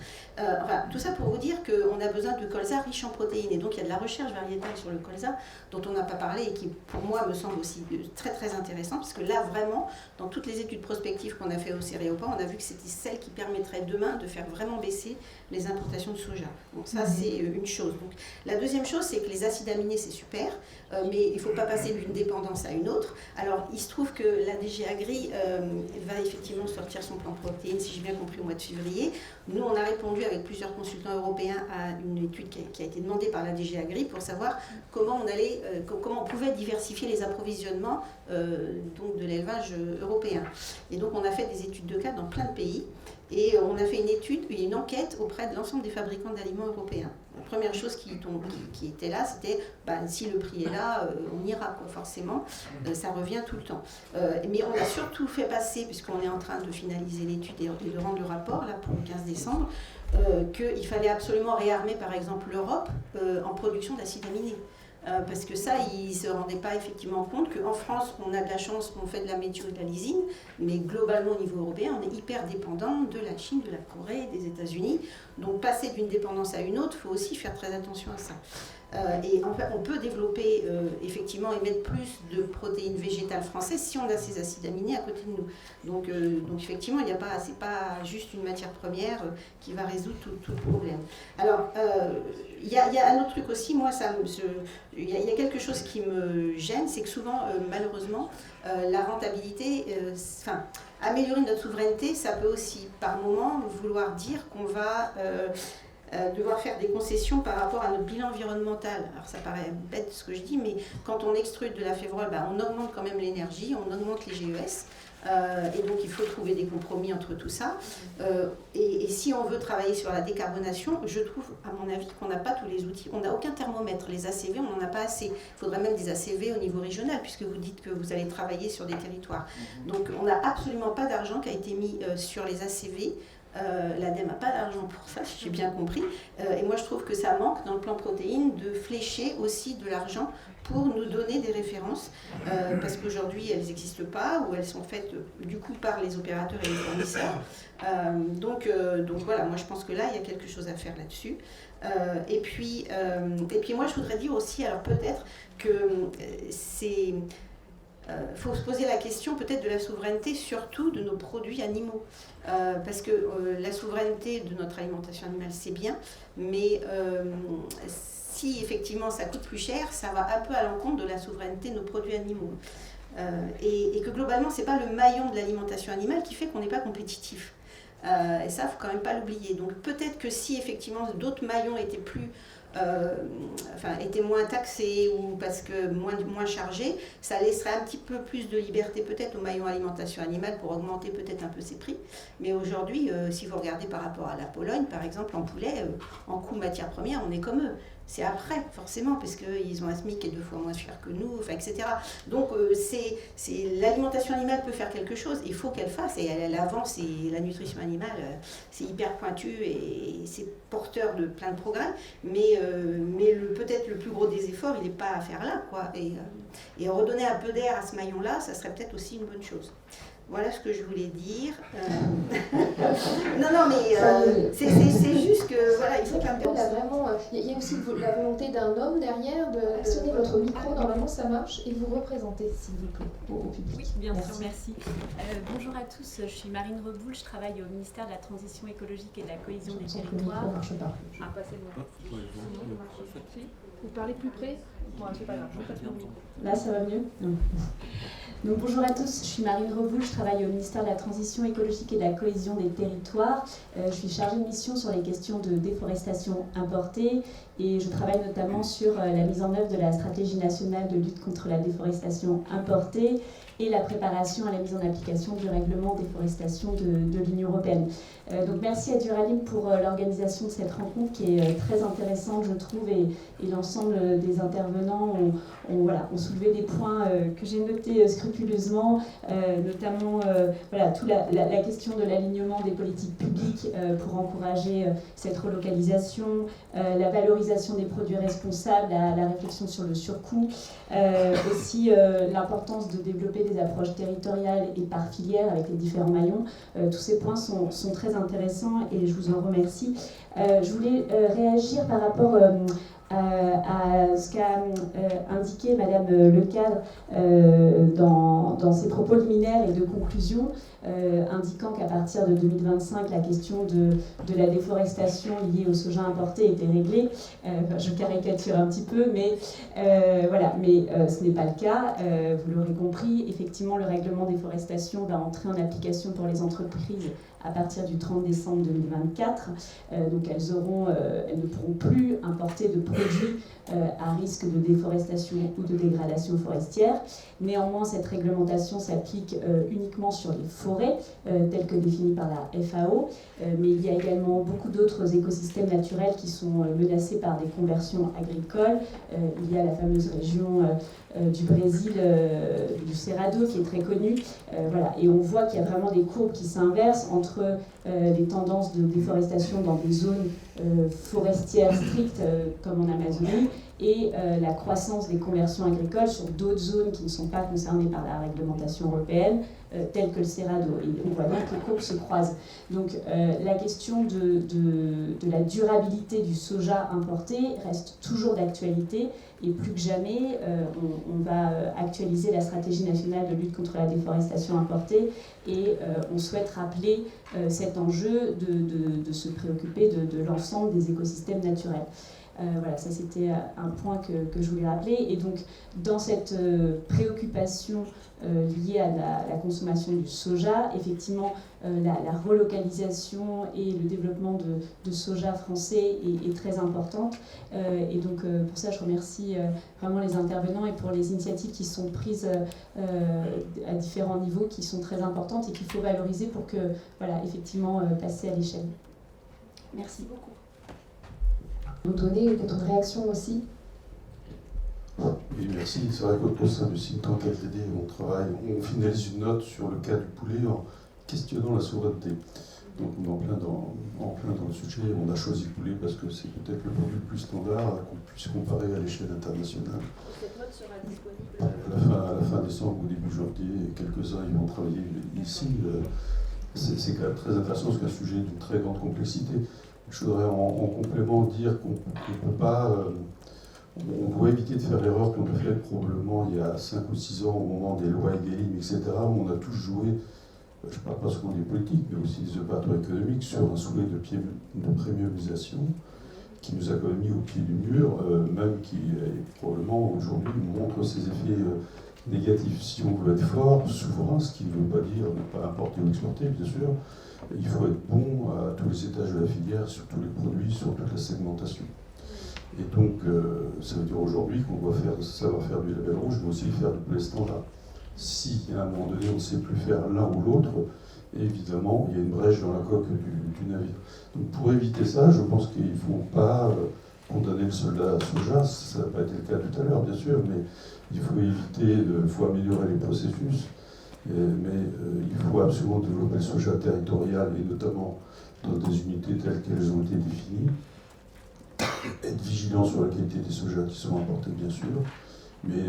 Tout ça pour vous dire qu'on a besoin de colza riche en protéines. Et donc il y a de la recherche variétale sur le colza dont on n'a pas parlé et qui pour moi me semble aussi très très intéressant, parce que là vraiment, dans toutes les études prospectives qu'on a fait au Céréopa, on a vu que c'était celle qui permettrait demain de faire vraiment baisser les importations de soja. Donc ça c'est une chose. Donc, la deuxième chose, c'est que les acides aminés c'est super, mais il ne faut pas passer d'une dépendance à une autre. Alors il se trouve que la DG Agri va effectivement sortir son plan protéines, si j'ai bien compris, au mois de février. Nous, on a répondu avec plusieurs consultants européens à une étude qui a été demandée par la DG Agri pour savoir comment on pouvait diversifier les approvisionnements donc de l'élevage européen. Et donc, on a fait des études de cas dans plein de pays. Et on a fait une enquête auprès de l'ensemble des fabricants d'aliments européens. La première chose qui était là, c'était si le prix est là, on ira, quoi, forcément, ça revient tout le temps. Mais on a surtout fait passer, puisqu'on est en train de finaliser l'étude et de rendre le rapport là, pour le 15 décembre, qu'il fallait absolument réarmer par exemple l'Europe en production d'acides aminés. Parce que ça, ils ne se rendaient pas effectivement compte qu'en France, on a de la chance qu'on fait de la météo et de la lysine, mais globalement au niveau européen, on est hyper dépendant de la Chine, de la Corée, des États-Unis. Donc passer d'une dépendance à une autre, il faut aussi faire très attention à ça. Et en fait, on peut développer effectivement et mettre plus de protéines végétales françaises si on a ces acides aminés à côté de nous. Donc effectivement, c'est pas juste une matière première qui va résoudre tout le problème. Alors, il y a un autre truc aussi, moi, il y a quelque chose qui me gêne, c'est que souvent, malheureusement, la rentabilité, améliorer notre souveraineté, ça peut aussi, par moment, vouloir dire qu'on va devoir faire des concessions par rapport à notre bilan environnemental. Alors ça paraît bête ce que je dis, mais quand on extrude de la févrole, on augmente quand même l'énergie, on augmente les GES. Et donc il faut trouver des compromis entre tout ça. Et si on veut travailler sur la décarbonation, je trouve, à mon avis, qu'on n'a pas tous les outils. On n'a aucun thermomètre. Les ACV, on n'en a pas assez. Il faudrait même des ACV au niveau régional, puisque vous dites que vous allez travailler sur des territoires. Donc on n'a absolument pas d'argent qui a été mis sur les ACV. L'ADEME n'a pas d'argent pour ça, si j'ai bien compris. Et moi, je trouve que ça manque dans le plan protéines de flécher aussi de l'argent pour nous donner des références, parce qu'aujourd'hui, elles n'existent pas, ou elles sont faites du coup par les opérateurs et les fournisseurs. Donc voilà, moi je pense que là, il y a quelque chose à faire là-dessus. Et puis moi, je voudrais dire aussi, alors peut-être que c'est... faut se poser la question peut-être de la souveraineté, surtout de nos produits animaux. Parce que la souveraineté de notre alimentation animale, c'est bien, mais si effectivement ça coûte plus cher, ça va un peu à l'encontre de la souveraineté de nos produits animaux. Et que globalement, ce n'est pas le maillon de l'alimentation animale qui fait qu'on n'est pas compétitif. Et ça, il ne faut quand même pas l'oublier. Donc peut-être que si effectivement d'autres maillons étaient plus... étaient moins taxés ou parce que moins chargés, ça laisserait un petit peu plus de liberté peut-être au maillon alimentation animale pour augmenter peut-être un peu ses prix. Mais aujourd'hui, si vous regardez par rapport à la Pologne, par exemple, en poulet, en coût matière première, on est comme eux. C'est après, forcément, parce qu'ils ont un SMIC qui est 2 fois moins cher que nous, etc. Donc, l'alimentation animale peut faire quelque chose, il faut qu'elle fasse, et elle avance, et la nutrition animale, c'est hyper pointu, et c'est porteur de plein de progrès, mais peut-être le plus gros des efforts, il n'est pas à faire là, quoi. Et redonner un peu d'air à ce maillon-là, ça serait peut-être aussi une bonne chose. Voilà ce que je voulais dire. Non, mais c'est juste que voilà, il faut qu'un peu. Il y a aussi la volonté d'un homme derrière de actionner votre micro. Normalement, ça marche. Et vous représentez, s'il vous plaît, au public. Oui, bien sûr, merci. Bonjour à tous. Je suis Marine Reboul. Je travaille au ministère de la Transition écologique et de la cohésion des territoires. Vous parlez plus près? C'est pas grave. Là, ça va mieux? Non. Donc, bonjour à tous, je suis Marine Reboul, je travaille au ministère de la Transition écologique et de la cohésion des territoires. Je suis chargée de mission sur les questions de déforestation importée et je travaille notamment sur la mise en œuvre de la stratégie nationale de lutte contre la déforestation importée et la préparation à la mise en application du règlement déforestation de l'Union européenne. Donc merci à Duralim pour l'organisation de cette rencontre qui est très intéressante, je trouve, et l'ensemble des intervenants ont soulevé des points que j'ai notés scrupuleusement, notamment toute la question de l'alignement des politiques publiques pour encourager cette relocalisation, la valorisation des produits responsables, la réflexion sur le surcoût, aussi l'importance de développer des approches territoriales et par filière avec les différents maillons. Tous ces points sont très intéressants et je vous en remercie. Je voulais réagir par rapport à ce qu'a indiqué Madame Lecadre dans ses propos liminaires et de conclusion, indiquant qu'à partir de 2025, la question de la déforestation liée au soja importé était réglée. Je caricature un petit peu, mais ce n'est pas le cas. Vous l'aurez compris, effectivement, le règlement déforestation va entrer en application pour les entreprises à partir du 30 décembre 2024. Donc elles ne pourront plus importer de produits à risque de déforestation ou de dégradation forestière. Néanmoins, cette réglementation s'applique uniquement sur les forêts, telles que définies par la FAO, mais il y a également beaucoup d'autres écosystèmes naturels qui sont menacés par des conversions agricoles. Il y a la fameuse région du Brésil, du Cerrado, qui est très connue. Et on voit qu'il y a vraiment des courbes qui s'inversent entre les tendances de déforestation dans des zones forestières strictes, comme en Amazonie, et la croissance des conversions agricoles sur d'autres zones qui ne sont pas concernées par la réglementation européenne, telles que le Cerrado. Et on voit bien que les courbes se croisent. Donc la question de la durabilité du soja importé reste toujours d'actualité, et plus que jamais, on va actualiser la stratégie nationale de lutte contre la déforestation importée, et on souhaite rappeler cet enjeu de se préoccuper de l'ensemble des écosystèmes naturels. Voilà, ça c'était un point que je voulais rappeler. Et donc, dans cette préoccupation liée à la consommation du soja, effectivement, la relocalisation et le développement de soja français est très importante. Et donc, pour ça, je remercie vraiment les intervenants et pour les initiatives qui sont prises à différents niveaux, qui sont très importantes et qu'il faut valoriser pour que, voilà, effectivement, passer à l'échelle. Merci beaucoup. Vous donnez peut-être une réaction aussi? Oui, merci. C'est vrai qu'au sein du think tank LTD, on finalise une note sur le cas du poulet en questionnant la souveraineté. Donc on est en plein dans le sujet. On a choisi le poulet parce que c'est peut-être le produit le plus standard qu'on puisse comparer à l'échelle internationale. Cette note sera disponible à la fin décembre ou début janvier. Quelques-uns ils vont travailler ici. C'est quand même très intéressant parce que c'est un sujet d'une très grande complexité. Je voudrais en complément dire qu'on ne peut pas... on doit éviter de faire l'erreur qu'on a faite probablement il y a 5 ou 6 ans au moment des lois Egalim, etc., où on a tous joué, je ne parle pas seulement des politiques, mais aussi des opérateurs économiques, sur un souhait de premiumisation qui nous a quand même mis au pied du mur, même qui probablement aujourd'hui montre ses effets négatifs. Si on veut être fort, souverain, ce qui ne veut pas dire ne pas importer ou exporter, bien sûr, il faut être bon à tous les étages de la filière, sur tous les produits, sur toute la segmentation. Et donc, ça veut dire aujourd'hui qu'on doit savoir faire du label rouge, mais aussi faire du poulet standard. Si, à un moment donné, on ne sait plus faire l'un ou l'autre, évidemment, il y a une brèche dans la coque du navire. Donc, pour éviter ça, je pense qu'il ne faut pas condamner le soja. Ça n'a pas été le cas tout à l'heure, bien sûr, mais il faut éviter, il faut améliorer les processus. Mais il faut absolument développer le soja territorial et notamment dans des unités telles qu'elles ont été définies. Être vigilant sur la qualité des sojas qui sont importés, bien sûr, mais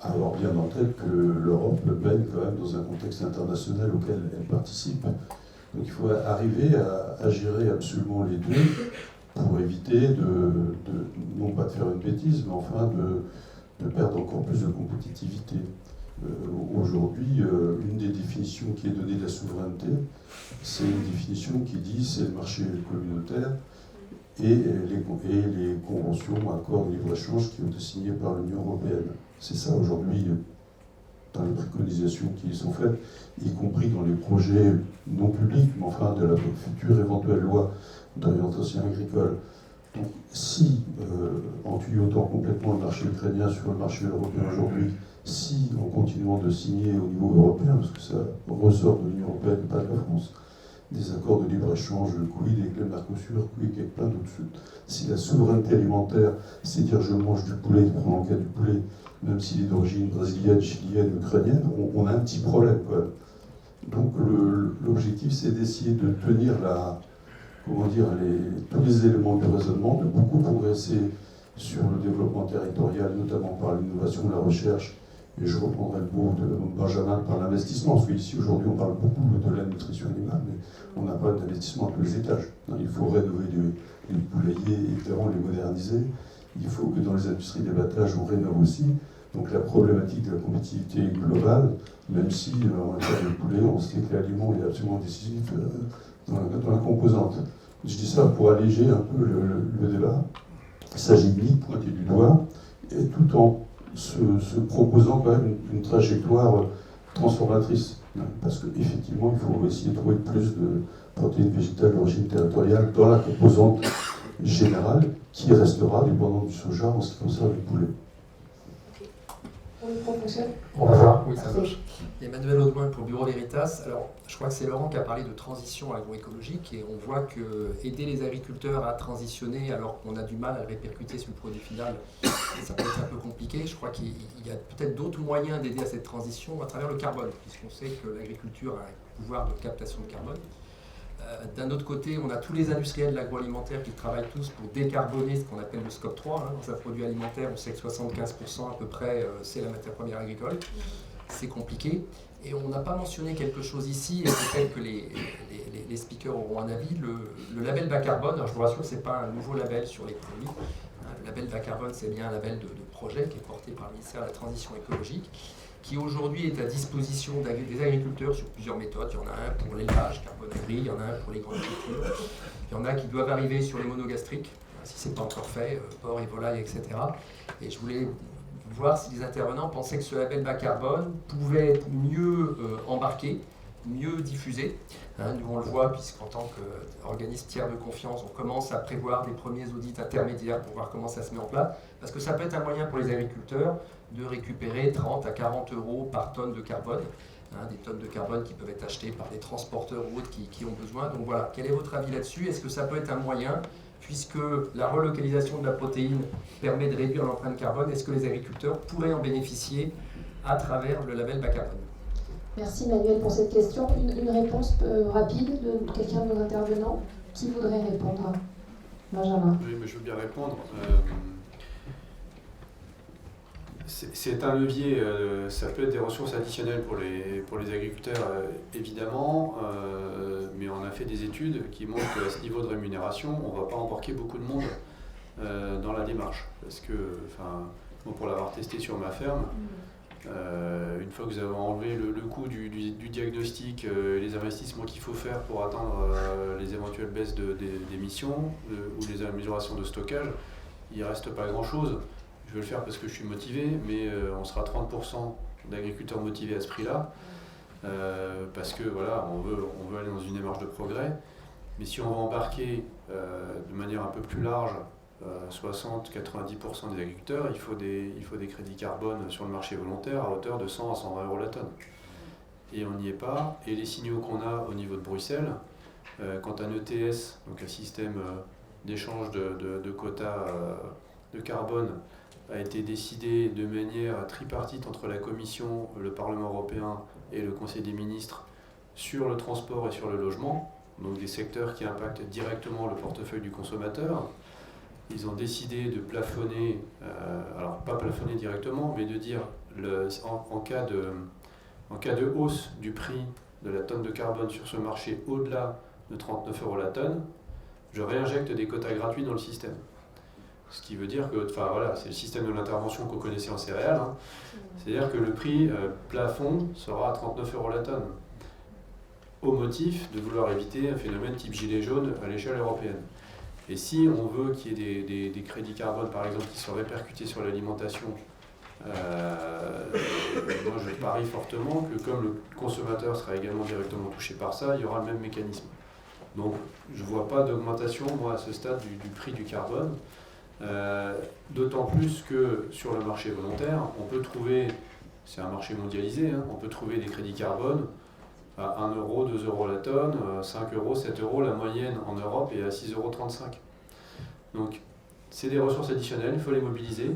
avoir bien en tête que l'Europe baigne quand même dans un contexte international auquel elle participe. Donc il faut arriver à gérer absolument les deux pour éviter non pas de faire une bêtise, mais enfin de perdre encore plus de compétitivité. Aujourd'hui, une des définitions qui est donnée de la souveraineté, c'est une définition qui dit c'est le marché communautaire et les conventions, accords de libre-échange qui ont été signés par l'Union européenne. C'est ça aujourd'hui dans les préconisations qui sont faites, y compris dans les projets non publics, mais enfin de la future éventuelle loi d'orientation agricole. Donc si, en tuyautant complètement le marché ukrainien sur le marché européen aujourd'hui, si, en continuant de signer au niveau européen, parce que ça ressort de l'Union européenne, pas de la France, des accords de libre-échange, quid avec le Mercosur, quid avec plein d'autres choses. Si la souveraineté alimentaire, c'est dire je mange du poulet, je prends en cas du poulet, même s'il est d'origine brésilienne, chilienne, ukrainienne, on a un petit problème, quoi. Donc l'objectif, c'est d'essayer de tenir tous les éléments du raisonnement, de beaucoup progresser sur le développement territorial, notamment par l'innovation, la recherche, et je reprendrai le mot de Benjamin par l'investissement, parce qu'ici aujourd'hui on parle beaucoup de la nutrition animale, mais on n'a pas d'investissement à tous les étages. Il faut rénover les poulaillers, évidemment les moderniser, il faut que dans les industries d'ébattage on rénove aussi. Donc la problématique de la compétitivité globale, même si en matière de poulet, on sait que l'aliment est absolument décisif dans la composante. Je dis ça pour alléger un peu le débat. Il s'agit de pointer du doigt, et tout en se proposant quand même une trajectoire transformatrice. Parce qu'effectivement, il faut essayer de trouver plus de protéines végétales d'origine territoriale dans la composante générale, qui restera dépendante du soja en ce qui concerne le poulet. Bonjour, oui, ça marche. Emmanuel Audouin pour Bureau Veritas. Alors, je crois que c'est Laurent qui a parlé de transition agroécologique et on voit que aider les agriculteurs à transitionner alors qu'on a du mal à le répercuter sur le produit final, ça peut être un peu compliqué. Je crois qu'il y a peut-être d'autres moyens d'aider à cette transition à travers le carbone, puisqu'on sait que l'agriculture a un pouvoir de captation de carbone. D'un autre côté, on a tous les industriels de l'agroalimentaire qui travaillent tous pour décarboner ce qu'on appelle le scope 3. Dans un produit alimentaire, on sait que 75% à peu près, c'est la matière première agricole. C'est compliqué. Et on n'a pas mentionné quelque chose ici, et peut-être que les speakers auront un avis. Le label bas carbone, alors je vous rassure, ce n'est pas un nouveau label sur les produits. Le label bas carbone, c'est bien un label de projet qui est porté par le ministère de la Transition écologique, qui aujourd'hui est à disposition des agriculteurs sur plusieurs méthodes. Il y en a un pour l'élevage, carbone agri, il y en a un pour les grandes cultures, il y en a qui doivent arriver sur les monogastriques, si ce n'est pas encore fait, porc et volailles, etc. Et je voulais voir si les intervenants pensaient que ce label bas carbone pouvait être mieux embarqué, mieux diffusé. Nous, on le voit, puisqu'en tant qu'organisme tiers de confiance, on commence à prévoir des premiers audits intermédiaires pour voir comment ça se met en place, parce que ça peut être un moyen pour les agriculteurs de récupérer 30 à 40 euros par tonne de carbone, des tonnes de carbone qui peuvent être achetées par des transporteurs ou autres qui ont besoin. Donc voilà, quel est votre avis là-dessus? Est-ce que ça peut être un moyen, puisque la relocalisation de la protéine permet de réduire l'empreinte carbone, est-ce que les agriculteurs pourraient en bénéficier à travers le label bas carbone? Merci Manuel pour cette question. Une réponse rapide de quelqu'un de nos intervenants. Qui voudrait répondre? Benjamin. Oui, mais je veux bien répondre. C'est un levier, ça peut être des ressources additionnelles pour les agriculteurs, évidemment, mais on a fait des études qui montrent qu'à ce niveau de rémunération, on ne va pas embarquer beaucoup de monde dans la démarche. Parce que, pour l'avoir testé sur ma ferme, une fois que vous avez enlevé le coût du diagnostic, les investissements qu'il faut faire pour atteindre les éventuelles baisses d'émissions ou les améliorations de stockage, il ne reste pas grand-chose. Je vais le faire parce que je suis motivé, mais on sera 30% d'agriculteurs motivés à ce prix-là, parce que voilà, on veut aller dans une démarche de progrès. Mais si on va embarquer de manière un peu plus large 60-90% des agriculteurs, il faut des crédits carbone sur le marché volontaire à hauteur de 100 à 120 euros la tonne. Et on n'y est pas. Et les signaux qu'on a au niveau de Bruxelles, quand un ETS, donc un système d'échange de quotas de carbone, a été décidé de manière tripartite entre la Commission, le Parlement européen et le Conseil des ministres sur le transport et sur le logement, donc des secteurs qui impactent directement le portefeuille du consommateur. Ils ont décidé de plafonner, alors pas plafonner directement, mais de dire en cas de hausse du prix de la tonne de carbone sur ce marché au-delà de 39 euros la tonne, je réinjecte des quotas gratuits dans le système. Ce qui veut dire que, c'est le système de l'intervention qu'on connaissait en céréales. C'est-à-dire que le prix plafond sera à 39 euros la tonne, au motif de vouloir éviter un phénomène type gilet jaune à l'échelle européenne. Et si on veut qu'il y ait des crédits carbone, par exemple, qui soient répercutés sur l'alimentation, moi je parie fortement que comme le consommateur sera également directement touché par ça, il y aura le même mécanisme. Donc je ne vois pas d'augmentation, moi, à ce stade, du prix du carbone. D'autant plus que sur le marché volontaire, on peut trouver, c'est un marché mondialisé, on peut trouver des crédits carbone à 1 euro, 2 euros la tonne, 5 euros, 7 euros, la moyenne en Europe est à 6,35 euros. Donc c'est des ressources additionnelles, il faut les mobiliser.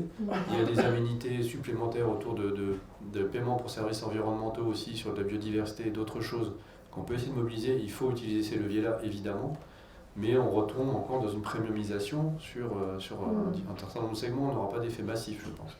Il y a des aménités supplémentaires autour de paiements pour services environnementaux aussi, sur de la biodiversité et d'autres choses qu'on peut essayer de mobiliser. Il faut utiliser ces leviers-là, évidemment. Mais on retombe encore dans une premiumisation sur un certain nombre de segments, on n'aura pas d'effet massif, je pense.